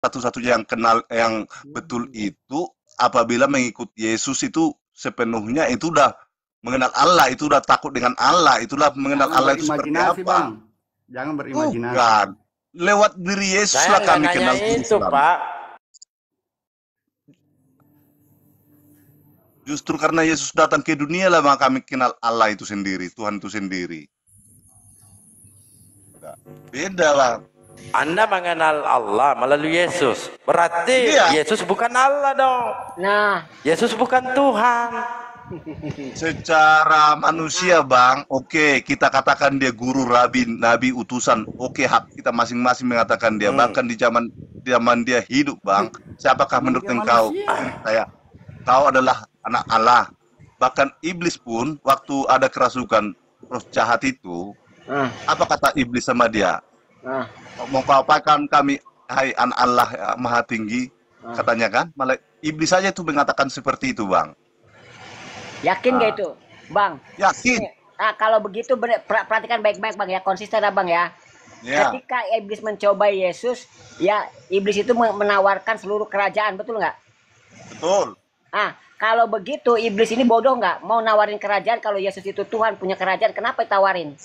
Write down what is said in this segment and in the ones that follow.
satu-satunya yang kenal yang betul itu apabila mengikut Yesus itu sepenuhnya itu udah mengenal Allah, itu udah takut dengan Allah, itulah mengenal Jangan Allah itu seperti berimajinasi, apa. Bang. Jangan berimajinasi. Bukan. Lewat diri Yesus Saya lah nggak kami nanya kenal itu, Islam. Pak. Justru karena Yesus datang ke dunia lah maka kami kenal Allah itu sendiri, Tuhan itu sendiri. Beda lah. Anda mengenal Allah melalui Yesus. Berarti Iya. Yesus bukan Allah dong. Nah, Yesus bukan Tuhan. Secara manusia, Bang, oke, kita katakan dia guru, rabi, nabi, utusan. Oke, hak kita masing-masing mengatakan dia. Bahkan di zaman dia hidup, Bang. Siapakah menurut engkau? Kau adalah anak Allah. Bahkan iblis pun waktu ada kerasukan roh jahat itu, apa kata iblis sama dia? Mau kau apakan kami, hai anak Allah maha tinggi, katanya kan? Malah iblis saja itu mengatakan seperti itu, Bang. yakin gak itu, Bang? Yakin. Nah, kalau begitu perhatikan baik-baik, Bang ya, konsisten ya, Bang ya. Ya. Ketika iblis mencoba Yesus, ya iblis itu menawarkan seluruh kerajaan, betul nggak? Betul. Ah, kalau begitu iblis ini bodoh nggak? Mau nawarin kerajaan kalau Yesus itu Tuhan punya kerajaan, kenapa ditawarin?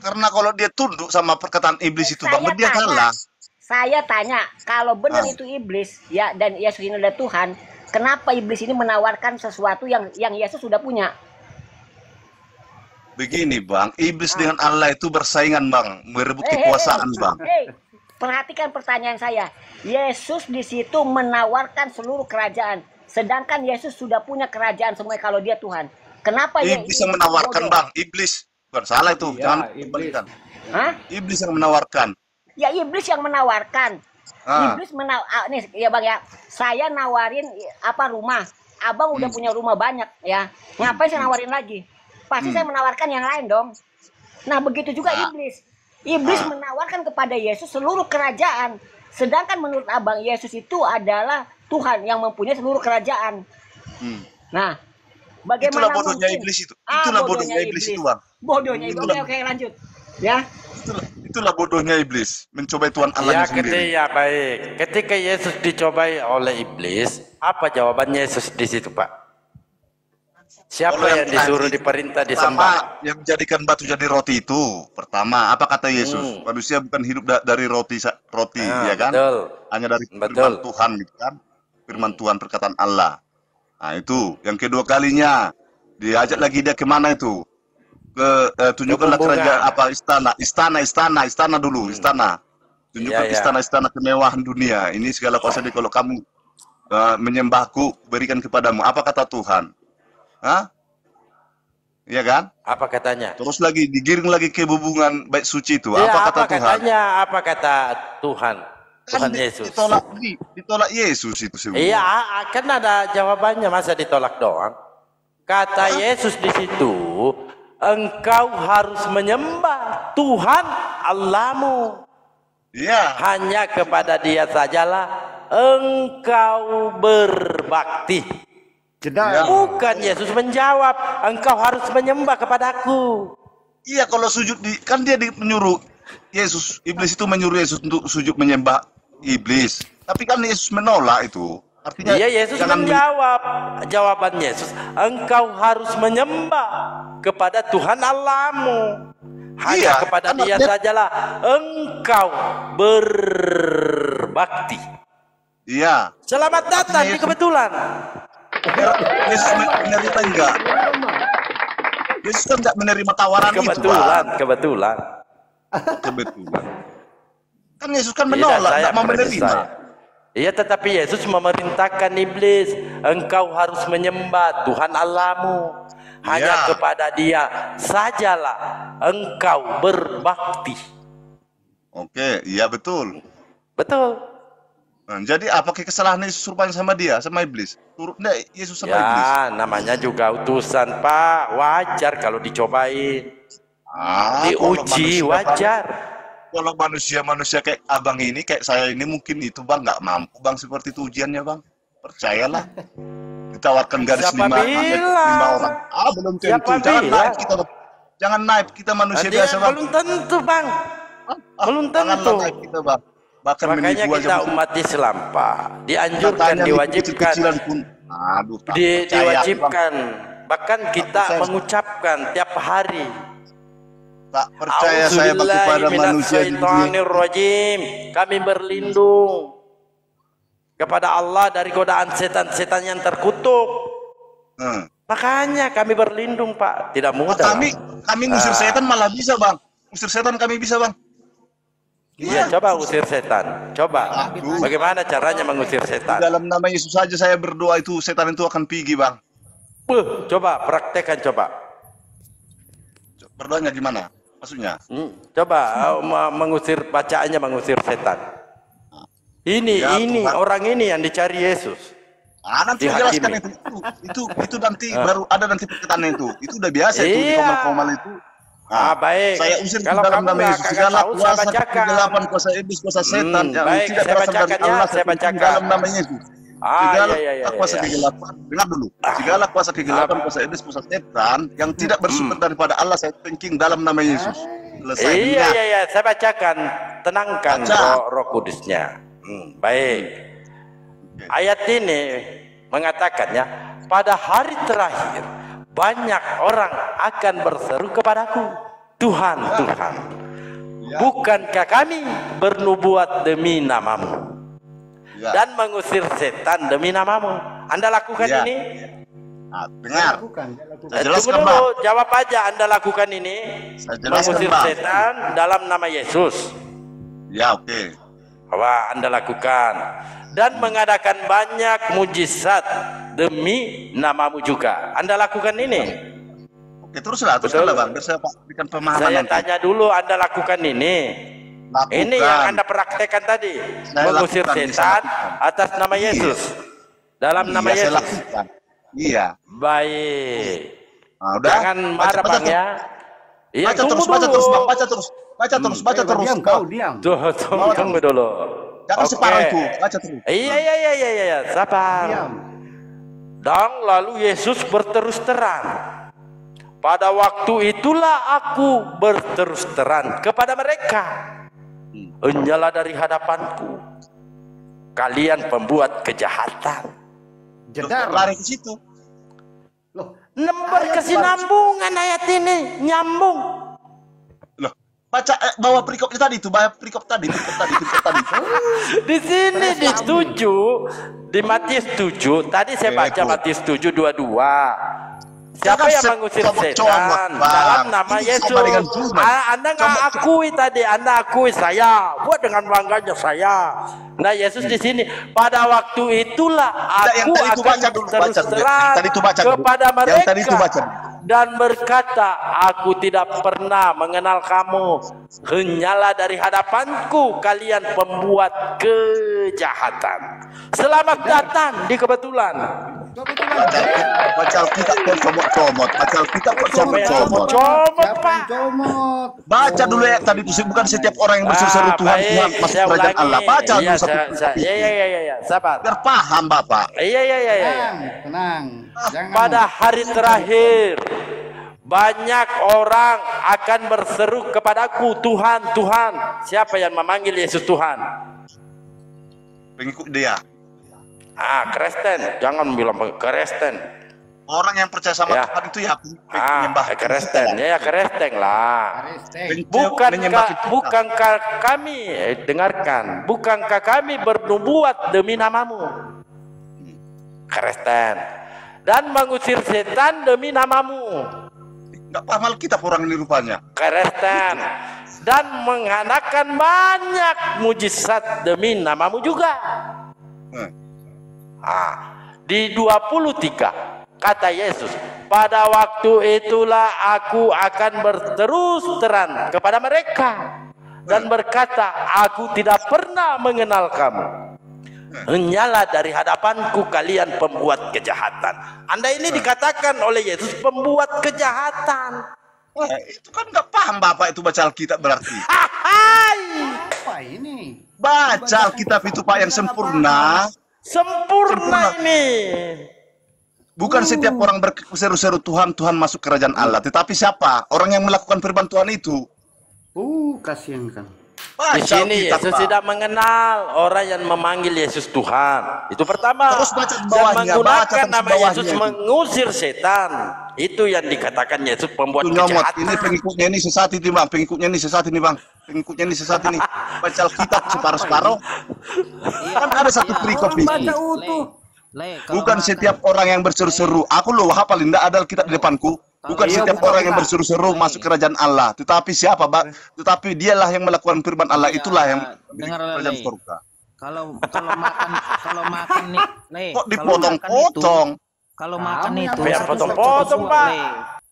Karena kalau dia tunduk sama perkataan iblis itu, Bang, dia tanya, kalah. Saya tanya, kalau benar itu iblis, ya dan Yesus ini adalah Tuhan, kenapa iblis ini menawarkan sesuatu yang Yesus sudah punya? Begini, Bang, iblis dengan Allah itu bersaingan, Bang, merebut kekuasaan, Bang. Perhatikan pertanyaan saya. Yesus di situ menawarkan seluruh kerajaan, sedangkan Yesus sudah punya kerajaan semua kalau dia Tuhan. Kenapa iblis yang menawarkan, Bang? Iblis. Bukan salah itu, jangan kembalikan. Hah? Iblis yang menawarkan. Ya iblis yang menawarkan. Iblis nih ya Bang ya. Saya nawarin rumah. Abang udah punya rumah banyak ya. Ngapain saya nawarin lagi? Pasti saya menawarkan yang lain dong. Nah, begitu juga iblis. Iblis menawarkan kepada Yesus seluruh kerajaan. Sedangkan menurut Abang Yesus itu adalah Tuhan yang mempunyai seluruh kerajaan. Nah, bagaimana itulah bodohnya mungkin? iblis itu. Itulah bodohnya iblis itu, Bang. Bodohnya iblis. Oke, lanjut. Ya. Itulah bodohnya iblis, mencobai Tuhan Allah sendiri. Ya baik. Ketika Yesus dicobai oleh iblis, apa jawaban Yesus di situ, Pak? Siapa yang disuruh diperintah disembah? Yang menjadikan batu jadi roti itu. Pertama, apa kata Yesus? Manusia bukan hidup dari roti, ya kan? Betul. Hanya dari firman Tuhan, gitu kan? Firman Tuhan, perkataan Allah. Nah, itu. Yang kedua kalinya, diajak lagi dia kemana itu? Tunjukkanlah kerajaan istana dulu, istana. Tunjukkan istana-istana kemewahan dunia. Ini segala kuasa kalau kamu menyembahku, berikan kepadamu. Apa kata Tuhan? Hah? Iya kan? Apa katanya? Terus lagi digiring lagi ke hubungan bait suci itu. Apa kata Tuhan? Apa kata Tuhan? Tuhan Yesus. Ditolak Yesus itu semua. Iya, kan ada jawabannya, masa ditolak doang? Kata Yesus di situ, engkau harus menyembah Tuhan Allahmu. Iya. Hanya kepada Dia sajalah engkau berbakti. Bukan Yesus menjawab, engkau harus menyembah kepadaku. Iya, kalau sujud kan dia menyuruh Yesus, iblis itu menyuruh Yesus untuk sujud menyembah iblis. Tapi kan Yesus menolak itu. Artinya Yesus menjawab. Jawaban Yesus, engkau harus menyembah kepada Tuhan Allahmu. Hanya kepada Dia sajalah engkau berbakti. Iya. Selamat datang di kebetulan. Yesus menerima enggak? Yesus kan enggak menerima tawaran itu, Kebetulan. Kan Yesus kan menolak, enggak mau menerima. Iya, tetapi Yesus memerintahkan iblis, engkau harus menyembah Tuhan Allahmu. Hanya kepada Dia sajalah engkau berbakti. Oke, iya betul. Betul. Nah, jadi apa kesalahan Yesus rupanya sama dia, sama iblis? Turutnya Yesus sama iblis. Ya, namanya juga utusan, Pak. Wajar kalau dicobain. Diuji, wajar. Kalau manusia-manusia kayak abang ini, kayak saya ini mungkin itu, Bang, nggak mampu, Bang, seperti itu ujiannya, Bang. Percayalah. Ditawarkan garis 5 orang. Belum tentu. Jangan naik kita manusia biasa, Bang. Belum tentu, Bang. Belum tentu. Naik kita, Bang. bahkan makanya menipu kita aja. umat Islam, Pak, dianjurkan, Katanya diwajibkan, kecil-kecilan pun, aduh, tak percaya, diwajibkan, bahkan kita percaya. mengucapkan tiap hari. Tak percaya saya kepada manusia di dunia. Rajim. Kami berlindung kepada Allah dari godaan setan-setan yang terkutuk. Makanya kami berlindung, Pak. Tidak mudah. Kami ngusir setan malah bisa, Bang. Usir setan kami bisa, Bang. Iya, coba usir setan. Coba. Bagaimana caranya mengusir setan? Dalam nama Yesus saja saya berdoa, itu setan itu akan pergi, Bang. Coba praktekkan, coba. Berdoanya gimana? Maksudnya? Coba mengusir, bacaannya mengusir setan. Ini Tuhan. orang ini yang dicari Yesus. Nanti dijelaskan itu nanti baru ada nanti perkataannya itu. Itu udah biasa itu di komal-komal itu. Baik. Saya usir Kalau dalam kamu nama Yesus segala kuasa kegelapan, kuasa iblis, kuasa setan yang baik, tidak berasal dari Allah, saya bacakan dalam nama Yesus. Segala kuasa iya. kegelapan, dengar dulu. Segala kuasa kegelapan, kuasa iblis, kuasa setan yang tidak bersumber daripada Allah, saya tengking dalam nama Yesus. Selesai. Iya, saya bacakan. Tenangkan roh kudusnya. Baik. Ayat ini mengatakannya, pada hari terakhir banyak orang akan berseru kepadaku, Tuhan, Tuhan, bukankah kami bernubuat demi namamu dan mengusir setan demi namamu? Anda lakukan ini? Dengar. Tunggu dulu, jawab aja. Anda lakukan ini? Mengusir setan dalam nama Yesus? Ya, oke. Wah, Anda lakukan. Dan mengadakan banyak mujizat demi namamu juga. Anda lakukan ini? Oke, teruslah Bang. Biar saya berikan pemahaman. Saya nanti. tanya dulu, Anda lakukan ini? Lakukan. Ini yang Anda praktekkan tadi, mengusir setan atas nama Yesus. Dalam nama Yesus. Iya. Baik. Udah. Jangan marah, Bang, ya. Iya, baca terus, Bang. Baca terus. Diam. Tunggu dulu. Jangan separah itu, baca terus. Iya, sabar. Dan lalu Yesus berterus terang. Pada waktu itulah aku berterus terang kepada mereka. Enyalah dari hadapanku, kalian pembuat kejahatan. Jedar. Lari ke situ. Berkesinambungan ayat ini, nyambung. Baca bawa perikop tadi itu, perikop tadi. Di sini di 7, di Matius 7, tadi saya baca Matius 7 22. Siapa yang mengusir setan dalam nama Yesus? Anda nggak akui tadi, Anda akui saya, buat dengan bangganya saya. Nah, Yesus di sini, pada waktu itulah aku akan terus terang kepada mereka dan berkata, aku tidak pernah mengenal kamu. Henyalah dari hadapanku kalian pembuat kejahatan. Selamat datang di kebetulan. Baca Alkitab kok comot-comot. Baca Alkitab kok comot-comot. Baca dulu ya tadi itu, bukan setiap orang yang berseru Tuhan masuk kerajaan Allah. Baca dulu satu. Iya, sabar. Biar paham, Bapak. Iya. Tenang. Pada hari terakhir banyak orang akan berseru kepadaku, Tuhan, Tuhan. Siapa yang memanggil Yesus Tuhan? Pengikut dia. Kristen, jangan bilang Kristen. Orang yang percaya sama Tuhan itu ya penyembah Kristen, ya Kristen lah. Bukankah kami dengarkan? Bukankah kami bernubuat demi namamu? Kristen. Dan mengusir setan demi namamu. Enggak paham Alkitab orang ini rupanya. Kristen. Dan mengadakan banyak mujizat demi namamu juga. Di 23 kata Yesus, pada waktu itulah aku akan berterus terang kepada mereka dan berkata, aku tidak pernah mengenal kamu. Henyalah dari hadapanku kalian pembuat kejahatan. Anda ini dikatakan oleh Yesus pembuat kejahatan. Itu kan nggak paham Bapak itu baca Alkitab berarti. Apa ini? Baca Alkitab itu Pak yang sempurna. Sempurna ini. Bukan setiap orang berseru-seru Tuhan, Tuhan masuk kerajaan Allah. Tetapi siapa? Orang yang melakukan firman Tuhan itu. Kasihan kan. Di Baca sini Alkitab, Yesus Bang. tidak mengenal orang yang memanggil Yesus Tuhan. Itu pertama. Terus baca Dan bawahnya, baca menggunakan terus nama bawahnya Yesus itu. mengusir setan. Itu yang dikatakan Yesus pembuat Itu nyomot. kejahatan. Ini pengikutnya ini sesat ini bang. Pengikutnya ini sesat ini bang. Pengikutnya ini sesat ini. Baca Alkitab separuh-separuh. Kan ada satu perikop Orang baca itu. utuh. Bukan setiap orang yang berseru-seru. Aku loh hafal, tidak ada Alkitab di depanku. Bukan Iya, setiap betul, orang yang Pak. berseru-seru masuk kerajaan Allah. Tetapi siapa, Bang? Tetapi dialah yang melakukan firman Allah. Iya, Itulah yang dengar, kerajaan Le. surga. Kalau makan nih, Le, Kok kalau makan dipotong-potong? kalau makan Kamu itu yang satu potong-potong, suap, Pak.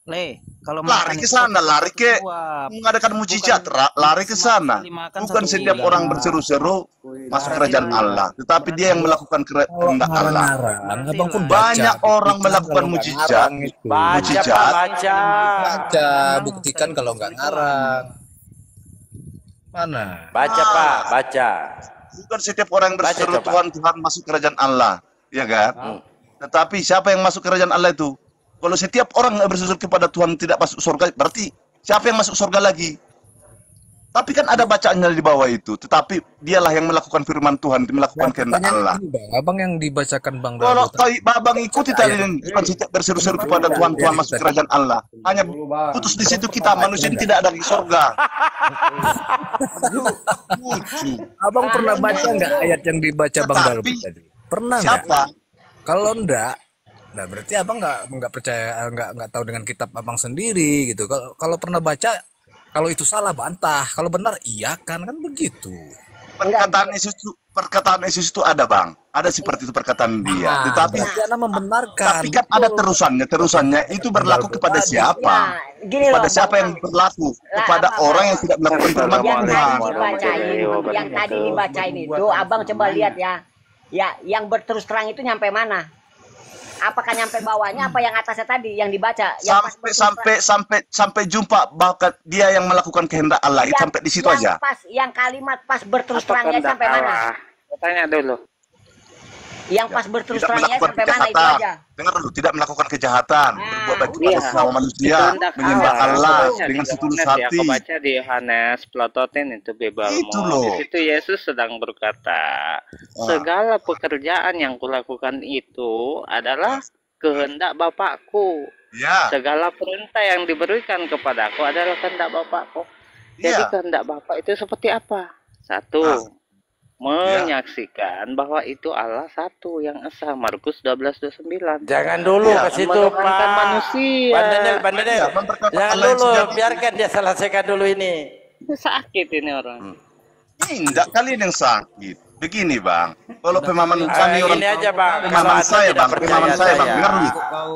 Le, kalau Lari makan ke itu sana, satu lari ke suap. mengadakan mujizat, lari ke sana. Bukan setiap orang berseru-seru masuk kerajaan Allah, tetapi dia yang melakukan kehendak Allah. Abang pun Banyak orang melakukan mujizat. Baca, Pak, Mujizat. baca. baca, buktikan kalau nggak ngarang. Mana? Baca, Pak, baca. Bukan setiap orang yang Baca, berseru coba. Tuhan, Tuhan masuk kerajaan Allah, ya kan? Tetapi siapa yang masuk kerajaan Allah itu? Kalau setiap orang nggak berseru kepada Tuhan tidak masuk surga, berarti siapa yang masuk surga lagi? Tapi kan ada bacaannya di bawah itu. Tetapi dialah yang melakukan firman Tuhan, melakukan kehendak Allah. Ini, Bang, abang yang dibacakan Bang Kalau Dado tadi. abang ikuti tadi, bukan setiap berseru-seru kepada Tuhan, Tuhan masuk kerajaan Allah. Hanya putus di situ kita, manusia ini tidak ada di surga. Lucu. Abang pernah baca nggak ayat yang dibaca Bang Dado Tetapi, tadi? Pernah nggak? Siapa? Kalau enggak, nah berarti abang nggak percaya, nggak tahu dengan kitab abang sendiri gitu. Kalau pernah baca, kalau itu salah bantah, kalau benar iya kan begitu. Perkataan Yesus itu ada, Bang. Ada seperti itu perkataan dia. Tetapi berarti Anda membenarkan. tapi kan ada terusannya itu berlaku kepada siapa? Nah, gini loh, Kepada siapa Bang. yang berlaku? Lah, Kepada apa, orang Bang? yang tidak melakukan firman yang Tuhan. tadi dibacain itu abang coba lihat ya yang berterus terang itu nyampe mana, apakah nyampe bawahnya apa yang atasnya tadi yang dibaca yang pas berterus terang? Sampai jumpa bahkan dia yang melakukan kehendak Allah itu sampai di situ aja. Yang kalimat pas berterus terangnya sampai mana, Tanya dulu. yang pas berterus Tidak terangnya melakukan sampai mana itu kejahatan. aja. Dengar dulu, tidak melakukan kejahatan, berbuat baik kepada Iya. sesama manusia, Kehendak menyembah Allah. Allah Aku baca dengan di setulus Yohanes ya, hati. Aku baca di Yohanes Plototen itu Bibalmo. Itu loh. Di situ Yesus sedang berkata, segala pekerjaan yang kulakukan itu adalah kehendak Bapakku. Ya, Segala perintah yang diberikan kepadaku adalah kehendak Bapakku. Jadi Iya. kehendak Bapak itu seperti apa? Satu, menyaksikan bahwa itu Allah satu yang esa. Markus 12:29. Jangan dulu Iya, ke situ, menuhankan Pak. manusia. Bang Daniel. Iya, memperkatakan Jangan Allah yang dulu, sejati. biarkan dia selesaikan dulu ini. Sakit ini orang. Tidak, kalian yang sakit. Begini, Bang. Kalau pemahaman kami orang Ini aja, Bang. Kalau pemahaman Anda saya, tidak Bang. percaya Pemahaman saya, Bang. saya. Dengar dulu.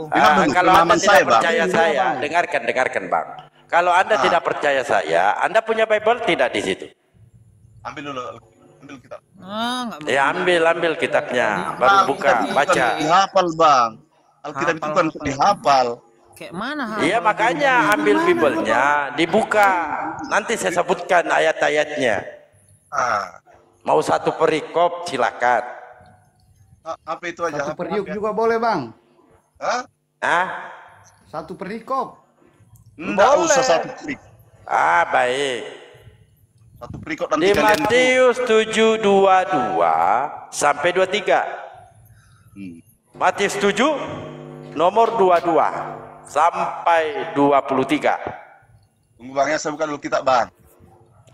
Dengar dulu. Kalau Anda Pemahaman tidak saya, Bang. percaya saya, dengarkan, Bang. Kalau Anda tidak percaya saya, Anda punya Bible tidak di situ? Ambil dulu. Ambil kita. Nggak mau. Ya ambil kitabnya, baru buka, baca. Dihafal, Bang. Alkitab itu kan dihafal. Kayak mana? Iya makanya ambil Bible-nya, dibuka. Nanti saya sebutkan ayat-ayatnya. Ah, Mau satu perikop silakan. apa itu aja? Satu periuk juga boleh, Bang. Hah? Ah, Satu perikop. Enggak Boleh. usah satu klik. baik. Satu perikop Di nanti kalian itu. Matius 7:22 sampai 23. Matius 7 nomor 22 sampai 23. Tunggu, Bang, ya, saya buka dulu kitab, Bang.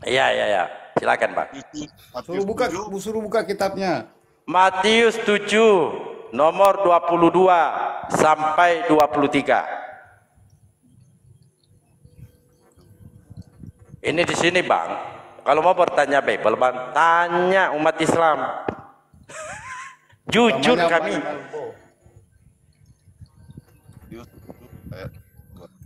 Iya. Silakan, Bang. Suruh buka kitabnya. Matius 7 nomor 22 sampai 23. Ini di sini, Bang. Kalau mau bertanya Bible, Bang, tanya umat Islam. Jujur Namanya kami.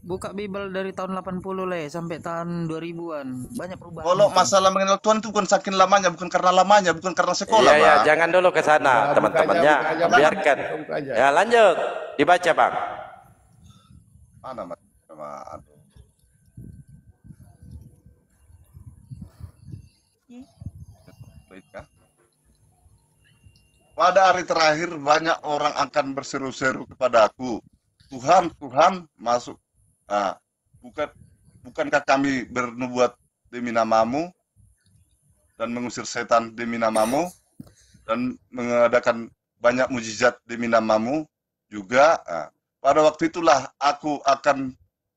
Buka Bible dari tahun 80 sampai tahun 2000-an. Banyak perubahan. Kalau masalah mengenal Tuhan itu bukan saking lamanya, bukan karena sekolah, Iya, Bang. jangan dulu ke sana, teman-temannya. buka aja, Bang. Biarkan. Buka aja. Ya, lanjut. Dibaca, Bang. Mana, Mas? Aduh. Baiklah. Pada hari terakhir banyak orang akan berseru-seru kepadaku, Tuhan, Tuhan, masuk. Nah, bukankah kami bernubuat demi namamu, dan mengusir setan demi namamu dan mengadakan banyak mujizat demi namamu juga. Pada waktu itulah aku akan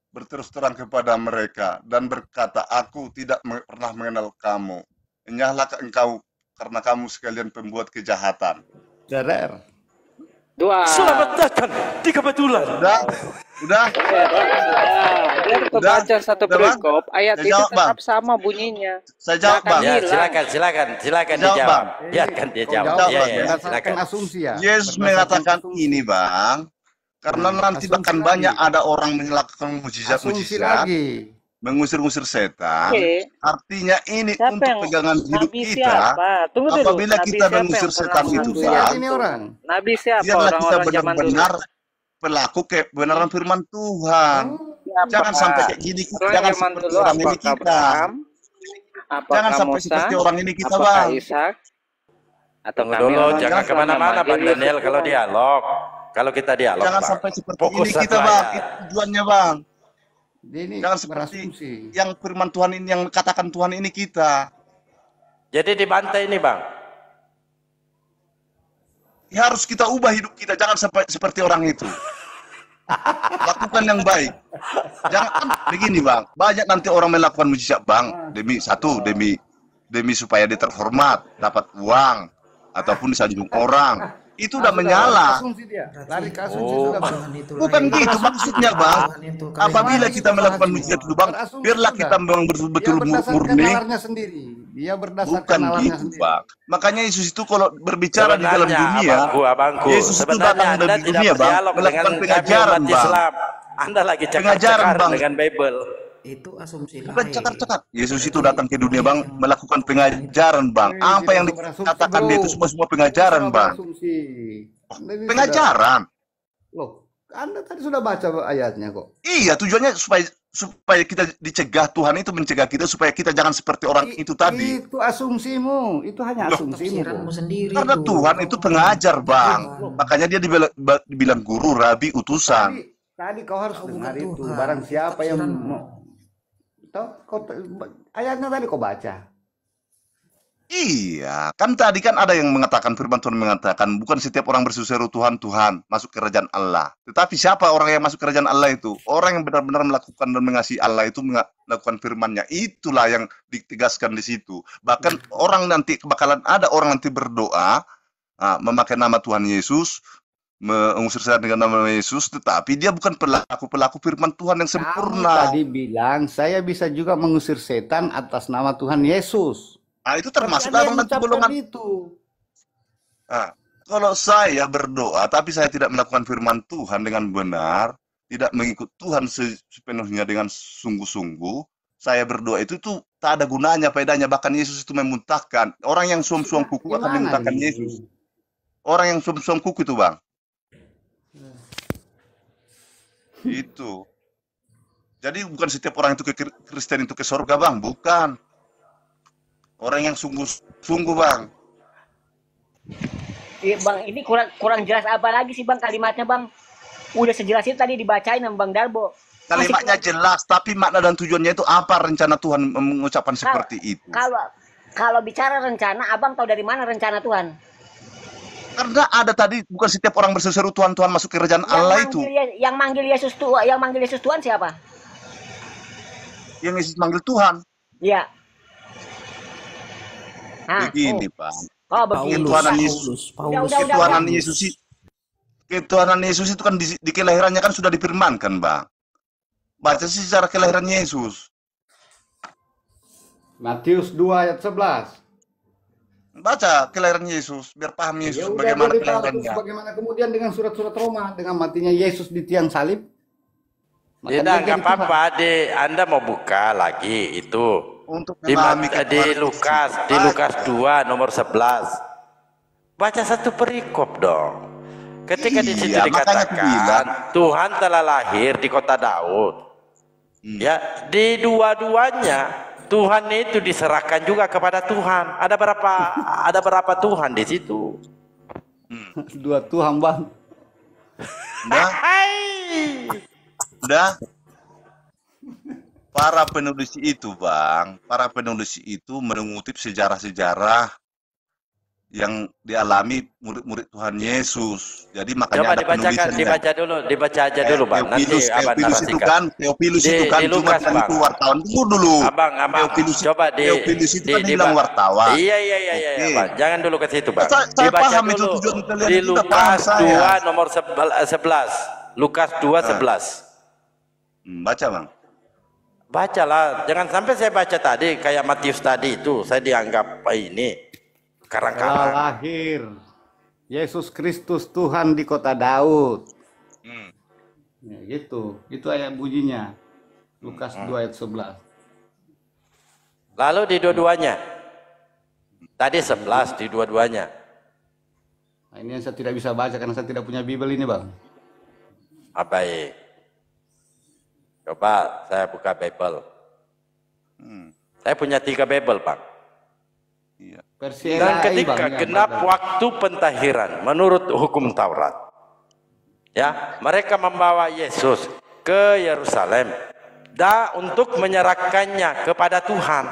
berterus terang kepada mereka dan berkata, aku tidak pernah mengenal kamu. Enyahlah engkau karena kamu sekalian pembuat kejahatan. Cerer. Selamat datang di kebetulan. Udah. Dia baca satu perikop, ayat itu tetap sama bunyinya. Saya jawab, Bang. Ya, silakan dijawab. Biarkan dia jawab. Ya, silakan. Asumsi ya. Yesus mengatakan ini, Bang, karena nanti bahkan banyak ada orang melakukan mujizat-mujizat, mengusir-usir setan. Artinya ini untuk pegangan hidup kita. Apabila kita mengusir setan itu, Bang, Nabi siapa? biarlah kita Orang-orang zaman dulu. benar-benar pelaku kebenaran firman Tuhan. Jangan sampai kayak gini. Jangan seperti orang ini kita. Jangan sampai seperti orang ini kita, Bang. Tunggu dulu, jangan kemana-mana, Bang Daniel. Kalau dialog, kalau kita dialog, jangan Bang. sampai seperti ini kita, Bang. Itu tujuannya, Bang. Ini Jangan seperti yang firman Tuhan ini, yang katakan Tuhan ini kita. Jadi dibantai ini, Bang. Ya, harus kita ubah hidup kita, jangan sampai seperti orang itu. Lakukan yang baik. Jangan kan begini, Bang. Banyak nanti orang melakukan mujizat, Bang, demi supaya dia terhormat, dapat uang ataupun disanjung orang. Itu udah menyala. Lari ke asumsi sudah, Bang. Bukan gitu maksudnya, Bang. Apabila kita melakukan mujizat itu, Bang, biarlah kita memang betul-betul murni. Dia berdasarkan Bukan nalarnya gitu, sendiri. Bang. Makanya Yesus itu kalau berbicara di dalam dunia, abangku, Yesus itu datang dari dunia, Bang, melakukan pengajaran, Bang. Islam. Anda lagi Pengajaran, Bang, dengan Bible. Itu asumsi bukan lain. cakap-cakap. Yesus itu datang ke dunia, Bang, melakukan pengajaran, Bang. Apa yang dikatakan dia itu semua pengajaran, Bang. Pengajaran. Loh, Anda tadi sudah baca ayatnya kok. Iya, tujuannya supaya kita dicegah, Tuhan itu mencegah kita supaya kita jangan seperti orang itu tadi. Itu asumsimu, itu hanya asumsimu. Sendiri Karena Tuhan itu pengajar, Bang. Makanya dia dibilang guru, rabi, utusan. Tadi kau harus dengar itu. Barang siapa yang mau. Ayatnya tadi kau baca. Iya, kan tadi kan ada yang mengatakan, firman Tuhan mengatakan, bukan setiap orang berseru Tuhan, Tuhan, masuk kerajaan Allah. Tetapi siapa orang yang masuk kerajaan Allah itu? Orang yang benar-benar melakukan dan mengasihi Allah itu, melakukan firman-Nya. Itulah yang ditegaskan di situ. Bahkan orang nanti, bakalan ada orang nanti berdoa, memakai nama Tuhan Yesus, mengusir setan dengan nama Yesus, tetapi dia bukan pelaku firman Tuhan yang sempurna. Kamu tadi bilang, saya bisa juga mengusir setan atas nama Tuhan Yesus. Nah, itu termasuk abang nanti golongan itu. Nah, kalau saya berdoa tapi saya tidak melakukan firman Tuhan dengan benar, tidak mengikut Tuhan sepenuhnya dengan sungguh-sungguh, saya berdoa itu tuh tak ada gunanya, faedahnya. Bahkan Yesus itu memuntahkan. Orang yang suam-suam kuku akan memuntahkan Yesus. Orang yang suam-suam kuku itu, Bang. Itu. Jadi bukan setiap orang itu ke Kristen itu ke surga, Bang, bukan. Orang yang sungguh-sungguh, Bang. Iya, Bang, ini kurang jelas apa lagi sih, Bang, kalimatnya, Bang? Udah sejelas itu tadi dibacain sama Bang Darbo. Kalimatnya jelas, tapi makna dan tujuannya itu apa rencana Tuhan mengucapkan seperti itu? Kalau bicara rencana, Abang tahu dari mana rencana Tuhan? Karena ada tadi, bukan setiap orang berseru Tuhan, Tuhan masuk ke kerajaan Allah itu. Yang manggil Yesus Tuhan siapa? Yang Yesus manggil Tuhan. Iya. Begini, Pak. Oh, begini. Ketuhanan Yesus itu kan di kelahirannya kan sudah difirmankan, Bang. Baca sih secara kelahiran Yesus. Matius 2 ayat 11. Baca kelahiran Yesus biar paham Yesus bagaimana kelahirannya. Bagaimana kemudian dengan surat-surat Roma dengan matinya Yesus di tiang salib? Tidak, nggak apa-apa. Anda mau buka lagi itu. Untuk di Lukas 2 nomor 11. Baca satu perikop dong. Ketika di situ dikatakan Tuhan telah lahir di kota Daud. Ya, di dua-duanya Tuhan itu diserahkan juga kepada Tuhan. Ada berapa Tuhan di situ? Dua Tuhan, Bang. Udah. para penulis itu, Bang, para penulis itu mengutip sejarah-sejarah yang dialami murid-murid Tuhan Yesus. Jadi makanya Coba ada dibacakan, penulisannya. dibaca aja dulu, Bang. Nanti Abang narasikan. Teopilus itu kan Di cuma Lukas, kan Bang. itu wartawan. Tunggu dulu. Abang, coba Teopilus itu kan bilang wartawan. Iya, Oke. Bang. Jangan dulu ke situ, Bang. Saya Dibaca paham itu dulu tujuan kalian di itu, paham Lukas saya. 2 nomor 11. Lukas 2:11. Baca, Bang. Bacalah, jangan sampai saya baca tadi kayak Matius tadi itu, saya dianggap ini Telah karang-karang. lahir Yesus Kristus Tuhan di kota Daud. Ya, gitu. Itu ayat bunyinya. Lukas 2 ayat 11. Lalu di dua-duanya. Tadi 11 di dua-duanya. Nah, ini yang saya tidak bisa baca karena saya tidak punya Bible ini, Bang. Baik. Coba saya buka Bible. Saya punya 3 Bible, Pak. Iya. Versi Dan NAI, ketika Bang, yang genap baca. waktu pentahiran menurut hukum Taurat, ya, mereka membawa Yesus ke Yerusalem untuk menyerahkannya kepada Tuhan.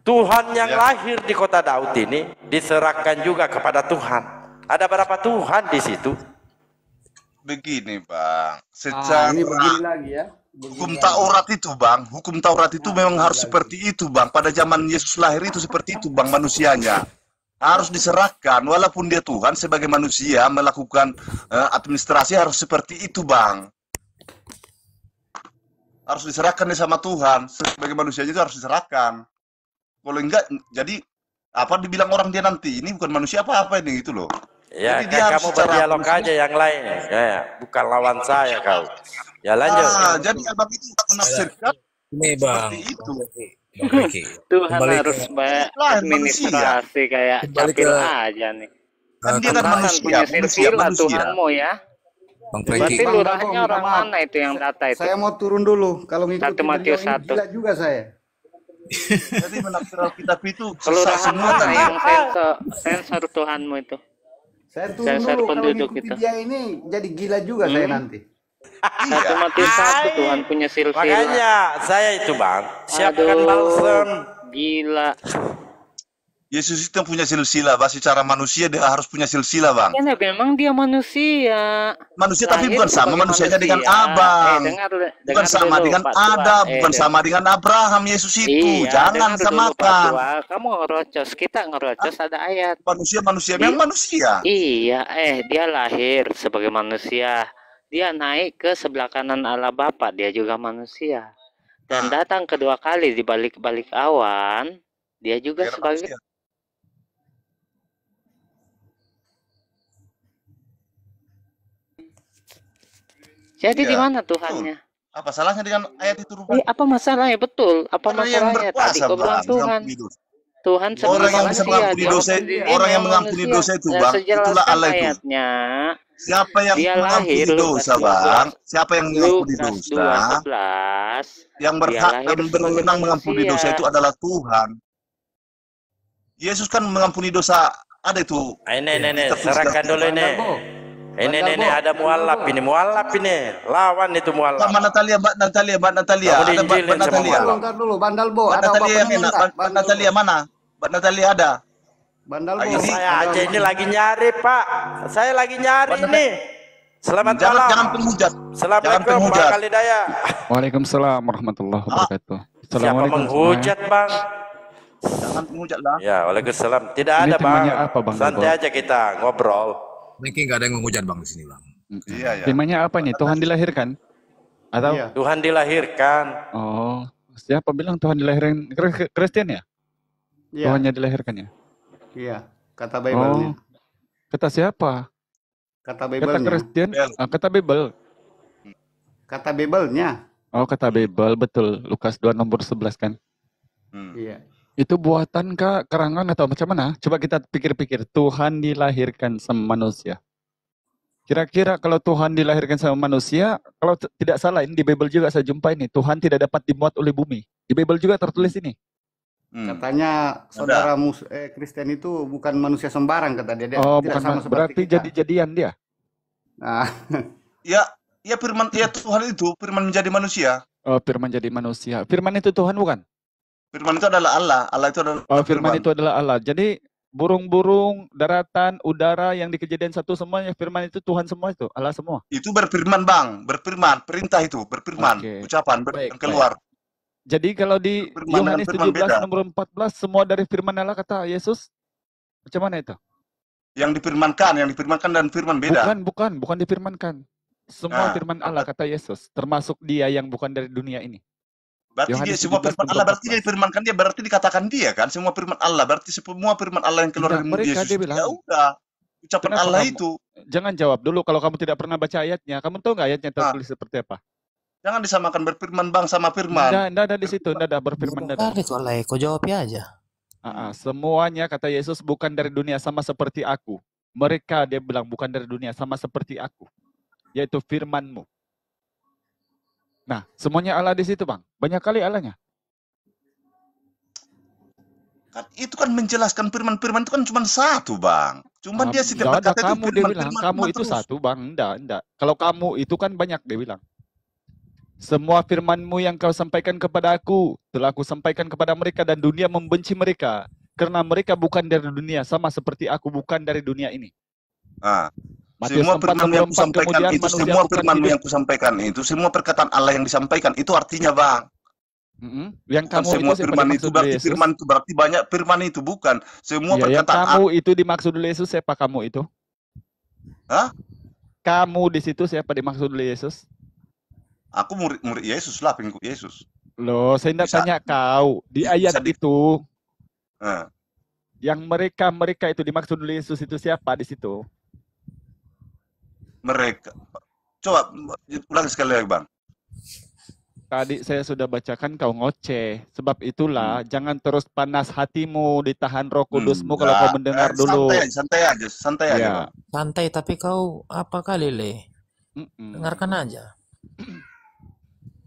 Tuhan yang lahir di kota Daud ini diserahkan juga kepada Tuhan. Ada berapa Tuhan di situ? Begini, Bang. Ini begini lagi ya. Hukum Taurat itu, Bang. Hukum Taurat itu memang harus seperti itu, Bang. Pada zaman Yesus lahir itu seperti itu, Bang, manusianya. Harus diserahkan, walaupun dia Tuhan sebagai manusia melakukan administrasi harus seperti itu, Bang. Harus diserahkan dia sama Tuhan. Sebagai manusia juga harus diserahkan. Kalau enggak, jadi apa dibilang orang dia nanti? Ini bukan manusia apa-apa ini, gitu loh. Ya, Jadi dia harus kamu secara berdialog aja yang lain. Ya, bukan lawan saya kau. Ya lanjut. Jadi abang itu menafsirkan Ini Bang, seperti itu. Bang Riki. Tuhan Kembali ke- harus administrasi kayak Kembali capil ke- aja nih. Kan dia kan Tuhan manusia, punya silsilah manusia. Tuhanmu ya. Bang Berarti Riki. Bang, lurahnya Bang, orang maaf. mana itu yang data itu? Saya mau turun dulu. Kalau ngikutin 1 Matius beliau ini 1. gila juga saya. Jadi menafsir Alkitab itu sesat Kelurahan semua mana kan. yang sensor Tuhanmu itu? Saya turun Sensor dulu. Kalau penduduk ngikutin itu. dia ini jadi gila juga saya nanti. 1 Matius 1 Tuhan punya silsilah. Makanya saya itu, Bang, siapkan Aduh. balsam. Gila. Yesus itu punya silsilah, bah, secara manusia dia harus punya silsilah, Bang. Ya memang dia manusia. Manusia tapi Lahir bukan sama sebagai manusianya dengan manusia. Abang. Bukan Dengar sama dulu, dengan Pak Tua. Adam, bukan dengar. sama dengan Abraham. Yesus itu Iya, jangan dengar dulu, Pak samakan. Tua. Kamu ngerocos, kita ngerocos ada ayat. Manusia memang manusia. Iya, dia lahir sebagai manusia. Dia naik ke sebelah kanan Allah Bapa, dia juga manusia. Dan datang kedua kali di balik-balik awan, dia juga Biar sebagai manusia. Jadi Iya, di mana Tuhannya? Apa salahnya dengan ayat itu rupanya? Apa masalahnya? Betul. Apa Orang yang masalahnya? Tadi berkuasa, kau bilang Bang, Tuhan. mengampuni dosa. Tuhan sebagai Orang yang bisa manusia, mengampuni dia dosa, dia orang yang memang mengampuni manusia. dosa itu, Dan Bang, saya itulah jelaskan Allah itu. ayatnya. Siapa yang Dia mengampuni lahir, dosa, Lukas Bang? Siapa yang mengampuni Lukas dosa? 2:11. Yang Dia berhak lahir dan sebagai berwenang mengampuni manusia. dosa itu adalah Tuhan. Yesus kan mengampuni dosa. Ada itu. Ini, serahkan dulu ini. Ini ada mualaf ini. Lawan itu mualaf. Mbak Natalia. Kamu Ada Mbak diinjilin sama Natalia. mualaf. Ntar dulu, Bandalbo. Mbak Ada Natalia apa-apanya yang enak. enggak? Mbak Natalia mana? Mbak Natalia ada. Bandalbo. Ayo, Saya aja ini lagi nyari, Pak. Saya lagi nyari ini. Selamat malam. Jangan penghujat. Assalamualaikum, Jangan Pak penghujat. Kalidaya. Waalaikumsalam warahmatullahi wabarakatuh. Siapa Assalamualaikum menghujat, Bang? Jangan penghujat lah. Ya, waalaikumsalam. Tidak Ini ada, Bang. temanya apa, Bang Santai Dalbo? aja kita ngobrol. Riki nggak ada yang menghujat Bang di sini Bang. semuanya. Iya, ya. Temanya apa nih? Tuhan dilahirkan? Atau Iya. Tuhan dilahirkan. oh, siapa bilang Tuhan dilahirkan? Kristen ya? Iya. Tuhannya dilahirkan ya? Iya. Kata Bible-nya. Kata siapa? Kata Kata Bible-nya. Kristen? Kata Bible. Kata Bible-nya. Oh, kata Bible, betul. Lukas 2 nomor 11 kan? Iya. Itu buatan kah, karangan atau macam mana? Coba kita pikir-pikir. Tuhan dilahirkan sama manusia. Kira-kira kalau Tuhan dilahirkan sama manusia, kalau tidak salah ini di Bible juga saya jumpa ini, Tuhan tidak dapat dimuat oleh bumi. Di Bible juga tertulis ini. Katanya saudara Kristen itu bukan manusia sembarang kata dia. Dia Oh, tidak bukan sama seperti berarti kita. jadi-jadian dia. Nah, Ya, Tuhan itu firman menjadi manusia. Oh, firman jadi manusia. Firman itu Tuhan bukan? Firman itu adalah Allah. Allah itu adalah Oh, firman firman. itu adalah Allah. Jadi burung-burung, daratan, udara yang di Kejadian 1 semuanya firman itu Tuhan semua itu, Allah semua. Itu berfirman, Bang. Berfirman, perintah itu, berfirman, Oke. ucapan Baik, yang keluar. Jadi kalau di Firman dengan Yohanes firman 17 beda. nomor 14 semua dari firman Allah kata Yesus. Macam mana itu? Yang difirmankan dan firman beda. Bukan difirmankan. Semua Nah, firman Allah kata Yesus, termasuk dia yang bukan dari dunia ini. Berarti dia Yohanes semua 17 firman nomor Allah, berarti 14. dia difirmankan dia, berarti dikatakan dia kan, semua firman Allah, berarti semua firman Allah yang keluar Tidak, dari mereka Yesus. dia bilang. Ya udah, ucapan Kenapa Allah kamu- itu. Jangan jawab dulu kalau kamu tidak pernah baca ayatnya. Kamu tahu nggak ayatnya tertulis seperti apa? Jangan disamakan berfirman Bang sama firman. Nggak ada di situ, nggak ada berfirman, nggak ada. Kali kok Le, kau jawab ya aja. Semuanya kata Yesus bukan dari dunia sama seperti aku. Mereka dia bilang bukan dari dunia sama seperti aku, yaitu firman-Mu. Nah, semuanya Allah di situ, Bang. Banyak kali Allahnya. Kan itu kan menjelaskan firman-firman itu kan cuma satu, Bang. Cuman dia setiap Nggak ada berkata itu kamu, dia firman, bilang. firman, Kamu firman itu terus. satu, Bang. Enggak. Kalau kamu itu kan banyak, dia bilang. Semua firman-Mu yang kau sampaikan kepada aku, telah aku sampaikan kepada mereka dan dunia membenci mereka. Karena mereka bukan dari dunia, sama seperti aku bukan dari dunia ini. Nah, Matius semua 4, firman yang 24, kusampaikan kemudian itu, manusia semua bukan firman hidup. yang kusampaikan itu, semua perkataan Allah yang disampaikan itu artinya, Bang. Yang Bukan kamu semua itu siapa firman itu dimaksud oleh berarti Yesus? firman itu berarti banyak firman itu bukan. Semua Ya, yang perkataan kamu itu dimaksud oleh Yesus siapa kamu itu? Hah? Kamu di situ siapa dimaksud oleh Yesus? Aku murid Yesus lah, pengikut Yesus. Loh, saya tidak Bisa- tanya kau. Di bisa ayat di- itu, Nah, yang mereka itu dimaksud oleh Yesus itu siapa di situ? mereka. Coba ulang sekali lagi, Bang. Tadi saya sudah bacakan kau ngoceh. Sebab itulah jangan terus panas hatimu, ditahan Roh Kudusmu kalau kau mendengar dulu. Santai aja, Ya. Bang. Santai tapi kau apa kali Le? Mm-mm. Dengarkan aja.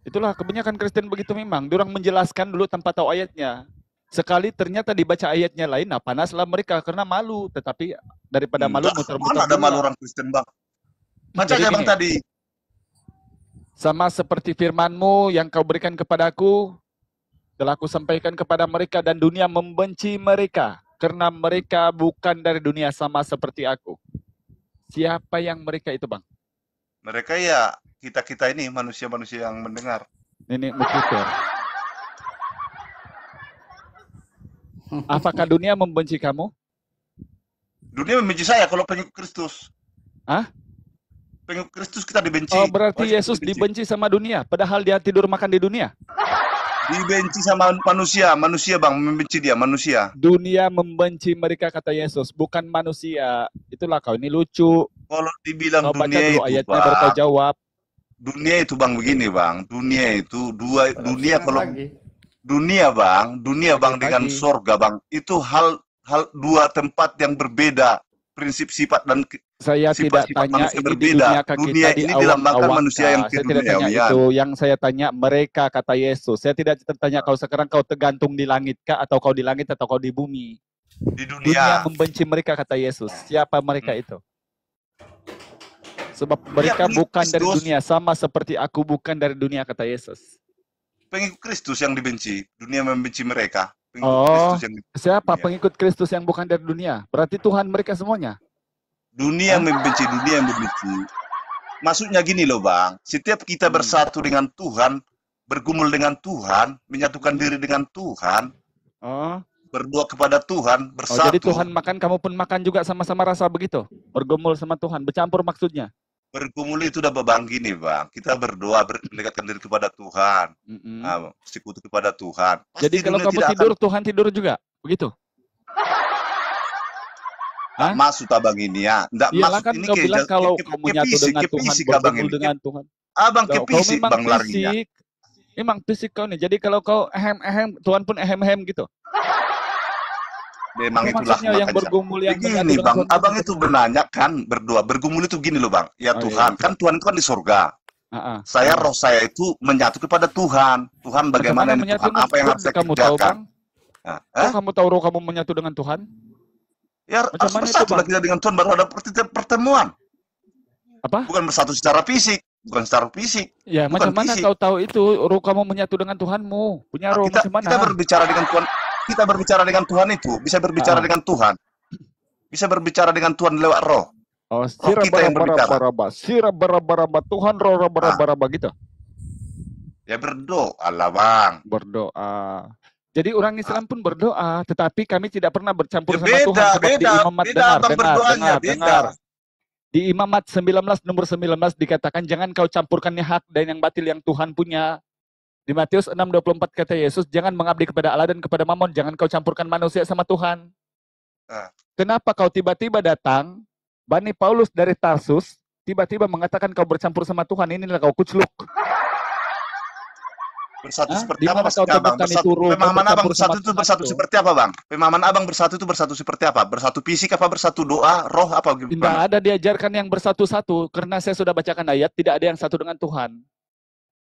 Itulah kebanyakan Kristen begitu memang. Diorang menjelaskan dulu tanpa tahu ayatnya. Sekali ternyata dibaca ayatnya lain, nah panaslah mereka karena malu. Tetapi daripada malu Enggak, muter-muter mana ada dulu malu lah. orang Kristen, Bang. Baca Jadi aja, Bang, gini, tadi. sama seperti firman-Mu yang kau berikan kepadaku, telah aku sampaikan kepada mereka dan dunia membenci mereka. Karena mereka bukan dari dunia sama seperti aku. Siapa yang mereka itu, Bang? Mereka ya kita ini manusia-manusia yang mendengar. Nenek Mukiter. Apakah dunia membenci kamu? Dunia membenci saya kalau pengikut Kristus. Hah? Pengikut Kristus kita dibenci. Oh, berarti Pasti Yesus dibenci sama dunia, padahal dia tidur makan di dunia. Dibenci sama manusia, Bang, membenci dia, manusia. Dunia membenci mereka kata Yesus, bukan manusia. Itulah kau ini lucu. Kalau dibilang Kau baca dunia dulu itu, ayatnya baru kau Bang. jawab. Dunia itu, Bang, begini, Bang. Dunia itu dunia kalau lagi. dunia, Bang, dengan Lagi. sorga, Bang. Itu hal dua tempat yang berbeda. Prinsip sifat dan Saya tidak sifat-sifat tanya manusia ini di berbeda. dunia kaki Dunia tadi ini dilambangkan awang-awang. manusia yang Saya tidak tanya keduniawian. itu. Yang saya tanya mereka kata Yesus. Saya tidak tanya kau sekarang kau tergantung di langit kah atau kau di langit atau kau di bumi. Di Dunia dunia. membenci mereka kata Yesus. Siapa mereka itu? Sebab Ya, mereka pengikut bukan dari Kristus. dunia sama seperti aku bukan dari dunia kata Yesus. Pengikut Kristus yang dibenci. Dunia membenci mereka. Pengikut Oh, Kristus yang dibenci. siapa dunia. pengikut Kristus yang bukan dari dunia? Berarti Tuhan mereka semuanya. Dunia yang membenci, dunia yang membenci. Maksudnya gini loh, Bang. Setiap kita bersatu dengan Tuhan, bergumul dengan Tuhan, menyatukan diri dengan Tuhan, Oh, berdoa kepada Tuhan, oh bersatu. jadi Tuhan makan kamu pun makan juga sama-sama rasa begitu. Bergumul sama Tuhan, bercampur maksudnya. Bergumul itu udah Bang gini, Bang. Kita berdoa, mendekatkan diri kepada Tuhan. Mm-mm. Sekutu kepada Tuhan. Pasti Jadi kalau dunia kamu tidak tidur, Tuhan tidur juga, begitu? akan masuk Abang ini ya. Nggak Iyalah masuk kan ini kau bilang kalau kau menyatu dengan Tuhan, fisik Abang bergumul ini. dengan Tuhan. Abang Kau fisik, memang Bang larinya. fisik, memang fisik kau nih. Jadi kalau kau ehem, Tuhan pun ehem gitu. Memang Apa itulah maksudnya yang makanya. bergumul yang Begini, menyatu dengan Bang. Tuhan Abang begitu? itu benanya kan berdoa. Bergumul itu gini loh, Bang. Ya Oh, Tuhan, iya. kan Tuhan itu kan di surga. Ah. Saya roh saya itu menyatu kepada Tuhan. Tuhan bagaimana ini menyatu Tuhan? Apa yang harus saya kamu tahu, kerjakan? Bang? Nah, Kok kamu tahu roh kamu menyatu dengan Tuhan? ya Macam harus mana itu, bersatu Bang? lah kita dengan Tuhan baru ada pertemuan. Apa? Bukan bersatu secara fisik. bukan secara fisik. Ya, Bukan macam mana fisik. kau tahu itu roh kamu menyatu dengan Tuhanmu? Punya roh Kita, macam mana? kita berbicara dengan Tuhan. Kita berbicara dengan Tuhan itu bisa berbicara dengan Tuhan. Bisa berbicara dengan Tuhan lewat roh. Oh, Roh kita yang berbicara. sira baraba Tuhan roh baraba gitu. Ya berdoa lah bang. Berdoa. Jadi orang Islam pun berdoa, tetapi kami tidak pernah bercampur Ya sama Tuhan sebab di Imamat dengar. Di Imamat 19 nomor 19 dikatakan jangan kau campurkannya hak dan yang batil yang Tuhan punya. Di Matius 6:24 kata Yesus, jangan mengabdi kepada Allah dan kepada Mamon, jangan kau campurkan manusia sama Tuhan. Kenapa kau tiba-tiba datang, Bani Paulus dari Tarsus, tiba-tiba mengatakan kau bercampur sama Tuhan, inilah kau kucluk. Bersatu seperti Di apa mana kau maksudnya bang? temukan itu roh, Pemahaman abang bercampur bersatu sama itu Tuhan bersatu itu? seperti apa bang? Pemahaman abang bersatu itu bersatu seperti apa? Bersatu fisik apa bersatu doa, roh apa Tidak gimana? ada diajarkan yang bersatu-satu, karena saya sudah bacakan ayat, tidak ada yang satu dengan Tuhan.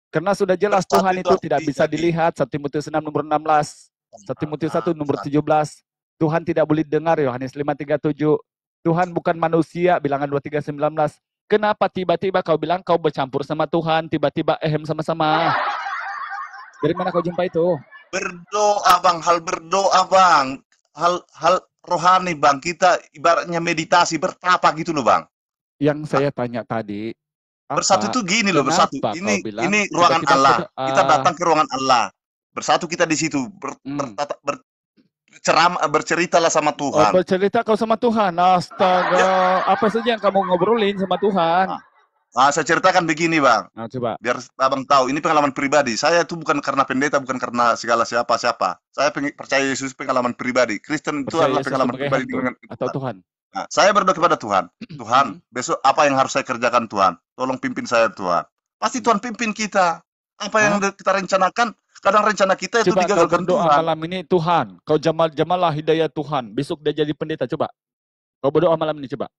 Karena sudah jelas Bersatu Tuhan itu itu tidak bisa artinya dilihat, 1 Timotius 6 nomor 16, 1 Timotius 1 nomor 17, Tuhan tidak boleh dengar, Yohanes 5:37, Tuhan bukan manusia, bilangan 23:19. Kenapa tiba-tiba kau bilang kau bercampur sama Tuhan, tiba-tiba sama-sama? Dari mana kau jumpa itu? Berdoa bang, hal berdoa bang, hal rohani bang. Kita ibaratnya meditasi bertapa gitu loh bang. Yang saya tanya tadi, Bersatu itu gini loh, bersatu. Kenapa kau bilang Ini ruangan tiba-tiba Allah. berdoa? Kita datang ke ruangan Allah. Bersatu kita di situ, berceritalah sama Oh, Tuhan. bercerita kau sama Tuhan. Astaga, apa saja yang kamu ngobrolin sama Tuhan? Nah, saya ceritakan begini bang, Nah, coba. biar abang tahu. Ini pengalaman pribadi. Saya itu bukan karena pendeta, bukan karena segala siapa-siapa. Saya percaya Yesus pengalaman pribadi. Kristen itu Percaya adalah Yesus pengalaman sebagai pribadi hantu dengan atau Tuhan? Nah, saya berdoa kepada Tuhan. Tuhan, besok apa yang harus saya kerjakan Tuhan? Tolong pimpin saya Tuhan. Pasti Tuhan pimpin kita. Apa yang kita rencanakan, kadang rencana kita itu Coba kau digagalkan berdoa Tuhan. malam ini, Tuhan, kau jamalah hidayah Tuhan. Besok dia jadi pendeta, coba. Kau berdoa malam ini, coba.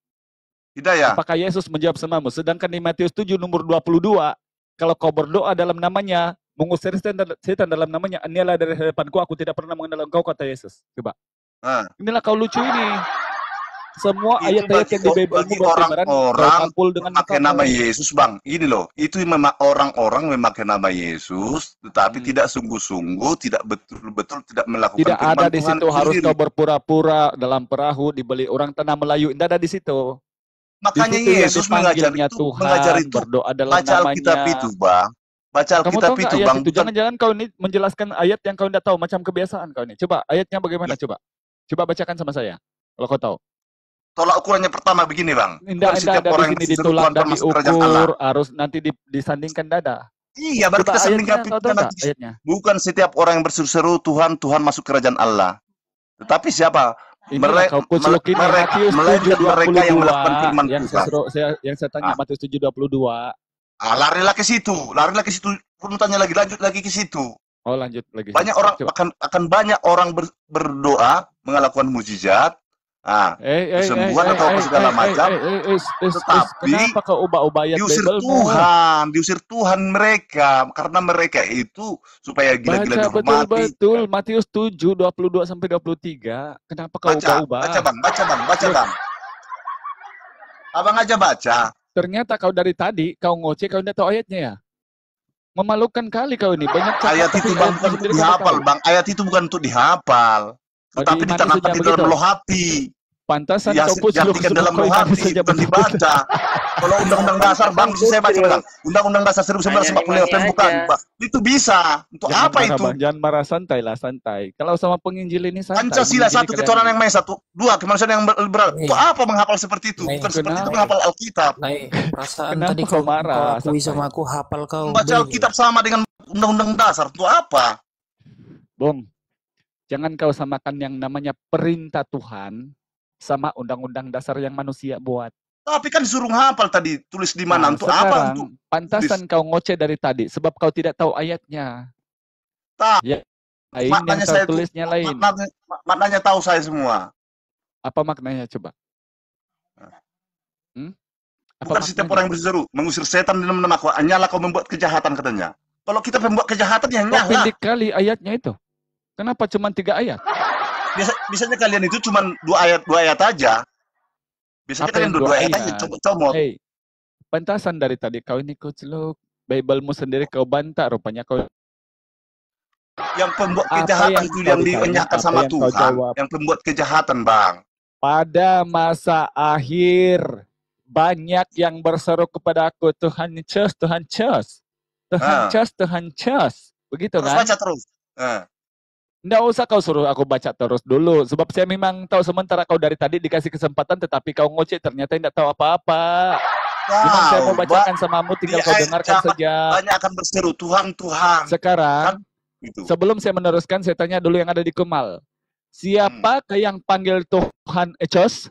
Hidayah. Apakah Yesus menjawab samamu? Sedangkan di Matius 7 nomor 22, kalau kau berdoa dalam namanya, mengusir setan dalam namanya, inilah dari hadapanku, aku tidak pernah mengenal engkau, kata Yesus. Coba. Inilah kau lucu ini. Semua Itu ayat-ayat yang di Bible bagi orang-orang dengan memakai nama Yesus bang. Ini loh, itu memang orang-orang memakai nama Yesus, tetapi tidak sungguh-sungguh, tidak betul-betul tidak melakukan tidak firman ada di Tuhan situ itu harus sendiri. kau berpura-pura dalam perahu dibeli orang tanah Melayu. Tidak ada di situ. Makanya Di situ yang Yesus mengajar dipanggilnya itu, Tuhan, berdoa dalam baca Alkitab namanya. itu bang. Baca Kamu Alkitab tahu itu nggak ayat bang. itu? Jangan-jangan kau ini menjelaskan ayat yang kau tidak tahu, macam kebiasaan kau ini. Coba ayatnya bagaimana? Coba bacakan sama saya. Kalau kau tahu. Tolak ukurannya pertama begini bang. Indah di sini ditolak dan diukur, harus nanti disandingkan dada. Iya, baru kita sandingkan ayatnya. Bukan setiap orang yang berseru-seru Tuhan masuk kerajaan Allah. Tetapi siapa? Mereka Matius 7:22 yang melakukan firman yang saya tanya Matius 7:22. Larilah ke situ, runutannya lanjut lagi ke situ. Oh, lanjut lagi. Banyak orang akan banyak orang berdoa melakukan mukjizat. Kesembuhan atau segala macam. Tetapi kenapa kau ubah-ubah ayat diusir Tuhan mereka karena mereka itu supaya gila-gila dihormati. Betul, Matius 7:22 sampai 23. Kenapa kau ubah-ubah? Baca bang. Abang aja baca. Ternyata kau dari tadi kau ngoceh, kau tidak tahu ayatnya ya. Memalukan kali kau ini. Banyak ayat itu bang bukan untuk dihafal bang. Ayat itu bukan untuk dihafal. Tetapi ditanamkan di dalam loh hati. Pantasan kau diartikan dalam loh hati, bukan dibaca. Kalau undang-undang dasar bang, saya baca bilang undang-undang dasar 1945 pembukaan, Pak. Itu bisa. Untuk jangan apa itu? Bang, jangan marah, santai lah, santai. Kalau sama penginjil ini santai. Pancasila 1, ketuhanan yang Maha Esa, 2, kemanusiaan yang liberal. Untuk apa menghafal seperti itu? Bukan seperti itu menghafal Alkitab. Perasaan tadi kau marah. Kau sama aku hafal kau. Membaca Alkitab sama dengan undang-undang dasar. Untuk apa? Bung, jangan kau samakan yang namanya perintah Tuhan sama undang-undang dasar yang manusia buat. Tapi kan disuruh hafal tadi, tulis di mana? Untuk apa? Untuk pantasan kau ngoceh dari tadi, sebab kau tidak tahu ayatnya. Ya, lain yang tertulisnya lain. Maknanya tahu saya semua. Apa maknanya coba? Bukan setiap orang yang berseru mengusir setan dalam namaku, hanyalah kau membuat kejahatan katanya. Kalau kita membuat kejahatan ya nyala. Pendek kali ayatnya itu. Kenapa cuma 3 ayat? Biasanya kalian itu cuma 2 ayat aja. Biasanya kalian 2 ayat aja comot. pantasan dari tadi kau ini kuceluk. Biblemu sendiri kau bantah, rupanya kau Yang pembuat apa kejahatan yang itu kau yang ditanya, dinyatakan apa sama yang kau Tuhan. jawab. Yang pembuat kejahatan, Bang. Pada masa akhir banyak yang berseru kepada aku, Tuhan cus, Tuhan cus. Tuhan Ah. cus, Tuhan cus. Begitu Terus kan? baca terus. Nggak usah kau suruh aku baca terus dulu. Sebab saya memang tahu sementara kau dari tadi dikasih kesempatan tetapi kau ngoceh ternyata tidak tahu apa-apa. Memang saya mau bacakan samamu tinggal kau dengarkan saja. Banyak akan berseru, Tuhan, Tuhan. Sekarang, Gitu. sebelum saya meneruskan, saya tanya dulu yang ada di Kemal. Siapakah yang panggil Tuhan Echos?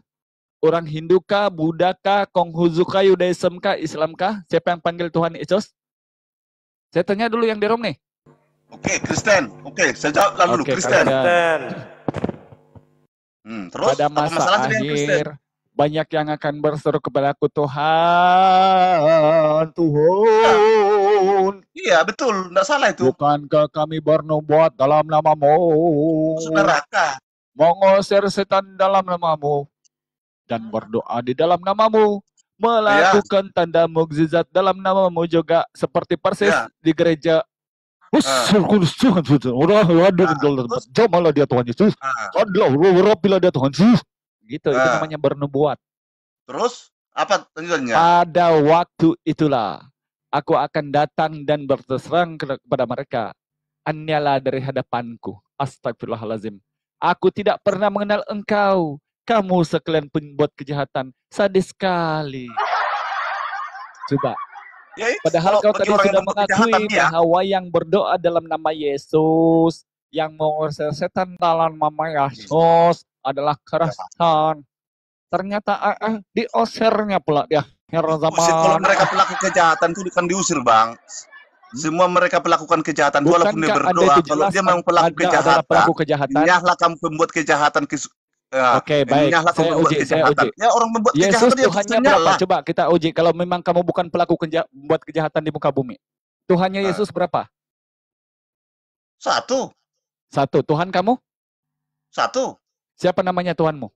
Orang Hindu kah, Buddha kah, Konghucu kah, Yudaism kah, Islam kah? Siapa yang panggil Tuhan Echos? Saya tanya dulu yang di Rom nih. Oke, Kristen. Oke, saya jawab dulu, Oke, Kristen. Kristen. Terus, Pada apa masa masalahnya dengan Kristen? akhir, banyak yang akan berseru kepadaku, Tuhan, Tuhan. Iya, betul. Nggak salah itu. Bukankah kami bernubuat dalam namamu? Neraka. Mengusir setan dalam namamu. Dan berdoa di dalam namamu. Melakukan tanda mukjizat dalam namamu juga. Seperti persis di gereja. Jamalah dia Tuhan Yesus. Rapilah dia Tuhan Yesus. Gitu, itu namanya bernubuat. Terus, apa lanjutannya? Pada waktu itulah, aku akan datang dan berterang kepada mereka. Anyalah dari hadapanku. Astagfirullahalazim. Aku tidak pernah mengenal engkau. Kamu sekalian pembuat kejahatan. Sadis sekali. Coba. Ya, Padahal kau tadi sudah mengakui ya. bahwa yang berdoa dalam nama Yesus, yang mengusir setan dalam nama Yesus adalah kerasan. Ternyata diusirnya pula dia. Kalau mereka pelaku kejahatan itu kan diusir, Bang. Semua mereka pelakukan kejahatan walaupun dia berdoa. Kalau dia memang pelaku kejahatan, nyahlah kamu pembuat kejahatan. Oke, baik. Saya uji. Ya, orang membuat Yesus kejahatan Tuhannya berapa? Coba kita uji. Kalau memang kamu bukan pelaku membuat kejahatan di muka bumi. Tuhannya Yesus berapa? Satu. Tuhan kamu? Satu. Siapa namanya Tuhanmu?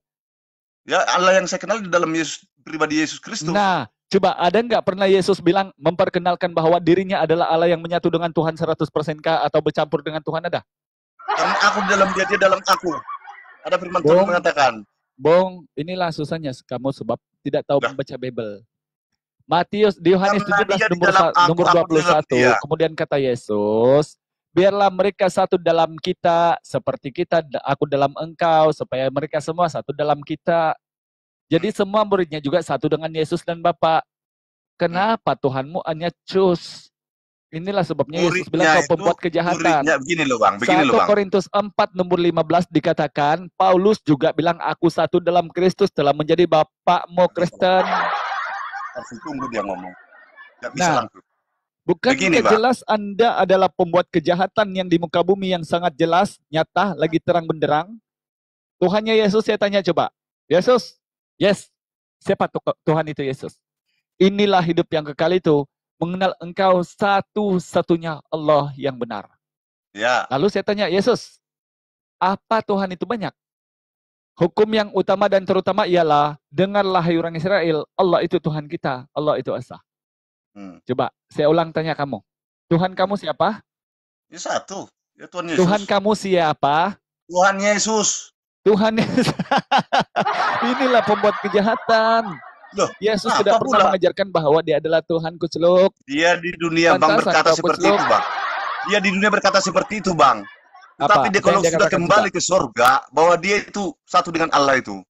Ya, Allah yang saya kenal di dalam Yesus, pribadi Yesus Kristus. Nah, coba ada nggak pernah Yesus bilang memperkenalkan bahwa dirinya adalah Allah yang menyatu dengan Tuhan 100% kah atau bercampur dengan Tuhan ada? Karena aku di dalam dia dalam aku. Ada firman Tuhan mengatakan. Bong, inilah susahnya kamu sebab tidak tahu membaca Bible. Matius di Yohanes 17 nomor 21, kemudian kata Yesus, biarlah mereka satu dalam kita, seperti kita, aku dalam engkau, supaya mereka semua satu dalam kita. Jadi semua muridnya juga satu dengan Yesus dan Bapa. Kenapa Tuhanmu hanya cus? Inilah sebabnya Yesus bilang kau pembuat kejahatan. Begini loh, Bang. Begini 1 loh, Bang. Korintus 4 nomor 15 dikatakan, Paulus juga bilang aku satu dalam Kristus telah menjadi bapakmu Kristen. Harus tunggu dia ngomong. Gak bisa Nah, langsung. bukan Begini, jelas Anda adalah pembuat kejahatan yang di muka bumi yang sangat jelas, nyata, lagi terang benderang. Tuhannya Yesus saya tanya coba. Yesus, yes. Siapa Tuhan itu Yesus? Inilah hidup yang kekal itu. Mengenal engkau satu-satunya Allah yang benar. Ya. Lalu saya tanya, Yesus, apa Tuhan itu banyak? Hukum yang utama dan terutama ialah, dengarlah hai orang Israel, Allah itu Tuhan kita, Allah itu Esa. Coba, saya ulang tanya kamu. Tuhan kamu siapa? Ya satu. Ya Tuhan Yesus. Tuhan kamu siapa? Tuhan Yesus. Tuhan Yesus. Inilah pembuat kejahatan. Loh, Yesus tidak pernah mengajarkan bahwa dia adalah Tuhan kuceluk. Dia di dunia Bang berkata seperti itu, Bang. Dia di dunia berkata seperti itu, Bang. Tetapi dia kalau sudah kembali ke surga, bahwa dia itu satu dengan Allah itu.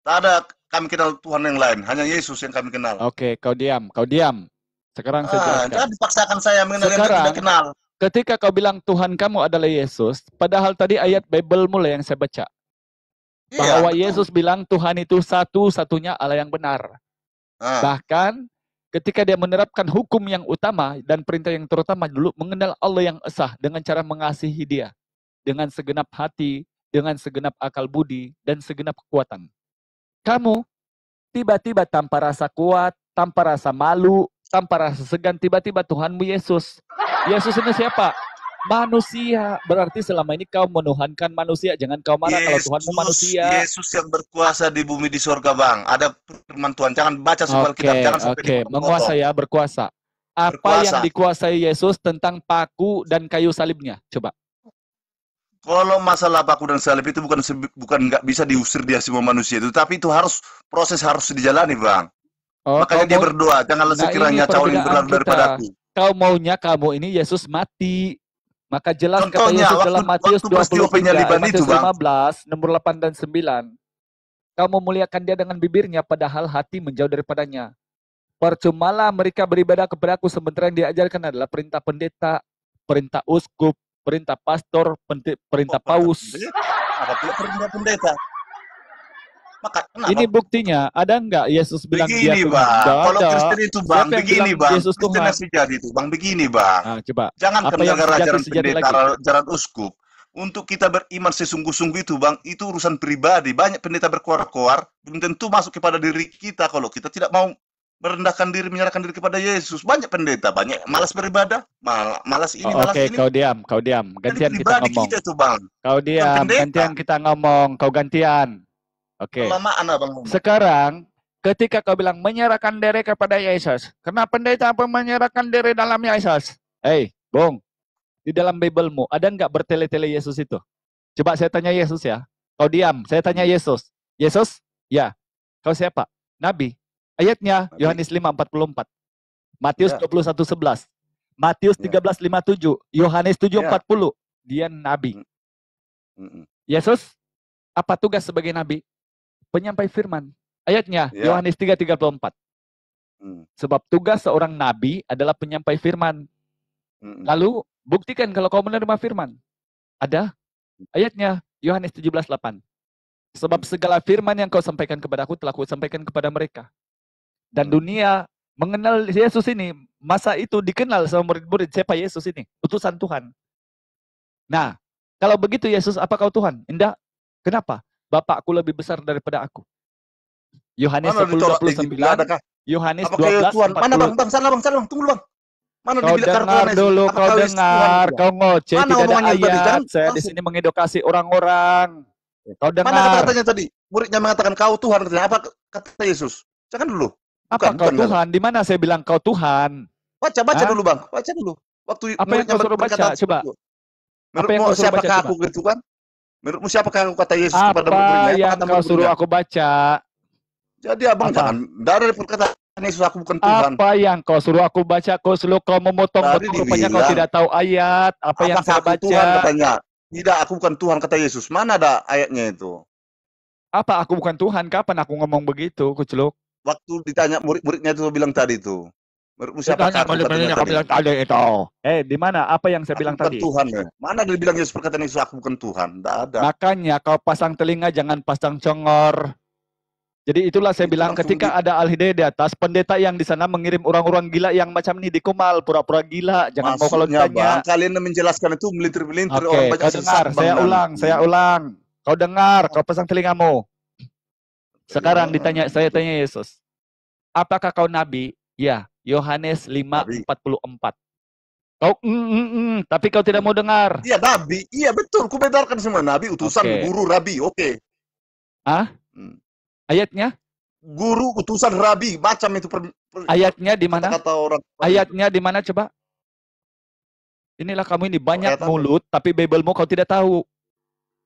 Tak ada kami kenal Tuhan yang lain, hanya Yesus yang kami kenal. Oke, kau diam. Sekarang saya jelaskan. Jangan dipaksakan saya mengenal yang tidak kenal. Ketika kau bilang Tuhan kamu adalah Yesus, padahal tadi ayat Bible mulai yang saya baca. Bahwa Yesus bilang Tuhan itu satu-satunya Allah yang benar. Bahkan ketika dia menerapkan hukum yang utama dan perintah yang terutama dulu, mengenal Allah yang esa dengan cara mengasihi dia. Dengan segenap hati, dengan segenap akal budi, dan segenap kekuatan. Kamu tiba-tiba tanpa rasa kuat, tanpa rasa malu, tanpa rasa segan, tiba-tiba Tuhanmu Yesus. Yesus ini siapa? Manusia. Berarti selama ini kau menuhankan manusia. Jangan kau marah kalau Tuhanmu manusia. Yesus yang berkuasa di bumi di surga, Bang. Ada firman Tuhan. Jangan baca semua Alkitab. Jangan sampai menguasai ya, berkuasa. Apa yang dikuasai Yesus tentang paku dan kayu salibnya? Coba. Kalau masalah paku dan salib itu bukan nggak bisa diusir dia semua manusia itu, tapi itu proses harus dijalani, Bang. Makanya dia berdoa, janganlah sekiranya cawan yang berlalu daripada aku. Kau maunya kamu ini Yesus mati. Maka jelas kata Yesus dalam Matius 23, Matius 15, nomor 8 dan 9. Kau memuliakan dia dengan bibirnya, padahal hati menjauh daripadanya. Percumalah mereka beribadah kepadaku, sementara yang diajarkan adalah perintah pendeta, perintah uskup, perintah pastor, perintah paus. Apa pula perintah pendeta? Maka, ini buktinya, ada enggak Yesus bilang begini, dia Bang. Kalau ada. Kristen itu, Bang, begini, Bang. Yesus Tuhan. Sejati itu, Bang, begini, Bang. Nah, coba. Jangan mendengar ajaran pendeta, ajaran uskup. Untuk kita beriman sesungguh-sungguh itu, Bang, itu urusan pribadi. Banyak pendeta berkoar-koar, belum tentu masuk kepada diri kita kalau kita tidak mau merendahkan diri, menyerahkan diri kepada Yesus. Banyak pendeta, banyak malas beribadah, malas ini, malas ini. Oke, kau diam. Gantian kita ngomong. Kita itu, Bang. Kau diam, gantian kita ngomong. Kau gantian. Oke. Sekarang, ketika kau bilang menyerahkan diri kepada Yesus, kenapa pendeta apa menyerahkan diri dalam Yesus? Bung, di dalam Bible-mu ada nggak bertele-tele Yesus itu? Coba saya tanya Yesus ya. Kau diam, saya tanya Yesus. Yesus? Ya. Kau siapa? Nabi. Ayatnya Yohanes 5:44. Matius 21:11. Matius 13:57. Yohanes 7:40. Dia nabi. Yesus apa tugas sebagai nabi? Penyampai firman. Ayatnya Yohanes 3:34. Sebab tugas seorang nabi adalah penyampai firman. Lalu buktikan kalau kau menerima firman. Ada ayatnya Yohanes 17:8. Sebab segala firman yang kau sampaikan kepada aku telah kusampaikan kepada mereka. Dan dunia mengenal Yesus ini, masa itu dikenal sama murid-murid siapa Yesus ini, utusan Tuhan. Nah, kalau begitu Yesus, apa kau Tuhan? Enggak. Kenapa? Bapakku lebih besar daripada aku. Yohanes 10:29. Yohanes 12:40. Mana Bang? Salah Bang. Tunggu Bang. Mana kau dengar dulu, kau dengar, kau ngoceh, tidak ada ayat. Saya di sini mengedukasi orang-orang. Kau dengar. Mana kata-katanya tadi? Muridnya mengatakan kau Tuhan. Apa kata Yesus? Jangan dulu. Apa kau Tuhan? Di mana saya bilang kau Tuhan? Baca dulu Bang. Baca dulu. Waktu apa yang kau suruh baca? Coba. Apa yang kau suruh baca? Siapakah aku gitu kan? Menurutmu siapakah aku kata Yesus kepada murid-muridnya? Apa yang kau suruh aku baca? Jadi abang jangan dari perkataan Yesus aku bukan Tuhan. Apa yang kau suruh aku baca? Kau memotong betul, rupanya kau tidak tahu ayat. Apa yang saya baca? Tuhan katanya. Tidak, aku bukan Tuhan kata Yesus. Mana ada ayatnya itu? Apa aku bukan Tuhan? Kapan aku ngomong begitu, Kuceluk? Waktu ditanya murid-muridnya itu bilang tadi itu. Menurutmu siapakah aku bilang tadi itu? Di mana? Apa yang saya bilang tadi? Tuhan. Mana dia bilang Yesus perkataan Yesus aku bukan Tuhan? Tidak ada. Makanya kau pasang telinga, jangan pasang congor. Jadi itulah saya bilang ketika ada Al-Hidayah di atas, pendeta yang di sana mengirim orang-orang gila yang macam ini di Kumal, pura-pura gila. Jangan mau kalau ditanya. Kalian menjelaskan itu melintir-melintir orang banyak. Kau dengar, saya ulang. Kau dengar, kau pasang telingamu. Sekarang saya tanya Yesus. Apakah kau nabi? Ya, Yohanes 5:44. Kau tapi kau tidak mau dengar. Iya, nabi. Iya, betul. Ku bedarkan semua nabi, utusan, guru, rabi. Oke. Ayatnya? Guru, utusan, rabi, macam itu. Ayatnya di mana? Ayatnya di mana coba? Inilah kamu ini banyak mulut, tapi Bible-mu kau tidak tahu.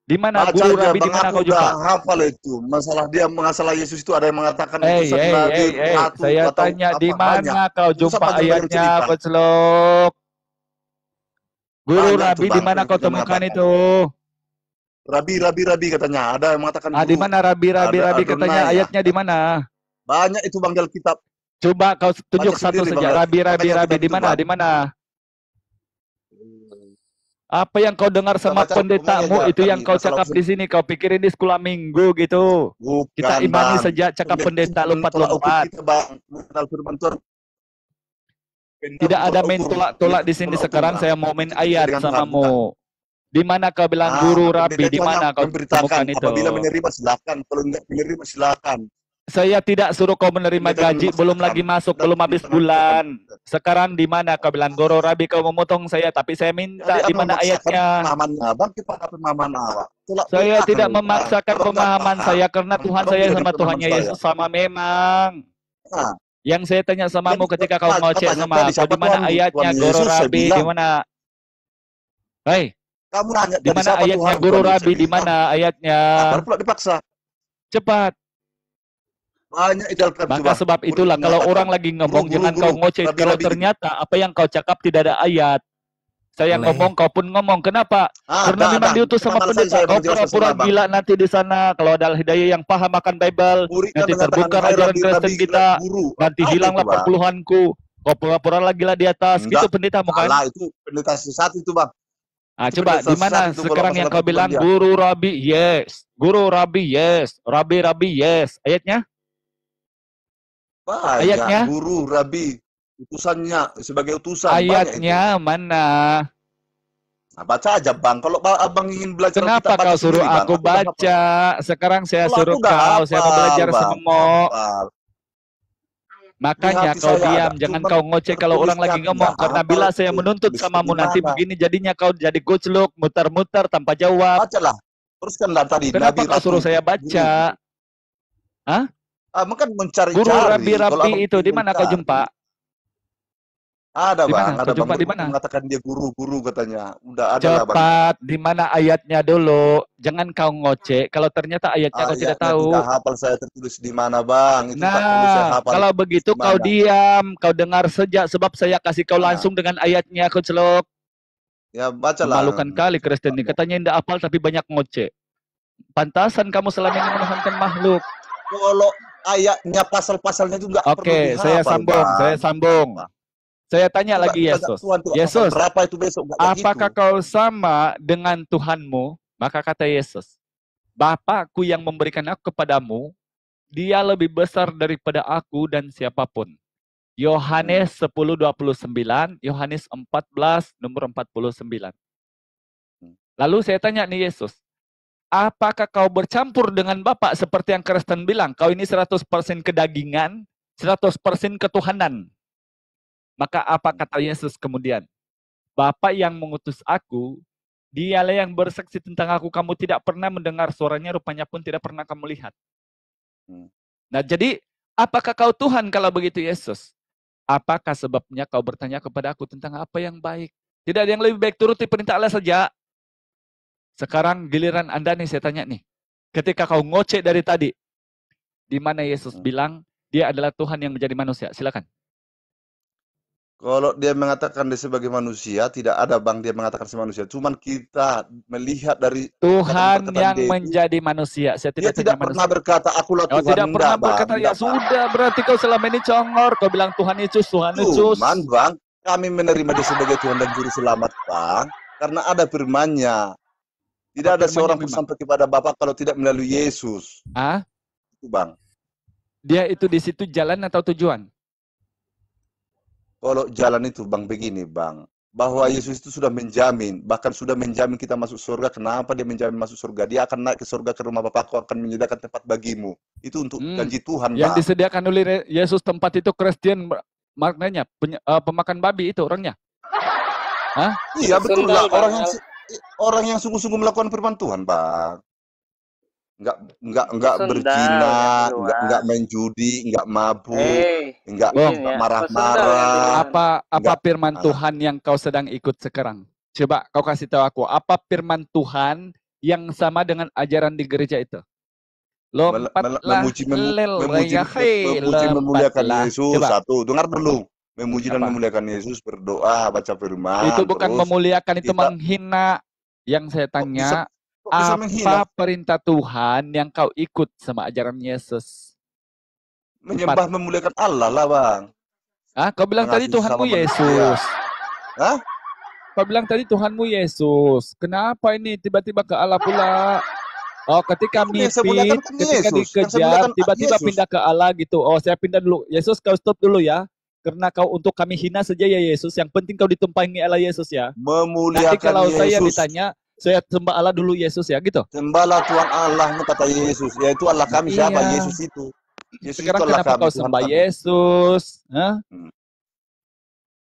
Di mana guru, rabi, di mana kau jumpa? Hafal itu. Masalah Yesus itu ada yang mengatakan saya tanya di mana kau jumpa ayatnya, Koclok? Guru, rabi, di mana kau temukan itu? Rabi katanya. Ada yang mengatakan di mana rabi katanya, ayatnya di mana? Banyak itu Bang dalam kitab. Coba kau tunjuk satu saja. Rabi di mana? Di mana? Apa yang kau dengar sama pendetamu itu yang kau cakap di sini, kau pikirin di sekolah minggu gitu. Kita imani saja cakap pendeta lompat-lompat. Tidak ada main tolak-tolak di sini sekarang. Saya mau main ayat samamu. Di mana kau bilang guru, rabi? Di mana kau temukan itu? Apabila menerima silakan, kalau enggak menerima silakan. Saya tidak suruh kau menerima gaji, belum lagi masuk, belum habis bulan. Sekarang di mana kau bilang, Guru Rabi kau memotong saya, tapi saya minta di mana ayatnya? Saya tidak memaksakan pemahaman saya karena Tuhan saya sama Tuhannya Yesus sama memang. Yang saya tanya samamu ketika kau ngoceh sama aku, di mana ayatnya Guru Rabi, di mana? Hei, di mana ayatnya Guru Rabi, di mana ayatnya? Dipaksa. Cepat. Maka sebab itulah kalau orang lagi ngomong jangan kau ngoceh. Kalau ternyata apa yang kau cakap tidak ada ayat. Saya ngomong kau pun ngomong. Kenapa? Karena memang diutus sama pendeta. Kau pura-pura gila nanti di sana. Kalau ada hidayah yang paham akan Bible, nanti terbuka ajaran Kristen kita. Nanti hilanglah perpuluhanku. Kau pura-pura lagi lah di atas. Gitu pendeta bukan? Itu pendeta sesat itu, Bang. Coba di mana sekarang yang kau bilang Guru Rabi yes, Guru Rabi yes, Rabi yes. Ayatnya? Ayatnya Guru Rabi utusannya sebagai utusan. Ayatnya mana? Nah, baca aja Bang. Kalau Abang ingin belajar, kenapa kau suruh sendiri, aku baca? Sekarang saya suruh kau, saya mau belajar semua. Makanya kau diam, jangan kau ngoceh kalau orang lagi ngomong. Karena bila saya menuntut samamu nanti begini jadinya kau jadi goclok, muter-muter tanpa jawab. Bacalah. Teruskanlah tadi. Kenapa kau suruh saya baca? Hah? Kan mencari Guru Rabi itu di mana kau jumpa? Ada Bang, ada jumpa di mana? Mengatakan dia guru katanya. Udah ada. Cepat, di mana ayatnya dulu? Jangan kau ngoceh. Kalau ternyata ayatnya kau tidak tahu. Tidak hafal saya tertulis di mana Bang? Itu kalau begitu kau diam, kau dengar saja sebab saya kasih kau langsung dengan ayatnya kau celok. Ya bacalah. Memalukan kali Kristen ini. Katanya tidak hafal tapi banyak ngoceh. Pantasan kamu selama ini menuhankan makhluk. Kalau ayatnya pasal-pasalnya juga Oke, saya sambung. Saya tanya lagi Yesus, berapa itu besok? Apakah kau sama dengan Tuhanmu? Maka kata Yesus, Bapakku yang memberikan aku kepadamu, dia lebih besar daripada aku dan siapapun. Yohanes 10:29, Yohanes 14 nomor 49. Lalu saya tanya nih Yesus, apakah kau bercampur dengan Bapak seperti yang Kristen bilang? Kau ini 100% kedagingan, 100% ketuhanan. Maka apa kata Yesus kemudian? Bapa yang mengutus aku, dialah yang bersaksi tentang aku. Kamu tidak pernah mendengar suaranya, rupanya pun tidak pernah kamu lihat. Nah jadi, apakah kau Tuhan kalau begitu Yesus? Apakah sebabnya kau bertanya kepada aku tentang apa yang baik? Tidak ada yang lebih baik, turuti perintah Allah saja. Sekarang giliran Anda nih, saya tanya nih. Ketika kau ngoceh dari tadi, di mana Yesus bilang, dia adalah Tuhan yang menjadi manusia? Silakan. Kalau dia mengatakan dia sebagai manusia, tidak ada Bang dia mengatakan sebagai manusia. Cuman kita melihat dari Tuhan yang menjadi manusia. Saya tidak pernah berkata akulah Tuhan. Tidak pernah berkata ya sudah. Berarti kau selama ini congor. Kau bilang Tuhan Yesus, Tuhan Yesus. Cuman Bang, kami menerima dia sebagai Tuhan dan Juru Selamat Bang, karena ada firman-Nya. Tidak ada seorang pun sampai kepada Bapa kalau tidak melalui Yesus. Itu Bang. Dia itu di situ jalan atau tujuan? Kalau jalan itu Bang begini Bang, bahwa Yesus itu sudah menjamin, bahkan sudah menjamin kita masuk surga. Kenapa dia menjamin masuk surga? Dia akan naik ke surga ke rumah Bapakku, akan menyediakan tempat bagimu. Itu untuk janji Tuhan yang Bang. Disediakan oleh Yesus tempat itu Kristen maknanya pemakan babi itu orangnya. Hah? Iya betul lah, orang yang sungguh-sungguh melakukan firman Tuhan Bang. Enggak berzina, enggak main judi, enggak mabuk, enggak marah-marah. Apa firman Tuhan yang kau sedang ikut sekarang? Coba kau kasih tahu aku, apa firman Tuhan yang sama dengan ajaran di gereja itu? Memuji memuliakan Yesus. Satu, dengar dulu. Memuji dan memuliakan Yesus, berdoa, baca firman. Itu bukan memuliakan, itu menghina. Yang saya tanya, apa perintah Tuhan yang kau ikut sama ajaran Yesus? Menyembah memuliakan Allah lah Bang. Kau bilang tadi Tuhanmu Yesus. Kau bilang tadi Tuhanmu Yesus. Kenapa ini tiba-tiba ke Allah pula? Oh, ketika mimpi, ketika dikejar, tiba-tiba pindah ke Allah gitu. Oh, saya pindah dulu. Yesus, kau stop dulu ya. Karena kau untuk kami hina saja ya Yesus. Yang penting kau ditumpangi Allah Yesus ya. Memuliakan nanti kalau Yesus. Saya ditanya, saya sembah Allah dulu Yesus ya gitu. Sembahlah Tuhan Allah kata Yesus. Yaitu Allah kami siapa? Yesus itu. Sekarang kenapa kau sembah Yesus? Hah?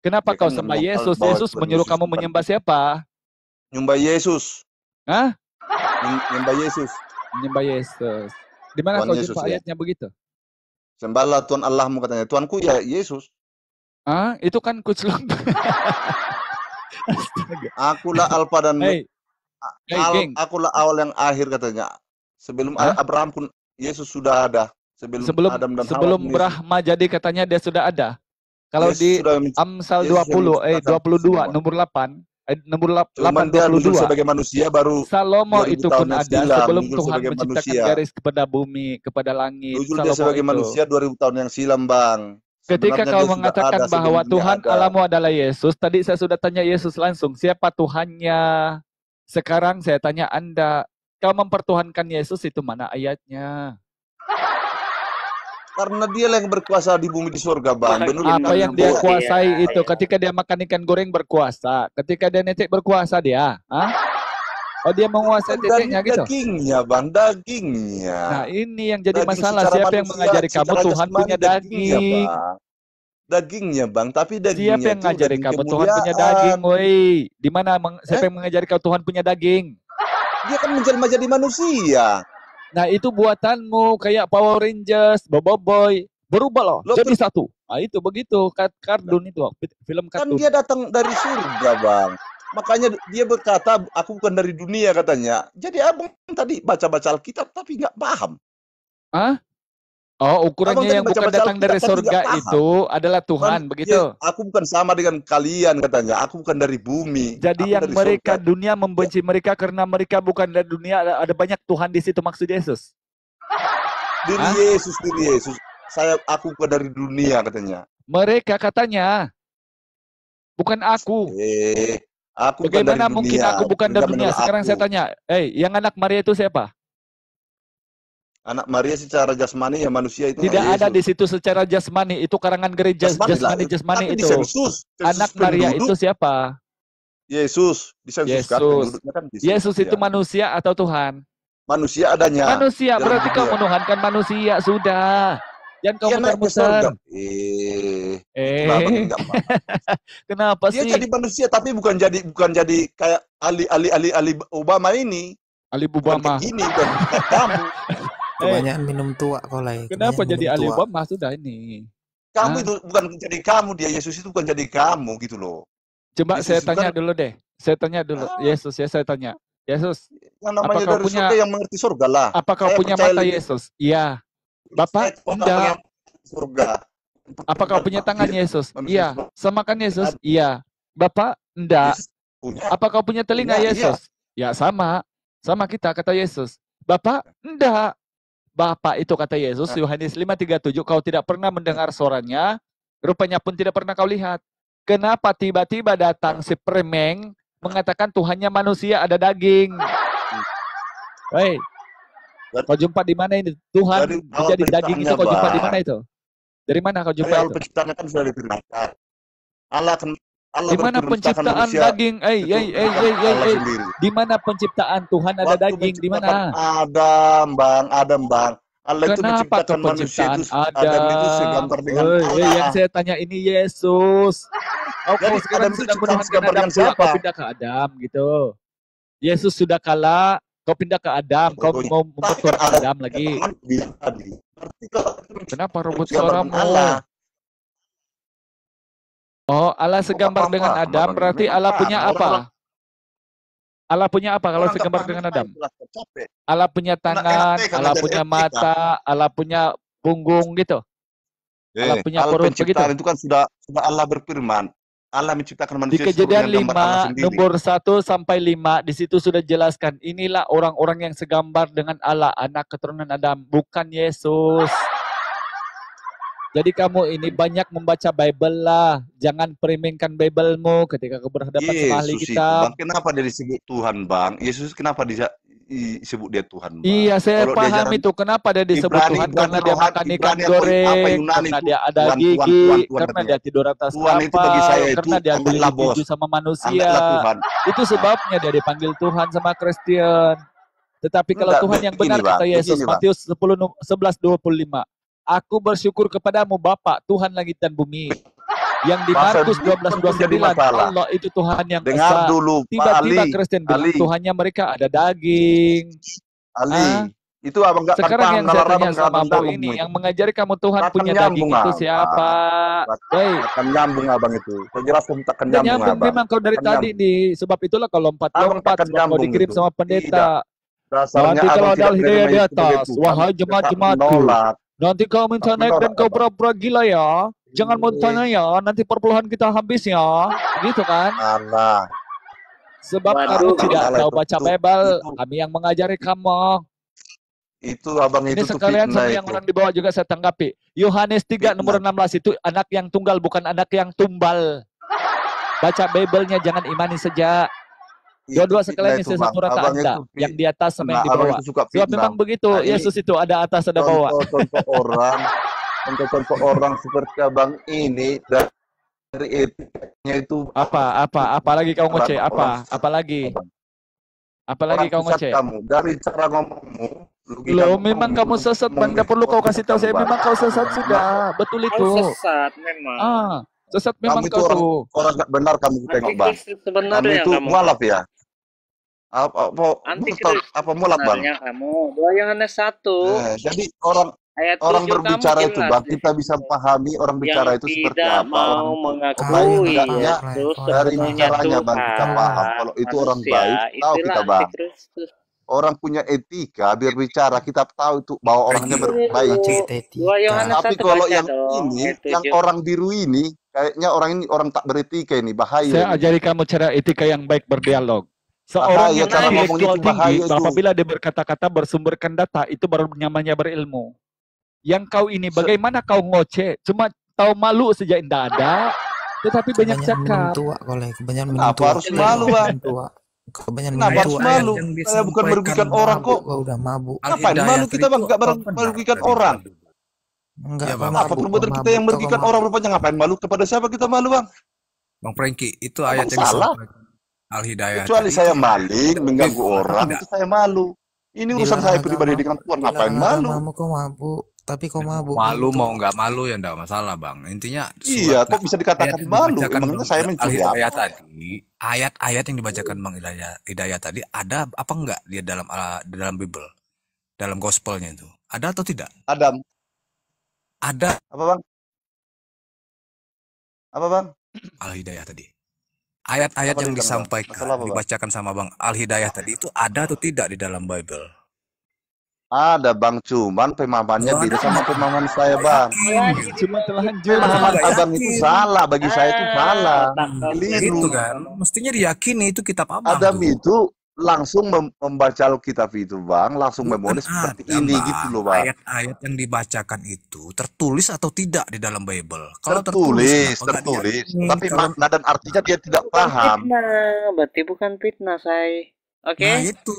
Kenapa kau sembah Yesus? Yesus menyuruh kamu menyembah siapa? Nyembah Yesus. Hah? Nyembah Yesus. Menyembah Yesus. Di mana kau jumpa ayatnya begitu? Sembahlah Tuhan Allahmu katanya. Tuanku ya Yesus. Ah, itu kan kuclong. Akulah Alfa dan geng. akulah awal yang akhir katanya. Sebelum Abraham pun Yesus sudah ada. Sebelum Adam dan sebelum Hawa Brahma jadi katanya dia sudah ada. Kalau Yesus di Amsal 22 nomor 8 nomor 8:22 sebagai manusia baru Salomo itu pun ada sebelum Tuhan menciptakan manusia. garis kepada bumi, kepada langit. Dia sebagai manusia 2000 tahun yang silam, Bang. Ketika kau mengatakan bahwa Tuhan Allahmu adalah Yesus, tadi saya sudah tanya Yesus langsung, siapa Tuhannya? Sekarang saya tanya Anda, kau mempertuhankan Yesus itu mana ayatnya? Karena dia yang berkuasa di bumi di surga, Bang. Apa yang dia kuasai itu? Ketika dia makan ikan goreng berkuasa. Ketika dia netek berkuasa dia. Hah? Oh, dia menguasai titiknya gitu? Dagingnya, Bang. Dagingnya. Nah, ini yang jadi masalah. Siapa yang mengajari kamu Tuhan punya daging? Dagingnya, Bang. Tapi dagingnya siapa yang mengajari kamu Tuhan punya daging, woi? Di mana siapa yang mengajari kau Tuhan punya daging? Dia kan menjelma jadi manusia. Nah, itu buatanmu kayak Power Rangers, Boboiboy. Berubah loh, jadi satu. Nah, itu begitu kartun itu, film kartun. Kan dia datang dari surga, Bang. Makanya dia berkata, aku bukan dari dunia katanya. Jadi abang tadi baca-baca Alkitab tapi nggak paham. Hah? Oh, ukurannya yang bukan datang dari surga itu adalah Tuhan, begitu? Aku bukan sama dengan kalian katanya. Aku bukan dari bumi. Jadi yang mereka surga. Dunia membenci mereka karena mereka bukan dari dunia. Ada banyak Tuhan di situ maksud Yesus. Diri Yesus. Aku bukan dari dunia katanya. Mereka katanya, bukan aku. Aku bagaimana bukan mungkin dunia. aku bukan dari dunia? Sekarang saya tanya, yang anak Maria itu siapa? Anak Maria secara jasmani ya manusia itu tidak ada di situ secara jasmani, itu karangan gereja jasmani itu. Sensus anak Maria penduduk. Itu siapa? Yesus. Yesus itu manusia atau Tuhan? Manusia adanya. Manusia berarti kau menuhankan manusia sudah. Jangan kau muter-muter. Kenapa sih? Dia jadi manusia tapi bukan jadi kayak Ali Obama ini. Ali Obama. Gini bukan kamu. Kebanyakan minum tua kau lah. Kenapa jadi Ali Obama sudah ini? Kamu itu bukan jadi kamu, dia Yesus itu bukan jadi kamu gitu loh. Coba Yesus saya tanya dulu deh. Saya tanya dulu. Yesus ya saya tanya. Yesus. Yang namanya dari surga yang mengerti surga lah. Apa kau punya mata Yesus? Iya. Bapak enggak. Surga. Apa kau punya tangan Yesus? Iya. Sama kan Yesus? Iya. Bapak enggak. Apa kau punya telinga Yesus? Ya sama. Sama kita kata Yesus. Bapak enggak. Bapak itu kata Yesus, Yohanes 5:37, kau tidak pernah mendengar suaranya, rupanya pun tidak pernah kau lihat. Kenapa tiba-tiba datang si Premeng mengatakan Tuhannya manusia ada daging? Hei, kau jumpa di mana ini? Tuhan menjadi daging itu kau jumpa di mana itu? Dari mana kau jumpa itu? Penciptaan kan sudah difirmankan. Di mana penciptaan daging? Di mana penciptaan Tuhan ada daging? Di mana? Adam, Bang. Allah itu menciptakan manusia itu Adam itu segambar dengan Allah. Yang saya tanya ini Yesus. Kau sekarang sudah menuhankan Adam pula, kau pindah ke Adam gitu. Yesus sudah kalah, kau pindah ke Adam, kau mau mempertuhankan Adam lagi. Kenapa rebut suaramu? Oh, Allah segambar dengan Adam, berarti Allah punya apa? Allah punya apa kalau segambar dengan Adam? Allah punya tangan, Allah punya mata, Allah punya punggung gitu. Allah punya perut begitu. Itu kan sudah Allah berfirman. Allah menciptakan manusia. Di Kejadian 5 nomor 1 sampai 5 di situ sudah jelaskan inilah orang-orang yang segambar dengan Allah, anak keturunan Adam, bukan Yesus. Jadi kamu ini banyak membaca Bible lah. Jangan peremengkan Bible-mu ketika kau berhadapan sama ahli kitab. Kenapa dia disebut Tuhan, Bang? Yesus kenapa disebut dia Tuhan, Bang? Iya, saya paham itu. Kenapa dia disebut Tuhan? Karena dia makan ikan goreng, karena dia ada gigi, karena dia tidur atas kapal, karena dia beli sama manusia. Itu sebabnya dia dipanggil Tuhan sama Kristen. Tetapi kalau Tuhan yang benar kata Yesus, Matius 11:25. Aku bersyukur kepadamu Bapa, Tuhan langit dan bumi. Yang di Masa Markus itu jadi 12:29, masalah. Allah itu Tuhan yang Dengar esa. dulu, Pak Tiba-tiba Ali. Kristen bilang Ali, Tuhannya mereka ada daging. Ali. Ah, Itu abang gak akan sekarang paham yang saya kalau tanya abang gak sama Ambo nyambung ini, itu. yang mengajari kamu Tuhan Takkan punya nyambung daging itu abang. siapa? Woi, Takkan nyambung abang itu. Saya jelaskan takkan udah nyambung nyambung abang. memang kau dari Takkan tadi nyambung. nih. Sebab itulah kau Abang lompat-lompat takkan sebab kau nyambung dikirim itu. sama Tidak. pendeta. Dasarnya Nanti abang kalau ada tidak hidayah menerima di itu sebagai atas, Tuhan. wahai Tetap jemaat-jemaatku, menolak. nanti kau minta naik dan kau Abang. pura-pura gila ya. Jangan mau tanya ya, nanti perpuluhan kita habis ya. Gitu kan? Alah. Sebab kamu Waduh, tidak Alah, tahu baca Bible, itu, kami yang mengajari kamu. itu abang Ini itu tuh sekalian fitnah sama yang itu. orang di bawah juga saya tanggapi. Yohanes 3 nomor Fitnah. 16 itu anak yang tunggal bukan anak yang tumbal. Baca Bible-nya jangan imani saja. Itu Dua-dua fitnah sekalian ini itu saya bang. satu rata Abang Anda, itu yang di atas sama yang di abang bawah. itu suka Sebab fitnah. memang begitu, Nah, ini Yesus itu ada atas ada bawah. contoh orang seperti abang ini dari etiknya itu Apa lagi kau ngoceh? Apa lagi kau ngoceh? kamu dari cara ngomongmu. Loh, memang kamu sesat, Bang. Tidak perlu kau kasih tahu saya. Memang kau sesat sudah. Betul itu. Kau sesat memang. Sesat memang Kamu itu kau tuh. orang gak benar kamu tengok bang. Antikristus Kamu sebenarnya itu kamu. mualaf ya. Antikristus Apa mualaf bang? sebenarnya kamu. 2 Yohanes 1 jadi orang ayat 7 orang berbicara kamu itu jelas bang, di kita situ. bisa pahami orang bicara Yang itu seperti tidak apa. mau Orang mengakui hendaknya Yesus dari sepenuhnya bicaranya bang kita Tuhan, paham. Kalau itu orang manusia, baik, tahu itulah kita bang. antikristus. Orang punya etika berbicara, kita tahu itu bahwa orangnya baik. Dua Yohanes Tapi 1 kalau baca yang dong, ini, ayat yang 7. orang biru ini, kayaknya orang ini orang tak beretika ini, bahaya. Saya ini. ajari kamu cara etika yang baik berdialog. Seorang Bahaya, yang cara ngomong intelektual itu tinggi, bahaya itu. apabila dia berkata-kata bersumberkan data, itu baru namanya berilmu. Yang kau ini, bagaimana kau ngoceh? Cuma tahu malu saja tidak ada, tetapi banyak cakap. Kebanyakan minum Apa tua. harus malu bang? Kebanyakan Kenapa minum harus tua. malu? Saya bukan merugikan orang kok. Udah mabuk. Ngapain malu kita bang? Gak merugikan orang. Enggak, Ya, Bang. Apa perbuatan kita yang merugikan orang rupanya? Ngapain malu? Kepada siapa kita malu bang? Bang Franky, itu Abang ayat yang salah. disampaikan Al-Hidayah. Kecuali tadi saya itu maling, mengganggu orang, tidak. itu saya malu. Ini urusan saya pribadi dengan Tuhan, ngapain malu? Kau mabuk. Tapi kau mabuk. Malu mau nggak malu ya enggak masalah bang. Intinya Iya, surat kok bisa dikatakan ayat yang malu? dibacakan Emangnya Bang saya mencuri Al-Hidayah apa? tadi, ayat-ayat yang dibacakan Bang Hidayah tadi ada apa enggak dia dalam Bible, dalam gospelnya itu? Ada atau tidak? Adam, Ada apa bang? Apa bang? Al-Hidayah tadi. Ayat-ayat Apa yang dia bilang, Bang? disampaikan, Masalah apa, Bang? dibacakan sama Bang Al-Hidayah tadi itu ada atau tidak di dalam Bible? Ada bang, cuman pemahamannya Oh, beda ada. sama pemahaman saya bang. Cuma terlanjur. Pemahaman nggak abang itu yakin. salah, bagi saya itu salah. Gitu Keliru. kan. Mestinya diyakini itu kitab abang Adam tuh. itu langsung membaca Alkitab itu bang, langsung Bukan memonis seperti ada, ini Bang. gitu loh bang. Ayat-ayat yang dibacakan itu tertulis atau tidak di dalam Bible? Kalau Tertulis, kenapa nggak tertulis. diyakini? Tapi Kalau- makna dan artinya dia tidak Bukan paham. fitnah, berarti bukan fitnah saya. Oke. Nah itu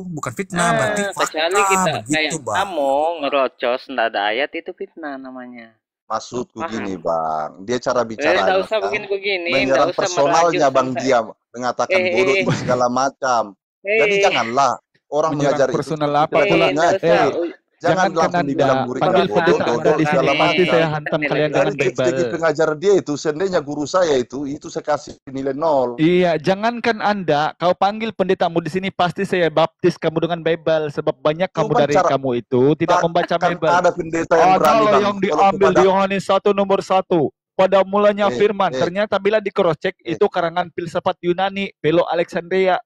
bukan fitnah, berarti kecuali fakta kita begitu kayak bang. kamu ngerocos nggak ada ayat itu fitnah namanya. Maksudku Paham. gini bang, dia cara Nggak bicaranya usah Bang, begini-begini, nggak menyerang usah personalnya merajuk bang, sampai. dia mengatakan bodoh ini segala macam. Jadi janganlah orang Menyerang mengajar itu personal seperti apa kita pula? mengajar. nggak usah. Jangan Jangankan langsung dibilang Anda murid panggil bodoh, pendeta Anda dodol di segala sini, pasti macam. saya hantam kalian Dari dengan segi Bible. pengajar dia itu, seandainya guru saya itu saya kasih nilai 0. Iya, jangankan Anda, kau panggil pendetamu di sini, pasti saya baptis kamu dengan Bible. Sebab banyak kamu Cuman dari cara- kamu itu tidak membaca Kan Bible. ada pendeta yang Ada berani loh bang. yang Kalau diambil kepada di Yohanes 1 nomor 1. Pada mulanya firman, eh. ternyata bila di cross check itu karangan filsafat Yunani, Philo Alexandria.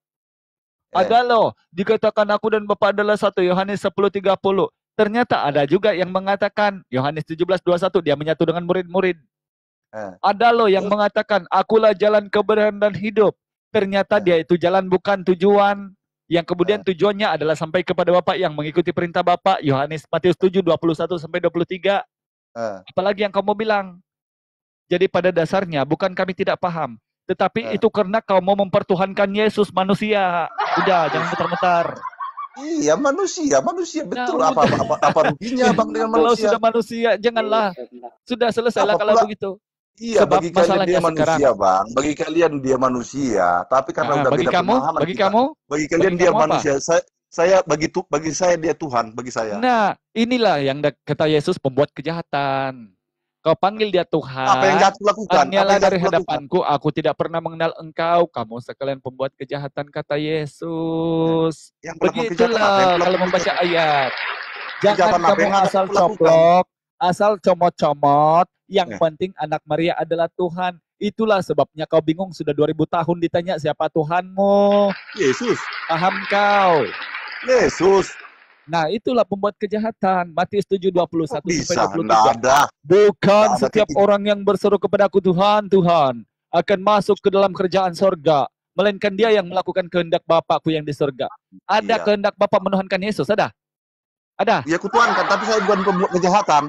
Ada loh, dikatakan aku dan Bapa adalah satu, Yohanes 10:30. Ternyata ada juga yang mengatakan, Yohanes 17:21, dia menyatu dengan murid-murid. Ada loh yang mengatakan, akulah jalan kebenaran dan hidup. Ternyata dia itu jalan bukan tujuan. Yang kemudian tujuannya adalah sampai kepada Bapa yang mengikuti perintah Bapa. Yohanes Matius 7:21-23. Apalagi yang kamu bilang. Jadi pada dasarnya bukan kami tidak paham. Tetapi itu karena kau mau mempertuhankan Yesus manusia. Udah, jangan mutar-mutar. Iya manusia betul. Nah, Apa ruginya bang dengan Kalau manusia? sudah manusia, janganlah. Sudah selesailah Apa kalau pula? begitu. Iya, Sebab bagi kalian masalahnya dia manusia sekarang. bang. Bagi kalian dia manusia, tapi karena udah Bagi beda kamu, pemahaman bagi kita. kamu, Bagi kalian bagi dia kamu apa? manusia. bagi saya dia Tuhan, bagi saya. Nah, inilah yang kata Yesus pembuat kejahatan. Kau panggil dia Tuhan. Apa yang jahat lakukan? Hanyalah dari hadapanku, aku tidak pernah mengenal engkau. Kamu sekalian pembuat kejahatan, kata Yesus. Begitulah kalau membaca ayat. Jangan kamu asal coplok, asal comot-comot. Yang penting anak Maria adalah Tuhan. Itulah sebabnya kau bingung sudah 2000 tahun ditanya siapa Tuhanmu. Yesus. Paham kau? Yesus. Nah, itulah pembuat kejahatan. Matius 7:21 sampai 23. Ada. Bukan setiap orang yang berseru kepadaku Tuhan, Tuhan akan masuk ke dalam kerajaan sorga, melainkan dia yang melakukan kehendak Bapakku yang di sorga. Ada kehendak Bapak menuhankan Yesus? Ada? Ada? Ya kutuhankan, tapi saya bukan pembuat kejahatan.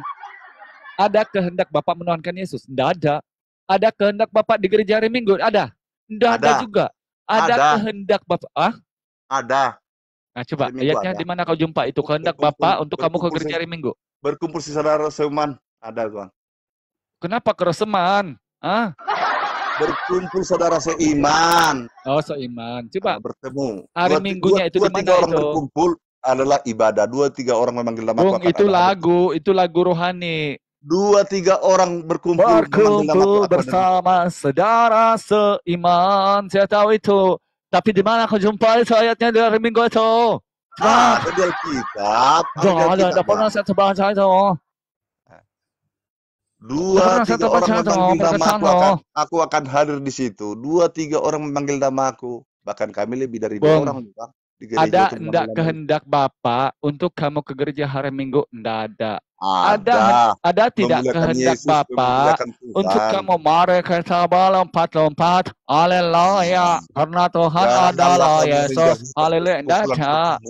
Ada kehendak Bapak menuhankan Yesus? Tidak ada. Ada kehendak Bapak di gereja hari Minggu? Ada? Tidak ada juga. Ada kehendak Bapak? Ada. Nah, coba ayatnya di mana kau jumpa itu kehendak Bapak untuk kamu ke gereja hari Minggu? Berkumpul si saudara seiman. Ada, Bang. Kenapa kereseman? Berkumpul saudara seiman. Oh, seiman. Coba bertemu. Hari Minggunya itu di mana orang itu? Berkumpul adalah ibadah. 2-3 orang memanggil nama Bung, itu lagu rohani. 2-3 orang berkumpul bersama saudara seiman. Saya tahu itu. Tapi di mana kau jumpa itu ayatnya di hari Minggu itu? Ada di Alkitab. Ada pernah saya baca itu. 2-3 orang memanggil nama aku akan hadir di situ. 2-3 orang memanggil nama aku. Bahkan kami lebih dari 2 orang. Bang. Ada enggak kehendak Bapak untuk kamu ke gereja hari Minggu? Enggak ada. Ada tidak kehendak Bapak untuk kamu mari kita lompat-lompat? Haleluya. Karena Tuhan adalah Yesus. Haleluya. Enggak ada.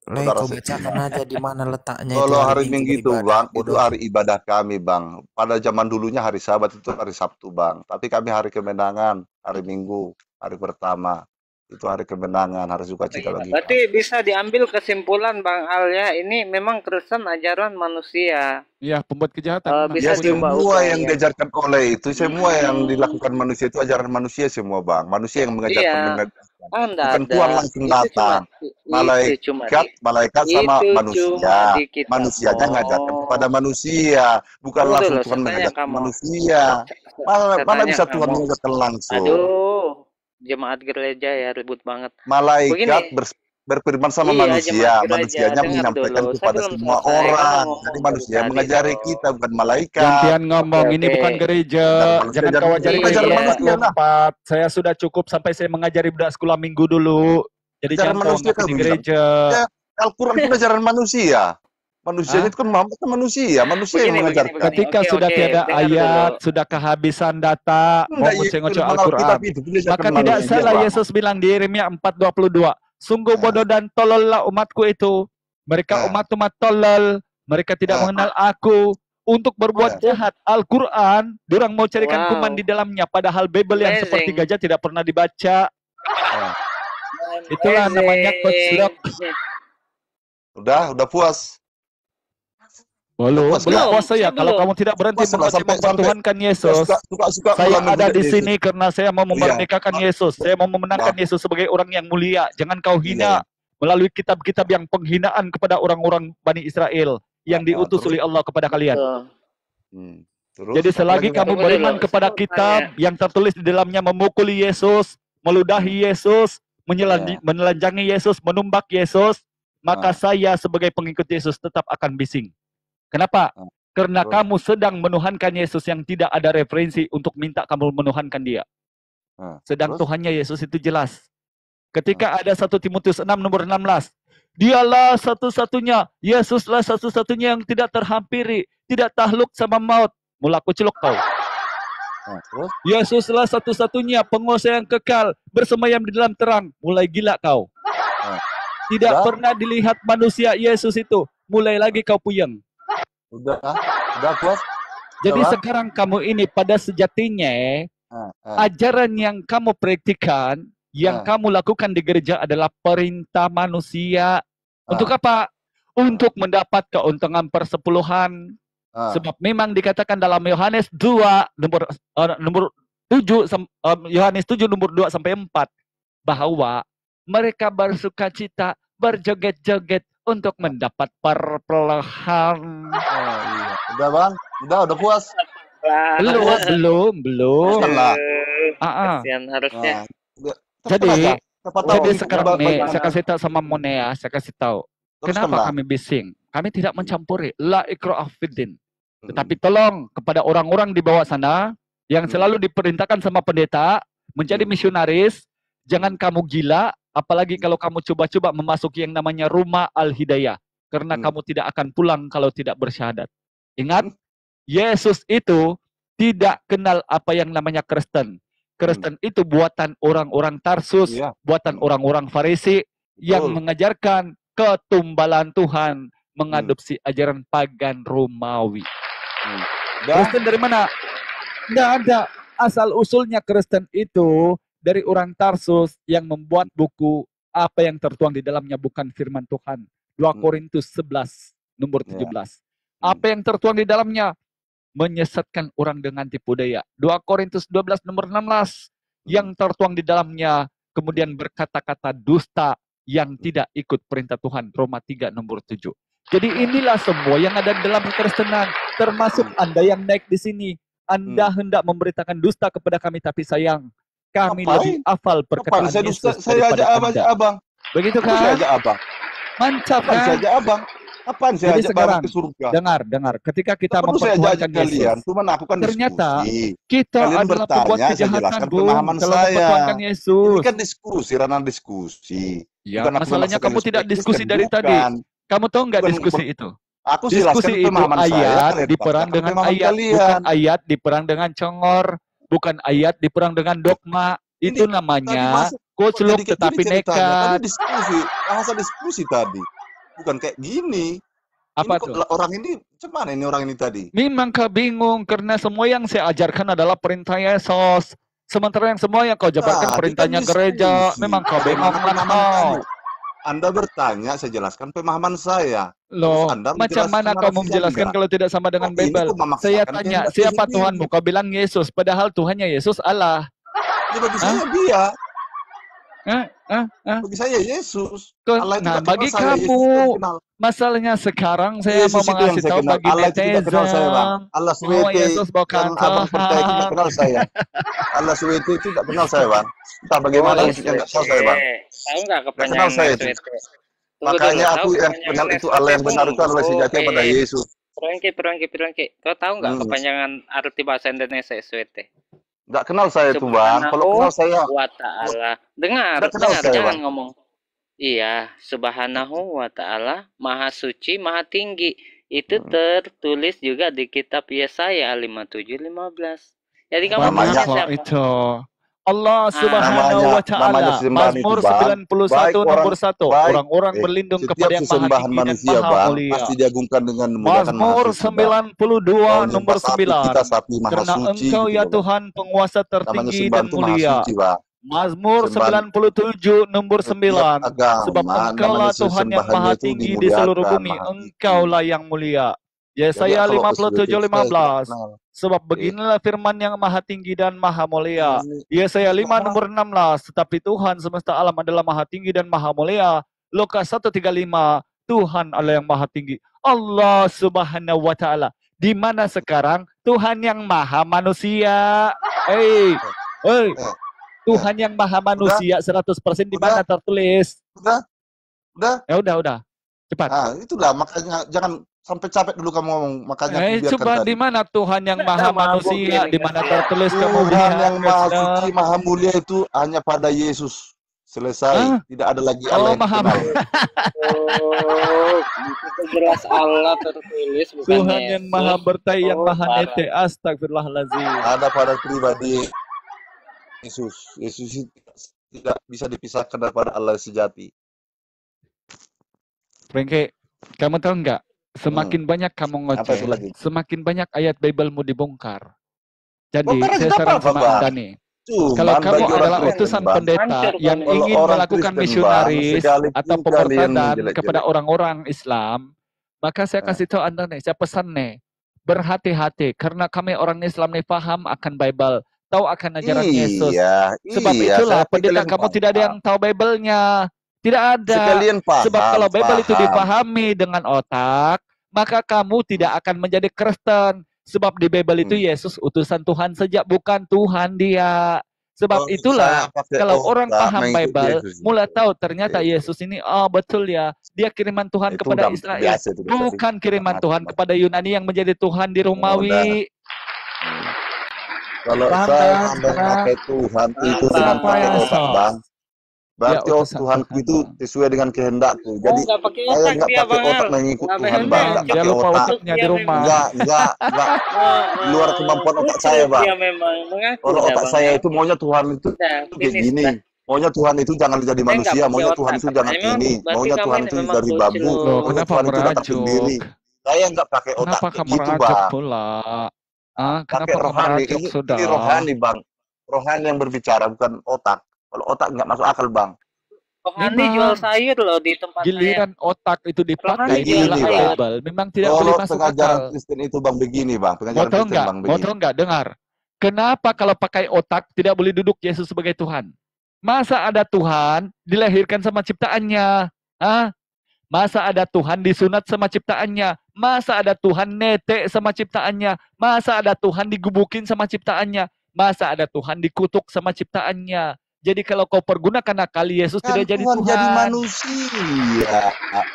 Kau bacakan aja di mana letaknya. Kalau hari Minggu itu, Bang, itu hari ibadah kami, Bang. Pada zaman dulunya hari Sabat itu hari Sabtu, Bang. Tapi kami hari kemenangan, hari Minggu, hari pertama. Itu hari kemenangan, hari sukacita bagi. Berarti bisa diambil kesimpulan Bang Al ya, ini memang Kristen ajaran manusia. Iya, pembuat kejahatan. Ya, semua yang diajarkan oleh itu, semua yang dilakukan manusia itu ajaran manusia semua, Bang. Manusia yang mengajarkan. Bukan Tuhan langsung datang. Malaikat sama manusia. Manusianya mengajarkan kepada manusia, bukan langsung Tuhan mengajarkan manusia. Mana bisa Tuhan mengajarkan langsung? Aduh. Jemaat gereja ya ribut banget. Malaikat berfirman sama manusia, manusianya menyampaikan kepada semua orang. Jadi manusia mengajari kita, bukan malaikat. Gantian ngomong, ini bukan gereja. Jangan kau ajari lompat. Saya sudah cukup sampai saya mengajari budak sekolah minggu dulu. Jadi jangan kau di gereja. Al-Quran itu ajaran manusia. Manusia itu kan manusia yang mengajarkan. Ketika sudah tiada ayat, sudah kehabisan data, mau ngoceh-ngoceh Al-Quran. Maka tidak salah Yesus bilang di Yeremia 4:22, sungguh bodoh dan tolollah umatku itu. Mereka umat-umat tolol, mereka tidak mengenal aku. Untuk berbuat jahat, Al-Quran, dorang mau carikan kuman di dalamnya. Padahal Bible yang seperti gajah tidak pernah dibaca. Itulah namanya coach. Udah puas. Belum puasa ya. Kalau kamu tidak berhenti mempertuhankan Yesus, saya ada di sini karena saya mau memerdekakan Yesus. Saya mau memenangkan Yesus sebagai orang yang mulia. Jangan kau hina melalui kitab-kitab yang penghinaan kepada orang-orang Bani Israel yang diutus oleh Allah kepada kalian. Jadi selagi kamu beriman kepada kitab yang tertulis di dalamnya memukuli Yesus, meludahi Yesus, menelanjangi Yesus, menumbak Yesus, maka saya sebagai pengikut Yesus tetap akan bising. Kenapa? Karena kamu sedang menuhankan Yesus yang tidak ada referensi untuk minta kamu menuhankan dia. Sedang Tuhannya Yesus itu jelas. Ketika ada 1 Timotius 6 nomor 16. Dialah satu-satunya, Yesuslah satu-satunya yang tidak terhampiri, tidak takluk sama maut. Mula kuceluk kau. Yesuslah satu-satunya penguasa yang kekal, bersemayam di dalam terang. Mulai gila kau. Tidak pernah dilihat manusia Yesus itu. Mulai lagi kau puyeng. Udah puas. Jadi sekarang kamu ini pada sejatinya ajaran yang kamu praktikan, yang kamu lakukan di gereja adalah perintah manusia. Untuk apa? Untuk mendapat keuntungan persepuluhan. Sebab memang dikatakan dalam Yohanes 2 nomor 7 Yohanes 7 nomor 2 sampai 4 bahwa mereka bersukacita berjoget-joget untuk mendapat perpelahan. Oh, iya. Udah bang, udah puas. Belum. Kasihan harusnya. Jadi sekarang nih, saya kasih tahu sama Monea, saya kasih tahu. Kenapa kami bising? Kami tidak mencampuri la ikra'ah fiddin. Tetapi tolong kepada orang-orang di bawah sana yang selalu diperintahkan sama pendeta menjadi misionaris, jangan kamu gila, apalagi kalau kamu coba-coba memasuki yang namanya rumah al-hidayah. Karena kamu tidak akan pulang kalau tidak bersyahadat. Ingat, Yesus itu tidak kenal apa yang namanya Kristen. Kristen itu buatan orang-orang Tarsus, buatan orang-orang Farisi yang mengajarkan ketumbalan Tuhan, mengadopsi ajaran pagan Romawi. Kristen dari mana? Nggak ada. Asal usulnya Kristen itu dari orang Tarsus yang membuat buku apa yang tertuang di dalamnya bukan firman Tuhan. 2 Korintus 11 nomor 17. Apa yang tertuang di dalamnya? Menyesatkan orang dengan tipu daya. 2 Korintus 12 nomor 16 yang tertuang di dalamnya kemudian berkata-kata dusta yang tidak ikut perintah Tuhan. Roma 3 nomor 7. Jadi inilah semua yang ada dalam kekristenan, termasuk Anda yang naik di sini. Anda hendak memberitakan dusta kepada kami, tapi sayang, kami lebih hafal perkataan Yesus daripada Anda. Abang? Begitu kan? Saya ajak abang. Mantap kan? Saya ajak abang. Kapan saya Jadi ajak sekarang, ke surga? dengar. Ketika kita mempertuhankan Yesus, ternyata kita adalah pembuat kejahatan, Bu. Kalau mempertuhankan Yesus. Ini kan diskusi, ranah diskusi. Ya, masalahnya kamu tidak diskusi dari tadi. Kamu tahu nggak diskusi itu? Aku diskusi itu ayat diperang dengan ayat, bukan ayat diperang dengan congor, bukan ayat diperang dengan dogma. Itu namanya koclok tetapi nekat. Bahasa diskusi tadi. Bukan kayak gini. Apa ini tuh? Orang ini, cuman ini orang ini tadi. Memang kau bingung karena semua yang saya ajarkan adalah perintah Yesus. Sementara yang semua yang kau jabarkan perintahnya gereja, memang kau bingung lah. Anda bertanya, saya jelaskan pemahaman saya. Loh, macam mana kau mau menjelaskan kalau tidak sama dengan Bible? Saya tanya, siapa Tuhanmu? Kau bilang Yesus, padahal Tuhannya Yesus Allah. Ya bagi saya dia. Bagi saya Yesus. Nah, bagi kamu, masalahnya sekarang saya mau mengasih tahu bagi netizen bahwa Yesus bukan Tuhan. Kenal saya. Allah SWT itu tidak kenal saya, Bang. Entah bagaimana musiknya nggak tahu saya, Bang. Tahu nggak kepanjangan saya itu? Makanya aku yang kenal itu Allah yang benar itu adalah sejati pada Yesus. Perangki. Kau tahu nggak kepanjangan arti bahasa Indonesia SWT? Nggak kenal saya itu, Bang. Kalau kenal saya. Wa ta'ala. Dengar, jangan ngomong. Iya, subhanahu wa ta'ala, maha suci, maha tinggi. Itu tertulis juga di kitab Yesaya 57:15. Jadi kamu tanya siapa? Itu. Allah subhanahu wa ta'ala. Mazmur 91 nomor 1. Orang-orang berlindung kepada yang maha tinggi dan maha mulia. Pasti diagungkan dengan Mazmur 92 nomor 9. Karena engkau ya Tuhan penguasa tertinggi dan mulia. Mazmur 97 nomor 9. Sebab engkaulah Tuhan yang maha tinggi di seluruh bumi. Engkaulah yang mulia. Yesaya 57:15. Sebab beginilah firman yang maha tinggi dan maha mulia. Yesaya 5 nomor 16. Tetapi Tuhan semesta alam adalah maha tinggi dan maha mulia. Lukas 1:35. Tuhan Allah yang maha tinggi. Allah subhanahu wa ta'ala. Di mana sekarang Tuhan yang maha manusia? Tuhan yang maha manusia 100% di mana tertulis? Udah. Ya udah. Cepat. Nah, itulah makanya jangan sampai capek dulu kamu ngomong, makanya coba di mana Tuhan yang maha manusia, di mana tertulis kemudian Tuhan yang maha suci, maha mulia itu hanya pada Yesus. Selesai, tidak ada lagi Allah yang maha itu jelas Allah tertulis, bukan Tuhan yang maha bertai, yang maha nete. Astagfirullahaladzim. Ada pada pribadi Yesus. Yesus tidak bisa dipisahkan daripada Allah sejati. Rengke, kamu tahu enggak? Semakin banyak kamu ngoceh, semakin banyak ayat Bible-mu dibongkar. Jadi, saya saran sama Anda nih. Kalau kamu adalah utusan pendeta yang ingin melakukan misionaris atau pembertadan kepada orang-orang Islam, maka saya kasih tahu Anda nih, saya pesan nih, berhati-hati. Karena kami orang Islam nih paham akan Bible, tahu akan ajaran Yesus. Sebab itulah pendeta kamu tidak ada yang tahu Bible-nya. Tidak ada. Sekalian paham, Sebab kalau Bible itu paham. dipahami dengan otak, maka kamu tidak akan menjadi Kristen. Sebab di Bible itu Yesus utusan Tuhan saja, bukan Tuhan dia. Sebab itulah kalau orang paham Bible, mulai tahu ternyata Yesus ini, oh betul ya, dia kiriman Tuhan Itu kepada udah Israel, biasa itu, bukan kiriman Tuhan kepada Yunani yang menjadi Tuhan di Romawi. Kalau Paham, saya Bang? memakai Tuhan itu dengan Apa pakai yang otak, sok? Bang. Berarti Ya, utusan Tuhanku Tuhan, itu sesuai dengan kehendakku. Jadi nggak pakai saya otak nggak dia, pakai Bang otak Al. mengikut Nggak Tuhan, pakai Bang. otak. Nggak Jangan pakai lupa otak. otaknya di rumah. Nggak. Luar kemampuan otak saya, Bang. Dia memang mengaku Kalau dah, otak Bang saya Al. itu maunya Tuhan itu Udah, kayak finish gini. dah. Maunya Tuhan itu jangan jadi Saya nggak manusia. pakai Maunya otak. Tuhan itu jangan Memang ini. berarti Maunya kamu Tuhan ini itu memang dari bambu. Loh, bocil. Maunya kenapa Tuhan itu datang merajuk? sendiri. Saya nggak pakai otak Kenapa kayak kamu gitu, merajuk Bang. pula? Pakai Kenapa kamu rohani. merajuk, Ini sudah? rohani, Bang. Rohani yang berbicara, bukan otak. Kalau otak nggak masuk akal, Bang. Rohani jual Memang sayur loh di tempat saya. giliran otak itu Rohani dipakai di jual dalam Begini, Bang. sayur. Bible, memang tidak boleh Kalau masuk pengajaran akal. Kristen itu, Bang, begini, Bang. Mau Pengajaran tahu Kristen, nggak? Bang, Mau begini. tahu nggak? Dengar. Kenapa kalau pakai otak tidak boleh duduk Yesus sebagai Tuhan? Masa ada Tuhan dilahirkan sama ciptaannya? Hah? Masa ada Tuhan disunat sama ciptaannya? Masa ada Tuhan netek sama ciptaannya? Masa ada Tuhan digubukin sama ciptaannya? Masa ada Tuhan dikutuk sama ciptaannya? Jadi kalau kau pergunakan akal, Yesus Kan tidak jadi Tuhan jadi Tuhan. manusia.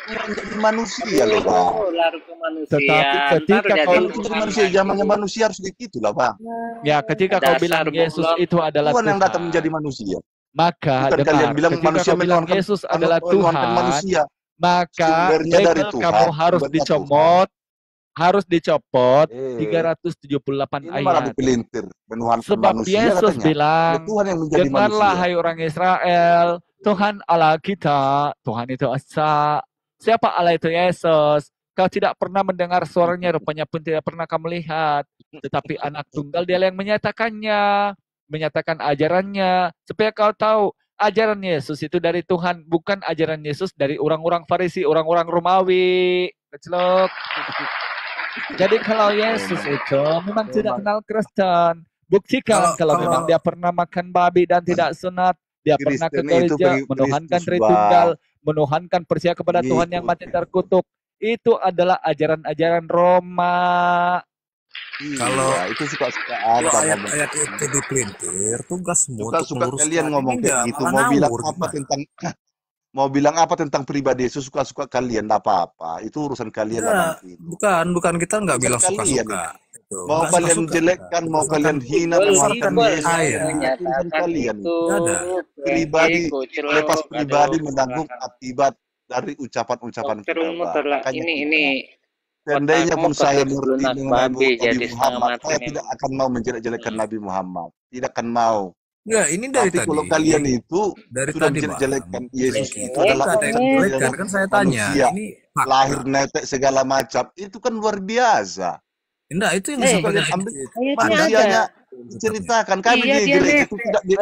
Tuhan jadi manusia loh, Bang. Lalu ke manusia. Tetapi Ntar ketika jadi kau Kalau itu Tuhan manusia, lagi. zamannya manusia harus begitu lah, Bang. Ya, ketika kau Dasar bilang Yesus goblok. itu adalah Tuhan yang datang Tuhan, menjadi manusia. maka Bukan kalian dengar, bilang ketika manusia kau bilang menuhankan Yesus adalah menuhankan Tuhan, manusia. maka Sumbernya dari Bible Tuhan, kamu harus sumbernya Tuhan. dicopot Eh, 378 ini malah ayat. dipelintir, menuhankan Sebab manusia Yesus katanya. Ya bilang, Tuhan yang menjadi dengarlah manusia. hai orang Israel, Tuhan Allah kita, Tuhan itu Esa. Siapa Allah itu? Yesus. Kau tidak pernah mendengar suaranya, rupanya pun tidak pernah kamu lihat. Tetapi anak tunggal dia yang menyatakannya, menyatakan ajarannya, supaya kau tahu ajaran Yesus itu dari Tuhan, bukan ajaran Yesus dari orang-orang Farisi, orang-orang Romawi. Kecilok. Jadi kalau Yesus itu memang tidak kenal Kristen. Buktikan kalau memang dia pernah makan babi dan tidak sunat, dia pernah ke Kristen itu gereja, menuhankan Kristus, Tritunggal, Bang. menuhankan percaya kepada Tuhan yang Gitu. mati terkutuk. Itu adalah ajaran-ajaran Roma. Kalau Iya, itu suka-suka kalau Bang, ayat-ayat itu dipelintir, tugasmu untuk suka-suka meluruskan kalian ngomong ini kayak enggak, gitu. malah Mau bilang ngawur apa gimana? tentang mau bilang apa tentang pribadi Yesus, suka-suka kalian, enggak apa-apa. Itu urusan kalian lah Enggak, nanti. bukan kita nggak Urusan bilang kalian suka-suka. itu. Itu Mau nggak kalian suka-suka. jelekkan, mau Berdasarkan kalian hina berdasarkan menuhankan Yesus, ayat. itu urusan Menyatakan kalian. itu Nggak ada. Pribadi, kuclok, lepas pribadi aduh, menanggung kurang. akibat dari ucapan-ucapan kita, Doktermu Bang. terlah Makanya ini seandainya otakmu pun saya ketus mengerti lunak mengenai babi Nabi jadi setengah Muhammad, mati saya memang. tidak akan mau menjelek-jelekan Nabi Muhammad. Tidak akan mau. Ya, ini dari Tapi kalau tadi. kalian itu Dari sudah tadi, Bang. menjelek-jelekan Yesus Frankie, itu itu adalah nggak ada yang menjelekkan. Kan saya tanya, manusia, ini fakta. lahir netek segala macam. Itu kan luar biasa. Enggak, itu yang Itu disampaikan kalian ambil sedikit. Ayatnya manusianya ada. diceritakan. Kami Iya di dia gereja netek. itu tidak di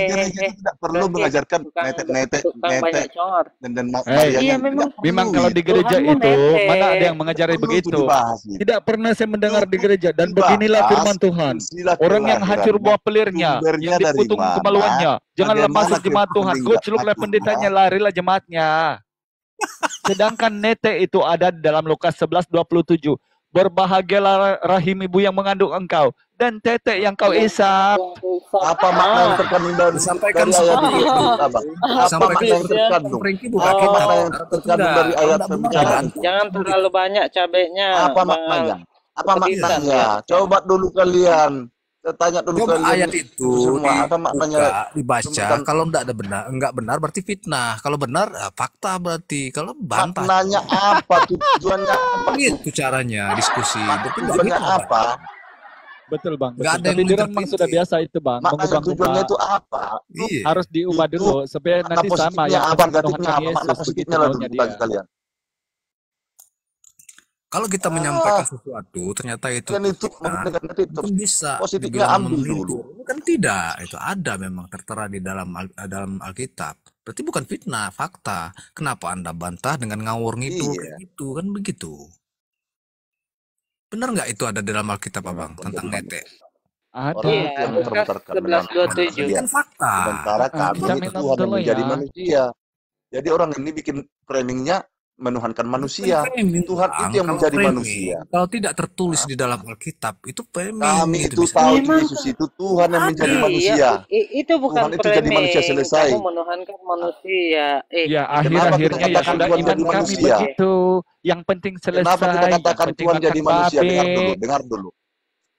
gereja itu tidak perlu Berarti mengajarkan tukang netek-netek, tukang banyak netek congor. dan Iya Marianya. memang Tidak Memang perlu kalau di itu. gereja Tuhanmu itu, mana ada netek. yang mengajari Perlu itu begitu? dibahas itu. Tidak pernah saya mendengar di Cukup gereja. Dan beginilah dibahas firman Tuhan. silsilah Orang yang hancur kelahirannya, buah pelirnya, sumbernya yang dari diputung mana, kemaluannya, janganlah bagaimana masuk jemaat Tuhan. Gocloklah hancurnya. pendetanya, larilah jemaatnya. Sedangkan nete itu ada di dalam Lukas 11:27. Berbahagialah rahim ibu yang mengandung engkau dan tete yang kau isap. Apa makna yang terkandung dari Disampaikan ayat seperti itu? itu. Apa Disampaikan makna yang seperti itu. terkandung? Frankie buka Apa kitab. makna yang Atau terkandung tidak? dari Kalau ayat tidak benar, pembicaraan jangan. itu? Jangan terlalu banyak cabenya, Apa Bang Al. maknanya? Apa Pedesan maknanya? ya. Coba dulu kalian. Saya tanya dulu Coba kalian ayat itu semua. Apa maknanya? dibuka, dibaca. Tentang Kalau enggak benar berarti fitnah. Kalau benar fakta berarti. Kalau bantah. maknanya apa? Tujuannya apa? Begitu caranya diskusi. Berarti enggak Tujuannya fitnah, Bang. apa? Betul bang. Nggak Betul. ada yang Tapi orang memang sudah mengintervensi. biasa itu bang, Maknanya tujuannya mengubah-ubah. itu apa? Iya. Harus diubah Itu dulu supaya makna nanti sama positifnya yang apa? Negatifnya menuhankan apa? Makna Yesus begitu positifnya lah maunya dulu dia. bagi kalian. Kalau kita menyampaikan sesuatu, ternyata itu Kalian itu fitnah, menggunakan negatif. mungkin bisa Positifnya dibilang ambil dulu. memelintir. Ini kan tidak, itu ada memang tertera di dalam Alkitab. Berarti bukan fitnah, fakta. Kenapa Anda bantah dengan ngawur ngidul Iya. kayak gitu? Kan begitu. Benar nggak itu ada di dalam Alkitab, Abang, tentang netek? Ada. Orang Iya, itu yang Lukas memutar-mutarkan 11:27. Ini kan fakta. sementara kami Kita itu minum Tuhan yang dulu menjadi ya. manusia. Jadi orang ini bikin framingnya menuhankan manusia. Framing, Tuhan Bang. itu yang Kalau menjadi framing, manusia. kalau tidak tertulis di dalam Alkitab, itu framing. Kami gitu itu bisa. tahu Memang Yesus itu Tuhan yang menjadi iya, manusia. itu bukan Tuhan itu jadi manusia framing. selesai. Kamu menuhankan manusia. Ya, Kenapa kita akhir-akhirnya ya katakan sudah Tuhan iman jadi kami manusia? begitu. Yang penting Kenapa kita selesai, yang katakan penting Tuhan makan jadi manusia? babe. Dengar dulu.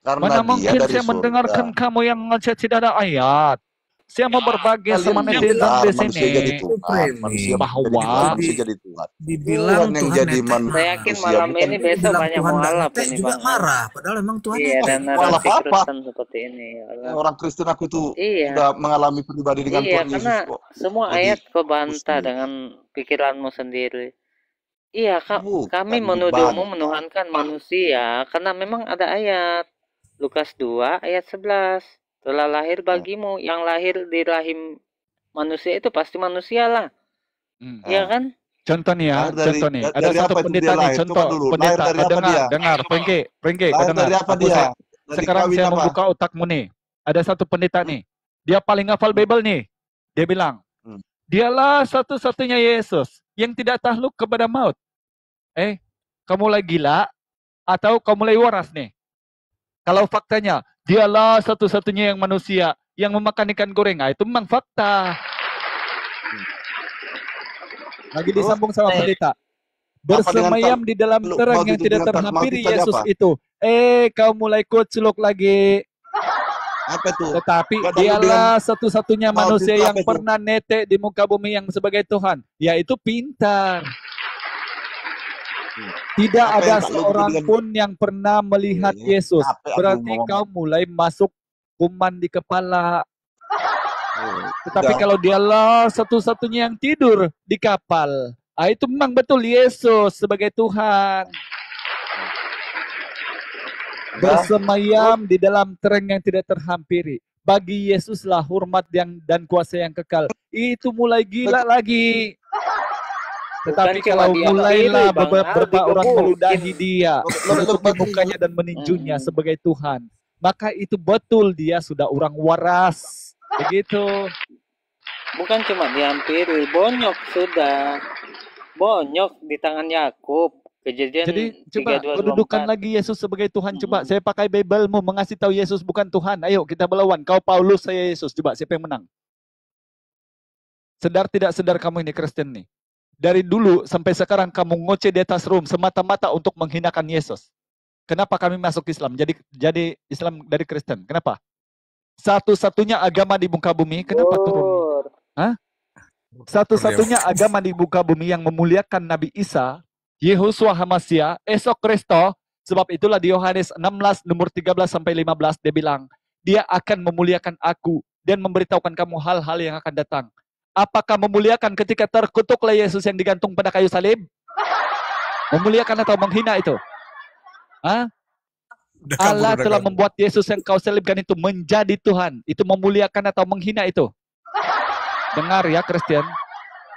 Karena Mana dia mungkin dari saya mendengarkan surga. kamu yang ngechat tidak ada ayat. Saya mau berbagi sama Kalian netizen bilang di manusia jadi sini Tuhan. Manusia bahwa manusia jadi Tuhan. Dibilang Tuhan yang Tuhan jadi netek manusia. Saya yakin malam bukan ini besok dibilang banyak Tuhan nggak mualaf netek ini juga Bang. marah. Padahal emang Tuhan Iya, netek. dan Mualaf narasi apa? Kristen seperti ini. Orang Kristen aku tuh Iya. sudah mengalami pribadi dengan Iya, Tuhan Yesus karena kok. semua Jadi, ayat kau bantah Muslim. dengan pikiranmu sendiri. Iya, Bukan kami menuduhmu dibantah. menuhankan manusia karena memang ada ayat. Lukas 2 ayat 11. Telah lahir bagimu, yang lahir di rahim manusia itu pasti manusia lah. Iya kan? Contoh nih ya, Lahir dari- contoh nih. da- Ada dari satu apa itu pendeta dia nih, lahir? contoh Coba dulu, lahir pendeta. dari apa dia? Dengar, Prengke, kau Lahir dengar. dari apa Aku dia? Dari sekarang kawin saya apa? membuka otakmu nih. Ada satu pendeta nih, dia paling hafal Bible nih. Dia bilang, dialah satu-satunya Yesus yang tidak takluk kepada maut. Kamu mulai gila atau kamu mulai waras nih? Kalau faktanya, dialah satu-satunya yang manusia yang memakan ikan goreng. Itu memang fakta. Lagi disambung sama pendeta. Bersemayam di dalam terang yang tidak terhampiri Yesus itu. Kau mulai kuculuk lagi. Apa itu? Tetapi dialah satunya manusia yang pernah netek di muka bumi yang sebagai Tuhan, yaitu pintar. Tidak ada seorang pun yang pernah melihat Yesus. Berarti kau mulai masuk kuman di kepala. Tetapi kalau dialah satu-satunya yang tidur di kapal, itu memang betul Yesus sebagai Tuhan. Bersemayam di dalam terang yang tidak terhampiri. Bagi Yesuslah hormat dan kuasa yang kekal. Itu mulai gila lagi. Tetapi kalau mulailah beberapa orang meludahi dia, menutupi mukanya dan meninjunya sebagai Tuhan, maka itu betul dia sudah orang waras. Begitu. Bukan cuma dihampiri, bonyok sudah. Bonyok di tangan Yakub. Kejadian. Jadi coba kedudukan lagi Yesus sebagai Tuhan. Coba saya pakai Bible-mu mengasih tahu Yesus bukan Tuhan. Ayo kita melawan. Kau Paulus, saya Yesus. Coba siapa yang menang? Sedar tidak sedar kamu ini Kristen nih. Dari dulu sampai sekarang kamu ngoceh di atas room semata-mata untuk menghinakan Yesus. Kenapa kami masuk Islam? Jadi Islam dari Kristen. Kenapa? Satu-satunya agama di muka bumi. Kenapa turun? Hah? Satu-satunya agama di muka bumi yang memuliakan Nabi Isa, Yehosua Hamasia, esok Kristo. Sebab itulah di Yohanes 16 nomor 13 sampai 15 dia bilang, dia akan memuliakan aku dan memberitahukan kamu hal-hal yang akan datang. Apakah memuliakan ketika terkutuklah Yesus yang digantung pada kayu salib? Memuliakan atau menghina itu? Hah? Allah telah membuat Yesus yang kau salibkan itu menjadi Tuhan. Itu memuliakan atau menghina itu? Dengar ya Kristen.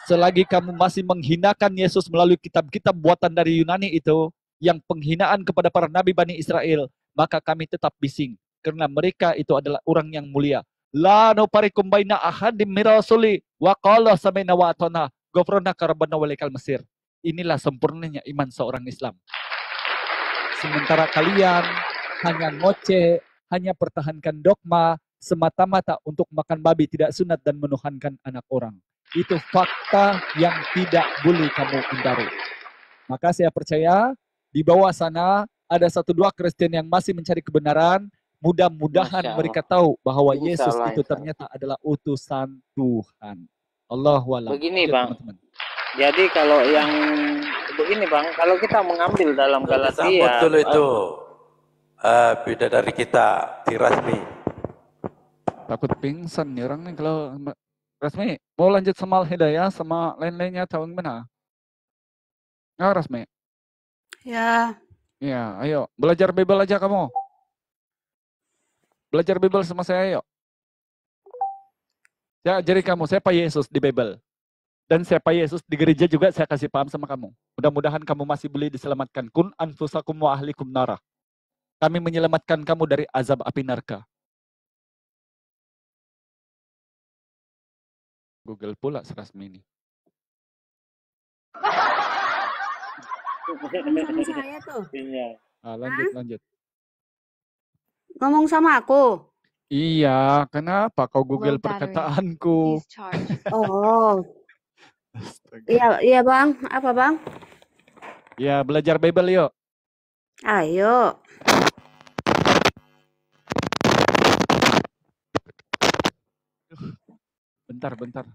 Selagi kamu masih menghinakan Yesus melalui kitab-kitab buatan dari Yunani itu, yang penghinaan kepada para nabi Bani Israel, maka kami tetap bising. Karena mereka itu adalah orang yang mulia. La nuparikum baina ahadim mirasuli wa qala sami'na wa atana ghufranaka rabbana walikal Mesir. Inilah sempurnanya iman seorang Islam. Sementara kalian hanya ngoceh, hanya pertahankan dogma semata-mata untuk makan babi, tidak sunat dan menuhankan anak orang. Itu fakta yang tidak boleh kamu hindari. Maka saya percaya di bawah sana ada 1-2 Kristen yang masih mencari kebenaran. Mudah-mudahan mereka tahu bahwa Yesus itu ternyata adalah utusan Tuhan. Allahualam. Begini Bang, jadi kalau yang begini Bang, kalau kita mengambil dalam Galatia, betul itu beda dari kita di Rasmi. Takut pingsan nih orang nih kalau Rasmi. Mau lanjut sama Al-Hidayah sama lain-lainnya tahu gimana? Ya Rasmi. Ya. Ya, ayo belajar Bible aja kamu. Belajar Bible sama saya yuk. Ya, jadi kamu, saya Pak Yesus di Bible. Dan saya Pak Yesus di gereja juga saya kasih paham sama kamu. Mudah-mudahan kamu masih boleh diselamatkan. Kun anfusakum wa ahlikum nara. Kami menyelamatkan kamu dari azab api neraka. Google pula serasmi ini. Ngomong sama saya tuh. Iya. Lanjut. Ngomong sama aku. Iya, kenapa kau Google perkataanku? Oh. Iya Bang. Apa Bang? Ya, belajar Bible yuk. Ayo. Bentar.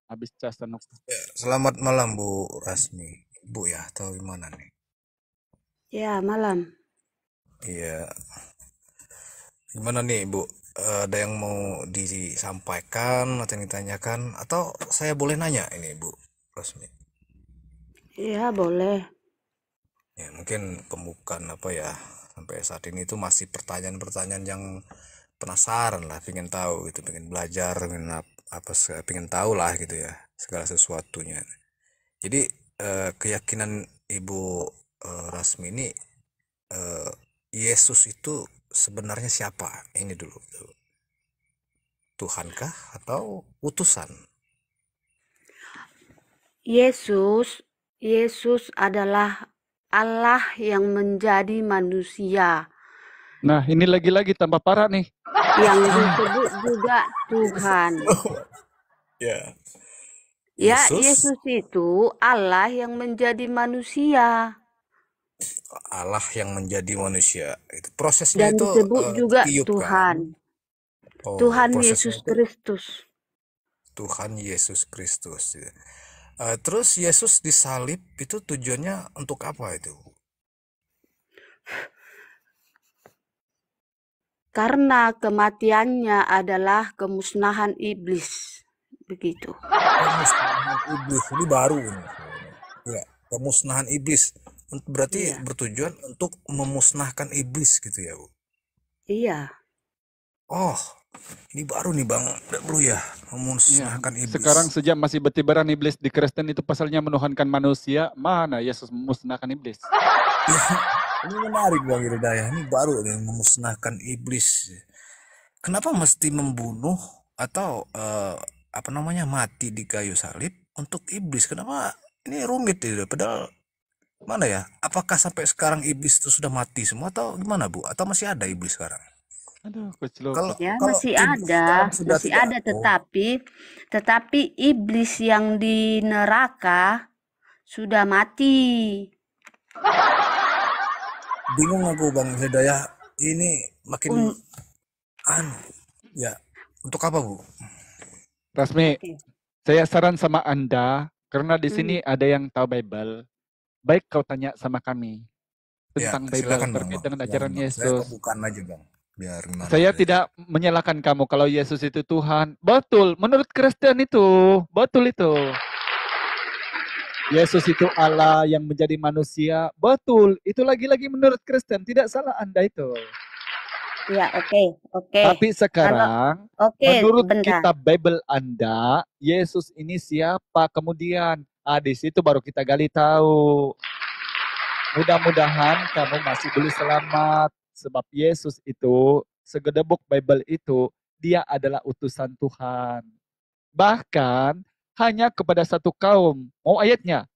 Habis cas tenuk. Ya, selamat malam Bu Rasmi. Bu ya, atau gimana nih? Ya, malam. Iya. Gimana nih Bu? Ada yang mau disampaikan atau yang ditanyakan? Atau saya boleh nanya ini Bu Rasmi? Iya, boleh. Ya, mungkin pembukaan apa ya, sampai saat ini itu masih pertanyaan-pertanyaan yang penasaran lah, pengen tahu gitu, pengen belajar, pengen tahu lah gitu ya, segala sesuatunya. Jadi keyakinan Ibu Rasmi ini, Yesus itu sebenarnya siapa? Ini dulu. Tuhankah atau utusan? Yesus adalah Allah yang menjadi manusia. Nah, ini lagi-lagi tambah parah nih. Yang disebut juga Tuhan. Ya. Ya, Yesus itu Allah yang menjadi manusia. Allah yang menjadi manusia. Itu prosesnya dan itu disebut juga tiup, Tuhan. kan? Tuhan Yesus Kristus. Tuhan Yesus Kristus. Terus Yesus disalib itu tujuannya untuk apa itu? Karena kematiannya adalah kemusnahan iblis. Begitu. Kemusnahan iblis. Ini baru. Ya, kemusnahan iblis. Berarti bertujuan untuk memusnahkan iblis gitu ya, Bu? Iya. Oh, ini baru nih Bang Bro ya, memusnahkan iblis. Sekarang sejak masih bertibaran iblis di Kristen itu pasalnya menuhankan manusia, mana Yesus memusnahkan iblis? Ya, ini menarik Bang Hidayah, ini baru nih memusnahkan iblis. Kenapa mesti membunuh atau mati di kayu salib untuk iblis? Kenapa ini rumit ya? Padahal mana ya? Apakah sampai sekarang iblis itu sudah mati semua atau gimana Bu? Atau masih ada iblis sekarang? Aduh, masih ada, tetapi iblis yang di neraka sudah mati. Bingung aku Bang Hidayah, ini makin ya, untuk apa Bu? Rasmi, saya saran sama Anda, karena di sini ada yang tahu Bible, baik kau tanya sama kami tentang Bible terkait dengan ajaran Yesus. Saya bukan aja Bang. Saya tidak menyalahkan kamu kalau Yesus itu Tuhan. Betul, menurut Kristen itu. Betul itu. Yesus itu Allah yang menjadi manusia. Betul, itu lagi-lagi menurut Kristen. Tidak salah Anda itu. Ya, oke. Tapi sekarang, menurut kitab Bible Anda, Yesus ini siapa kemudian? Di situ baru kita gali tahu. Mudah-mudahan kamu masih boleh selamat. Sebab Yesus itu, segedebuk Bible itu, dia adalah utusan Tuhan. Bahkan, hanya kepada satu kaum. Mau ayatnya?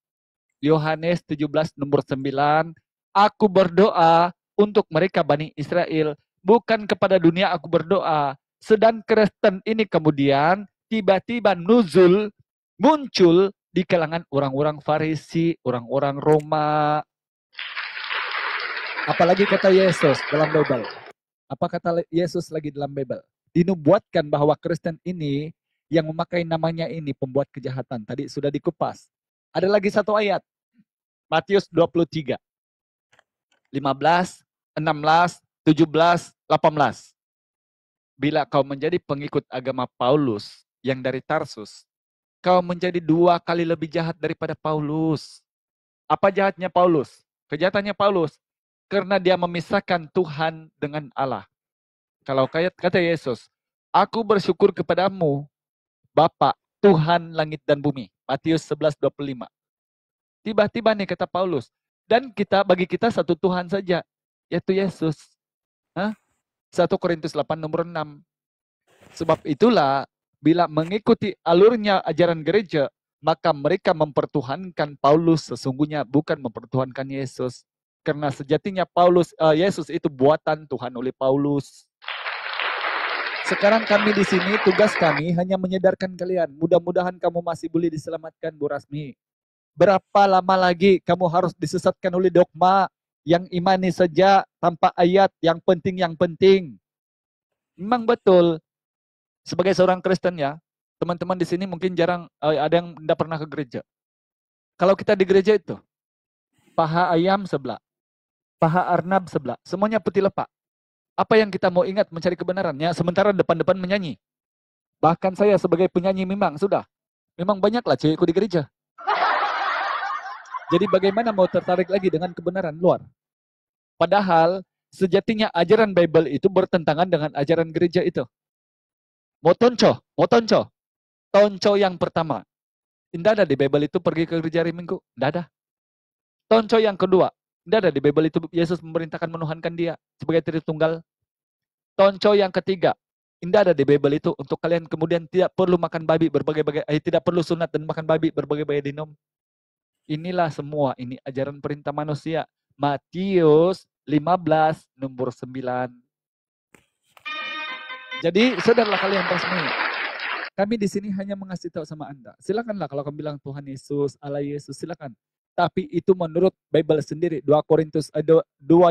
Yohanes 17 nomor 9. Aku berdoa untuk mereka Bani Israel. Bukan kepada dunia aku berdoa. Sedang Kristen ini kemudian tiba-tiba muncul di kalangan orang-orang Farisi, orang-orang Roma. Apalagi kata Yesus dalam Bible. Apa kata Yesus lagi dalam Bible? Dinubuatkan bahwa Kristen ini yang memakai namanya ini pembuat kejahatan. Tadi sudah dikupas. Ada lagi satu ayat. Matius 23. 15, 16, 17, 18. Bila kau menjadi pengikut agama Paulus yang dari Tarsus, kau menjadi 2 kali lebih jahat daripada Paulus. Apa jahatnya Paulus? Kejahatannya Paulus karena dia memisahkan Tuhan dengan Allah. Kalau kata Yesus, aku bersyukur kepadamu, Bapa, Tuhan langit dan bumi. Matius 11:25. Tiba-tiba nih kata Paulus, dan bagi kita satu Tuhan saja, yaitu Yesus. 1 Korintus 8 nomor 6. Sebab itulah, bila mengikuti alurnya ajaran gereja, maka mereka mempertuhankan Paulus, sesungguhnya bukan mempertuhankan Yesus. Karena sejatinya Yesus itu buatan Tuhan oleh Paulus. Sekarang kami di sini, tugas kami hanya menyadarkan kalian. Mudah-mudahan kamu masih boleh diselamatkan, Bu Rasmi. Berapa lama lagi kamu harus disesatkan oleh dogma yang imani saja tanpa ayat, yang penting. Memang betul. Sebagai seorang Kristen ya, teman-teman di sini mungkin jarang ada yang tidak pernah ke gereja. Kalau kita di gereja itu, paha ayam sebelah, paha arnab sebelah, semuanya peti lepak. Apa yang kita mau ingat mencari kebenarannya, sementara depan-depan menyanyi. Bahkan saya sebagai penyanyi memang banyaklah cewekku di gereja. Jadi bagaimana mau tertarik lagi dengan kebenaran luar? Padahal sejatinya ajaran Bible itu bertentangan dengan ajaran gereja itu. Mau tonco yang pertama. Tidak ada di Bible itu pergi ke gereja hari Minggu. Tidak ada. Tonco yang kedua. Tidak ada di Bible itu Yesus memerintahkan menuhankan dia sebagai Tritunggal. Tonco yang ketiga. Tidak ada di Bible itu untuk kalian kemudian tidak perlu makan babi tidak perlu sunat dan makan babi berbagai-bagai dinom. Inilah semua, ini ajaran perintah manusia. Matius 15 nomor 9. Jadi, saudaralah kalian resmi. Kami di sini hanya mengasih tahu sama Anda. Silakanlah kalau kamu bilang Tuhan Yesus, Allah Yesus, silakan. Tapi itu menurut Bible sendiri, 2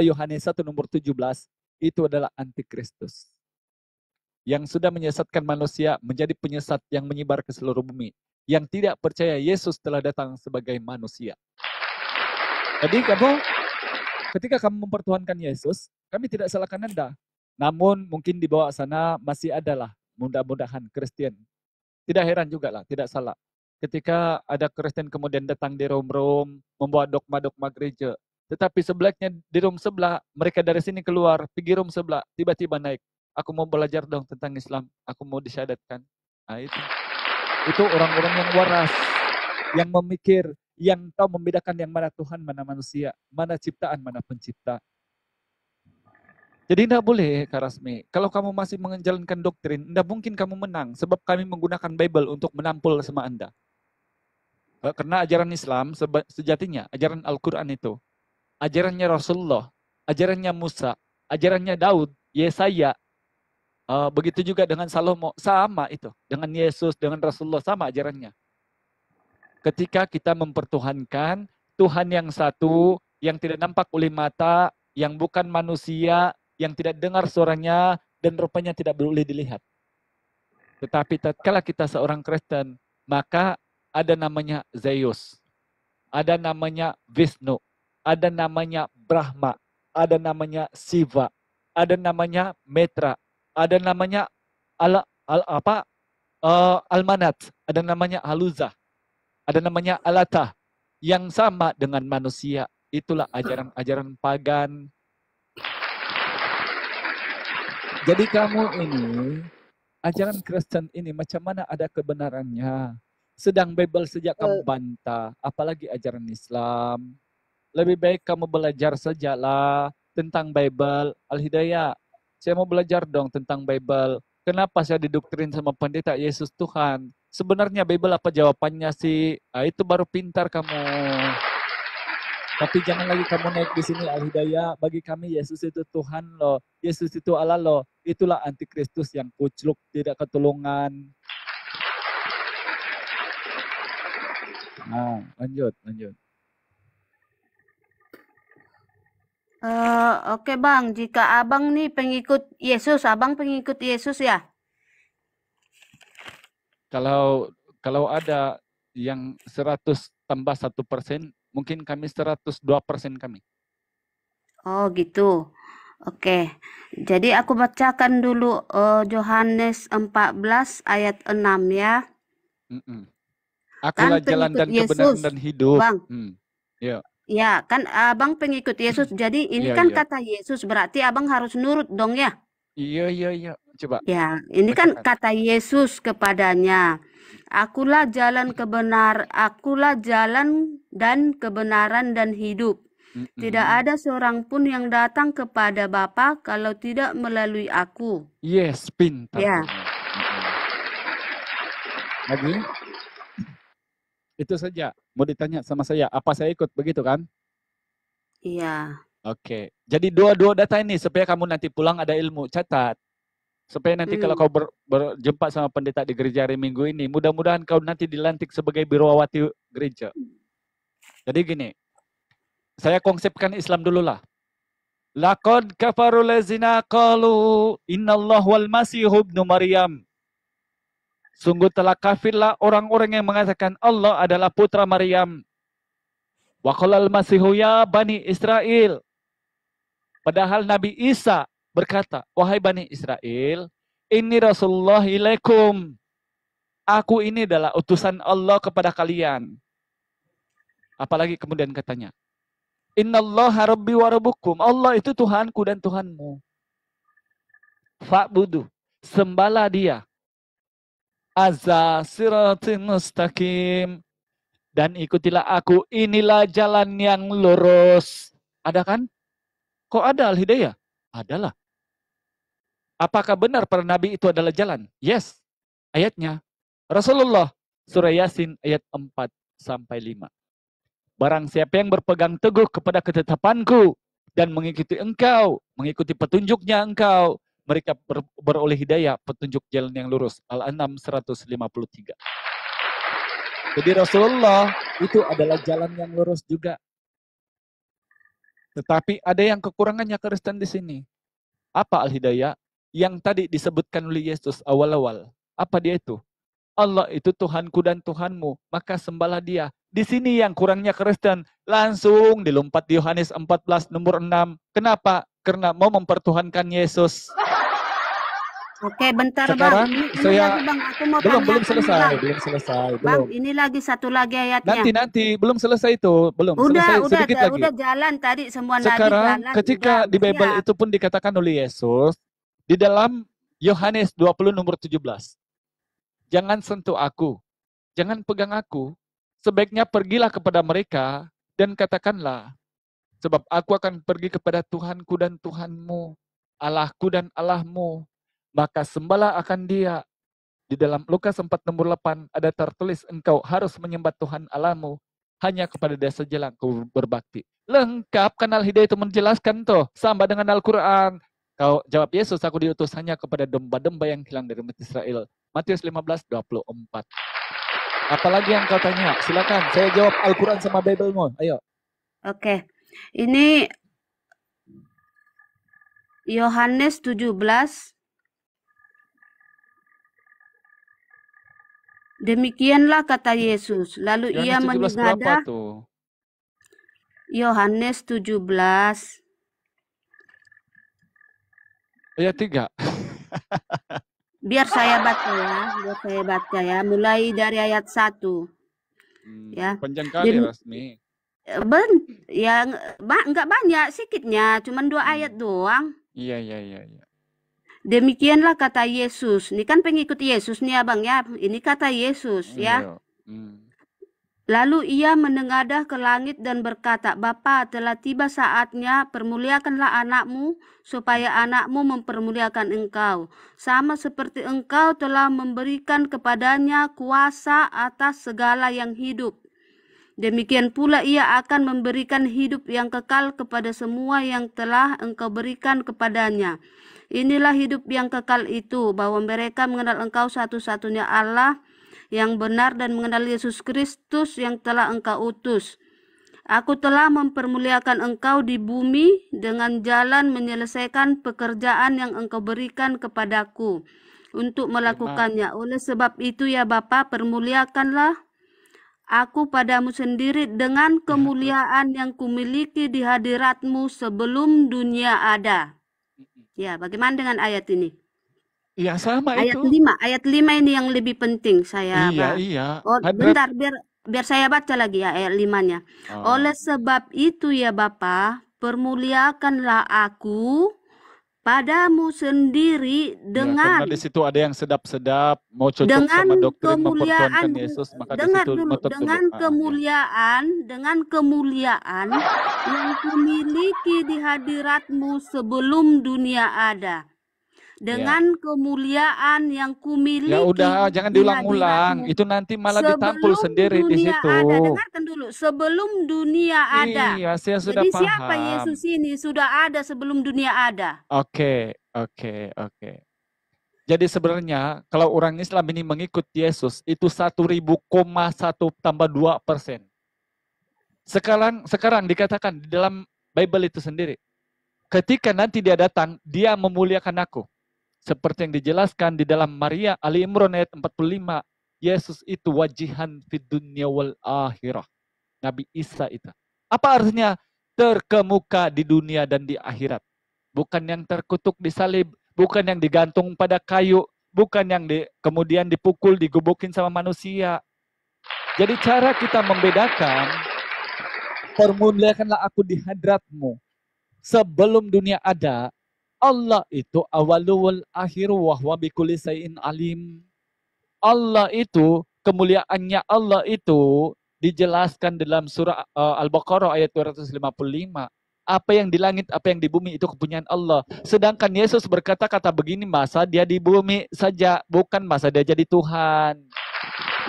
Yohanes 1 nomor 17, itu adalah antikristus. Yang sudah menyesatkan manusia menjadi penyesat yang menyebar ke seluruh bumi. Yang tidak percaya Yesus telah datang sebagai manusia. Jadi ketika kamu mempertuhankan Yesus, kami tidak salahkan Anda. Namun mungkin di bawah sana masih adalah mudah-mudahan Kristen. Tidak heran juga lah, tidak salah. Ketika ada Kristen kemudian datang di Rom, membawa dogma-dogma gereja. Tetapi sebelahnya di Rom sebelah, mereka dari sini keluar, pergi Rom sebelah, tiba-tiba naik. Aku mau belajar dong tentang Islam, aku mau disyahadatkan. Nah itu orang-orang yang waras, yang memikir, yang tahu membedakan yang mana Tuhan, mana manusia, mana ciptaan, mana pencipta. Jadi tidak boleh, Kak Rasmi. Kalau kamu masih menjalankan doktrin, tidak mungkin kamu menang. Sebab kami menggunakan Bible untuk menampul sama Anda. Karena ajaran Islam, sejatinya, ajaran Al-Quran itu, ajarannya Rasulullah, ajarannya Musa, ajarannya Daud, Yesaya, begitu juga dengan Salomo, sama itu. Dengan Yesus, dengan Rasulullah, sama ajarannya. Ketika kita mempertuhankan Tuhan yang satu, yang tidak nampak oleh mata, yang bukan manusia, yang tidak dengar suaranya, dan rupanya tidak boleh dilihat. Tetapi tatkala kita seorang Kristen, maka ada namanya Zeus, ada namanya Vishnu, ada namanya Brahma, ada namanya Siva, ada namanya Metra, ada namanya Almanat, ada namanya Aluza, ada namanya Alata, yang sama dengan manusia. Itulah ajaran-ajaran pagan. Jadi kamu ini, ajaran Kristen ini macam mana ada kebenarannya? Sedang Bible sejak kamu bantah, apalagi ajaran Islam. Lebih baik kamu belajar sajalah tentang Bible. Al-Hidayah, saya mau belajar dong tentang Bible. Kenapa saya didoktrin sama pendeta Yesus Tuhan? Sebenarnya Bible apa jawabannya sih? Itu baru pintar kamu. Tapi jangan lagi kamu naik di sini Al-Hidayah. Bagi kami Yesus itu Tuhan loh. Yesus itu Allah loh. Itulah antikristus yang kucluk, tidak ketulungan. Nah, lanjut. Oke Bang, jika Abang nih pengikut Yesus, Abang pengikut Yesus ya? Kalau ada yang 100 tambah 1%, mungkin kami 102% kami. Oh gitu. Oke. Jadi aku bacakan dulu Yohanes 14 ayat 6 ya. Akulah jalan dan kebenaran dan hidup. Bang. Ya. Ya, kan Abang pengikut Yesus. Jadi ini kan kata Yesus, berarti Abang harus nurut dong ya? Iya. Coba. Ya, ini kan kata Yesus kepadanya. Akulah jalan dan kebenaran dan hidup. Tidak ada seorang pun yang datang kepada Bapa kalau tidak melalui aku. Yes, pintar. Ya. Lagi? Itu saja. Mau ditanya sama saya, apa saya ikut begitu kan? Iya. Oke. Jadi dua data ini supaya kamu nanti pulang ada ilmu, catat. Supaya nanti kalau kau berjumpa sama pendeta di gereja hari Minggu ini, mudah-mudahan kau nanti dilantik sebagai birawati gereja. Jadi gini, saya konsepkan Islam dulu lah. Laqad kafarul ladzina qalu innallahu wal masihu ibnu Maryam. Sungguh telah kafirlah orang-orang yang mengatakan Allah adalah putra Maryam. Wa qalal masihu ya bani Israel. Padahal Nabi Isa berkata, wahai bani Israel, ini Rasulullah ilaikum. Aku ini adalah utusan Allah kepada kalian. Apalagi kemudian katanya, innallaha rabbi wa rabbukum. Allah itu Tuhanku dan Tuhanmu. Fa'budu. Sembahlah dia. Azza siratim mustaqim. Dan ikutilah aku, inilah jalan yang lurus. Ada kan? Kok ada Al-Hidayah? Adalah. Apakah benar para nabi itu adalah jalan? Yes. Ayatnya. Rasulullah surah Yasin ayat 4-5. Barang siapa yang berpegang teguh kepada ketetapanku dan mengikuti engkau, mengikuti petunjuknya engkau, mereka beroleh hidayah, petunjuk jalan yang lurus. Al-An'am 153. Jadi Rasulullah itu adalah jalan yang lurus juga. Tetapi ada yang kekurangannya Kristen di sini. Apa Al-Hidayah? Yang tadi disebutkan oleh Yesus awal-awal. Apa dia itu? Allah itu Tuhanku dan Tuhanmu, maka sembahlah dia. Di sini yang kurangnya Kristen, langsung dilompat di Yohanes 14 nomor 6. Kenapa? Karena mau mempertuhankan Yesus. Oke, bentar Sekarang Bang. Ini saya lagi Bang, aku mau belum tanyakan, selesai, Bang. belum selesai, Bang, belum. ini lagi satu lagi ayatnya. Nanti belum selesai itu, belum selesai sedikit lagi. Udah jalan tadi semua nabi Sekarang jalan. ketika udah di Bible siap. itu pun dikatakan oleh Yesus di dalam Yohanes 20 nomor 17. Jangan sentuh aku, jangan pegang aku. Sebaiknya pergilah kepada mereka dan katakanlah, sebab aku akan pergi kepada Tuhanku dan Tuhanmu, Allahku dan Allahmu. Maka sembahlah akan dia. Di dalam Lukas 4 nomor 8 ada tertulis engkau harus menyembah Tuhan Allahmu. Hanya kepada dia sajalah engkau berbakti. Lengkap kan Al-Hidayah itu menjelaskan tuh. Sama dengan Al-Quran. Kau jawab Yesus, aku diutus hanya kepada domba-domba yang hilang dari umat Israel. Matius 15:24. Apalagi yang kau tanya? Silakan, saya jawab Al-Quran sama Bible-mu. Ayo. Oke. Ini Yohanes 17. Demikianlah kata Yesus. Lalu ia menyengadah. Yohanes 17. Ayat 3. Biar saya baca ya. Mulai dari ayat 1. Ya. Panjang kali Rasmi. Enggak banyak, sedikitnya, cuman 2 ayat doang. Iya. Demikianlah kata Yesus. Ini kan pengikut Yesus nih Abang ya. Ini kata Yesus ya. Lalu ia menengadah ke langit dan berkata, Bapa, telah tiba saatnya, permuliakanlah anakmu, supaya anakmu mempermuliakan engkau. Sama seperti engkau telah memberikan kepadanya kuasa atas segala yang hidup. Demikian pula ia akan memberikan hidup yang kekal kepada semua yang telah engkau berikan kepadanya. Inilah hidup yang kekal itu, bahwa mereka mengenal engkau satu-satunya Allah yang benar dan mengenal Yesus Kristus yang telah engkau utus. Aku telah mempermuliakan engkau di bumi dengan jalan menyelesaikan pekerjaan yang engkau berikan kepadaku untuk melakukannya. Oleh sebab itu ya Bapa, permuliakanlah aku padamu sendiri dengan kemuliaan yang kumiliki di hadiratmu sebelum dunia ada. Ya, bagaimana dengan ayat ini? Iya, sama ayat itu. Ayat 5 ini yang lebih penting saya. Iya. Oh, bentar, biar saya baca lagi ya ayat 5-nya. Oleh sebab itu ya Bapa, permuliakanlah aku padamu sendiri dengan karena di situ ada yang sedap-sedap mau cocok sama doktrin mempertuhankan Yesus, maka dengan kemuliaan yang kumiliki di hadiratmu sebelum dunia ada. dengan kemuliaan yang kumiliki. Ya udah, jangan di diulang-ulang. hadiratmu Itu nanti malah ditampul sebelum sendiri di dunia situ. ada. Dengarkan dulu, sebelum dunia ada. Iya, saya sudah Jadi siapa paham. Yesus ini sudah ada sebelum dunia ada. Oke. Jadi sebenarnya kalau orang Islam ini mengikut Yesus itu 1000,1 tambah 2%. Sekarang dikatakan di dalam Bible itu sendiri. Ketika nanti dia datang, dia memuliakan aku. Seperti yang dijelaskan di dalam Maria Ali Imran ayat 45. Yesus itu wajihan fid dunya wal akhirah. Nabi Isa itu. Apa artinya? Terkemuka di dunia dan di akhirat. Bukan yang terkutuk di salib, bukan yang digantung pada kayu, bukan yang kemudian dipukul, digebukin sama manusia. Jadi cara kita membedakan, permuliakanlah aku di hadratmu. Sebelum dunia ada, Allah itu awalul akhiru wa huwa bikulli syai'in alim. Allah itu, kemuliaannya Allah itu dijelaskan dalam surah Al-Baqarah ayat 255. Apa yang di langit, apa yang di bumi itu kepunyaan Allah. Sedangkan Yesus berkata-kata begini, masa dia di bumi saja, bukan masa dia jadi Tuhan.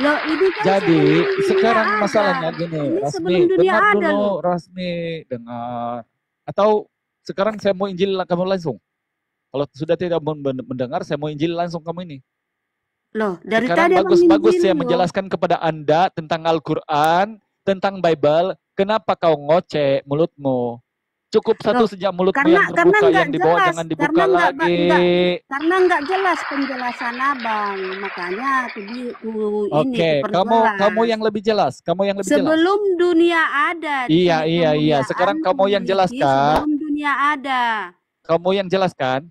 Loh, ini kan Jadi sekarang ada. masalahnya gini, Ini Rasmi, sebelum dunia dengar ada dulu, loh. Rasmi, dengar. Atau sekarang saya mau injil kamu langsung. Kalau sudah tidak mau mendengar, saya mau injil langsung kamu ini. Loh, dari Sekarang tadi bagus-bagus saya loh. menjelaskan kepada Anda tentang Al-Quran, tentang Bible. Kenapa kau ngoceh mulutmu? Cukup satu sejak mulutmu yang terbuka, yang dibawa jelas, jangan dibuka lagi. Karena nggak jelas penjelasan abang, makanya ini Oke, kamu yang lebih jelas. Kamu yang lebih jelas. Sebelum dunia ada. Iya. Sekarang kamu yang jelaskan. Sebelum dunia ada. Kamu yang jelaskan.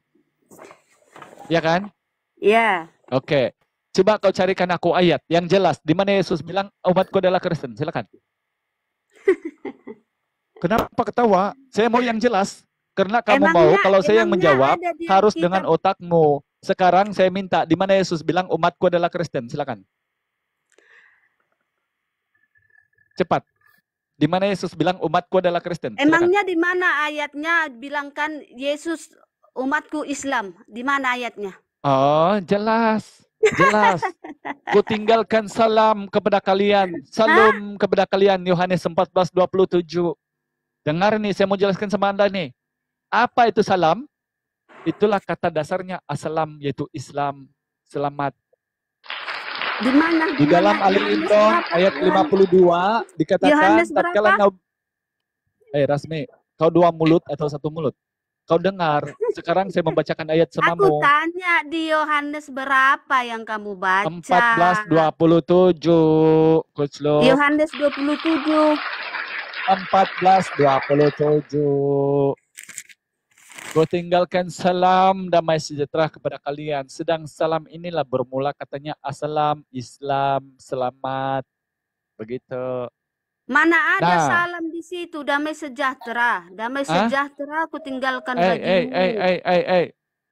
Ya kan? Iya. Oke. Coba kau carikan aku ayat yang jelas. Di mana Yesus bilang umatku adalah Kristen. Silakan. Kenapa ketawa? Saya mau yang jelas. Karena kamu mau, kalau saya yang menjawab, harus dengan otakmu. Sekarang saya minta, di mana Yesus bilang umatku adalah Kristen. Silakan. Cepat. Di mana Yesus bilang umatku adalah Kristen? Silakan. Emangnya di mana ayatnya bilangkan Yesus umatku Islam? Di mana ayatnya? Oh, jelas. Jelas. Ku tinggalkan salam kepada kalian. Salam kepada kalian. Yohanes 14:27. Dengar nih, saya mau jelaskan sama Anda nih. Apa itu salam? Itulah kata dasarnya assalam, yaitu Islam, selamat. Di mana? Di dalam Ali Imran ayat 52 dikatakan tatkala kau Rasmi, kau dua mulut atau satu mulut? Kau dengar. Sekarang saya membacakan ayat semamu. Aku tanya di Yohanes berapa yang kamu baca? 14:27. Coach Lo. Yohanes 27. 14:27. Ku tinggalkan salam damai sejahtera kepada kalian. Sedang salam inilah bermula katanya assalam, Islam, selamat. Begitu. Mana ada salam di situ damai sejahtera. Damai sejahtera aku tinggalkan bagimu.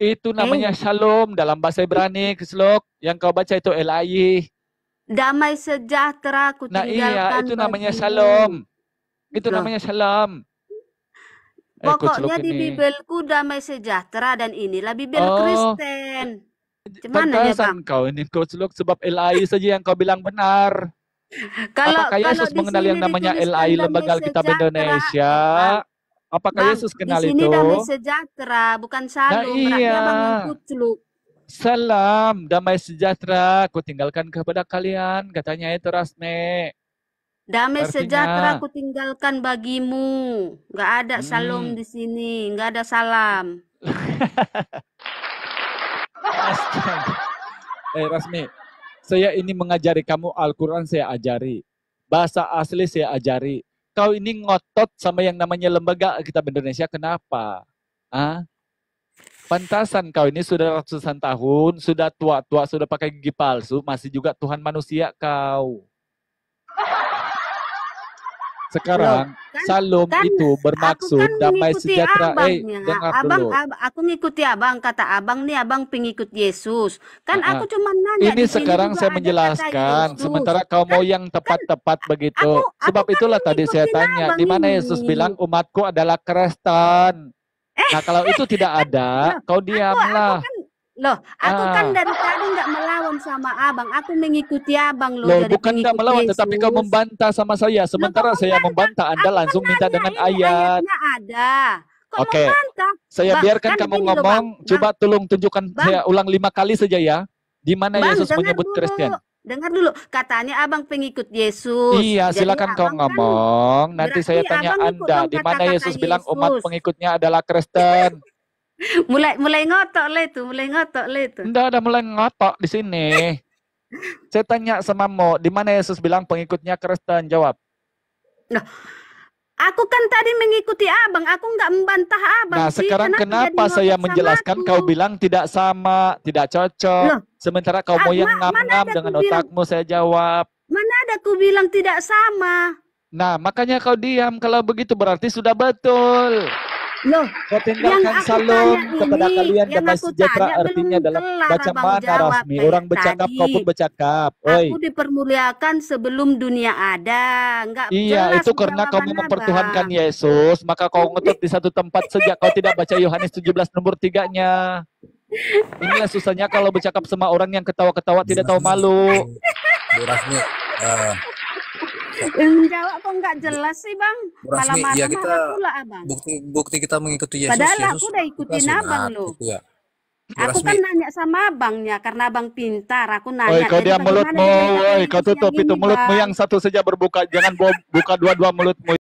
Itu namanya shalom dalam bahasa Ibrani, Keslok. Yang kau baca itu elai. Damai sejahtera aku tinggalkan Nah iya, itu namanya shalom. Itu namanya shalom. Pokoknya di Bibelku damai sejahtera dan inilah Bibel Kristen. Gimana ya Bang? Kau ini Coach Luke, sebab LAI saja yang kau bilang benar. Apakah Yesus mengenal yang namanya LAI Lembaga Alkitab Indonesia? Apakah Yesus kenal itu? Di sini damai sejahtera, bukan shalom. Nah, iya. Salam, damai sejahtera, ku tinggalkan kepada kalian, katanya itu Rasme. Damai sejahtera aku tinggalkan bagimu. Nggak ada shalom di sini, nggak ada salam. Rasmi, saya ini mengajari kamu Al-Quran, saya ajari. Bahasa asli saya ajari. Kau ini ngotot sama yang namanya Lembaga Alkitab Indonesia, kenapa? Pantasan kau ini sudah ratusan tahun, sudah tua-tua, sudah pakai gigi palsu, masih juga Tuhan manusia kau. Sekarang shalom itu bermaksud damai sejahtera. Dengar dulu. Aku ngikuti abang, kata abang nih abang pengikut Yesus. Kan aku cuma nanya. Ini sekarang saya menjelaskan. Sementara kau mau yang tepat-tepat begitu. Sebab itulah tadi saya tanya, di mana Yesus bilang umatku adalah Kristen. Nah kalau itu tidak ada, kau diamlah. Loh, aku kan dari tadi nggak melawan sama abang. Aku mengikuti abang loh. Loh, jadi bukan nggak pengikut melawan, Yesus. tetapi kau membantah sama saya. Sementara saya membantah, Anda langsung minta dengan ayat. Ayatnya ada. Kok Oke, membantah? saya Bang, biarkan kan kamu gini loh, ngomong. Bang. Coba tolong tunjukkan saya ulang 5 kali saja ya. Di mana Bang, Yesus dengar menyebut dulu. Kristen? Dengar dulu, katanya abang pengikut Yesus. Iya, Jadi silakan kau abang kan ngomong. Nanti saya berarti tanya abang ikut Anda, dong di mana kata-kata Yesus bilang umat Yesus. pengikutnya adalah Kristen? mulai ngotok le itu. Enggak ada mulai ngotok di sini. Saya tanya sama Mo, di mana Yesus bilang pengikutnya Kristen? Jawab. Nah, aku kan tadi mengikuti abang, aku nggak membantah abang. Nah, sih. sekarang kenapa jadi saya ngotot sama menjelaskan aku? kau bilang tidak sama, tidak cocok. Loh, Sementara kau mau yang mana ngam-ngam ada dengan aku bilang, otakmu, saya jawab. mana ada aku bilang tidak sama? Nah, makanya kau diam. Kalau begitu berarti sudah betul. Loh, Kau tinggalkan aku salam tanya kepada ini, kalian yang damai aku sejahtera tanya artinya belum dalam kelar baca abang mana jawab Rasmi. kayak Orang bercakap, tadi. kau pun bercakap. Oi. Aku dipermuliakan sebelum dunia ada. Nggak Iya, jelas itu karena kau jawaban mau mempertuhankan abang. Yesus, maka kau ngotot di satu tempat sejak kau tidak baca Yohanes 17 nomor 3-nya. Inilah susahnya kalau bercakap sama orang yang ketawa-ketawa tidak tahu malu. Bu Rasmi, Menjawab kok nggak jelas sih bang? Bu Rasmi, Malah ya marah-marah kita pula abang. bukti kita mengikuti Yesus. Padahal Yesus aku udah kita ikutin sunat, abang loh. gitu ya. Bu Aku Rasmi, kan nanya sama abangnya karena abang pintar. Aku Oi, nanya. kau Jadi diam bagaimana mulutmu, dengan kata oi, kau Yesus yang tutup itu ini mulutmu bang? yang satu saja berbuka, jangan buka dua-dua mulutmu.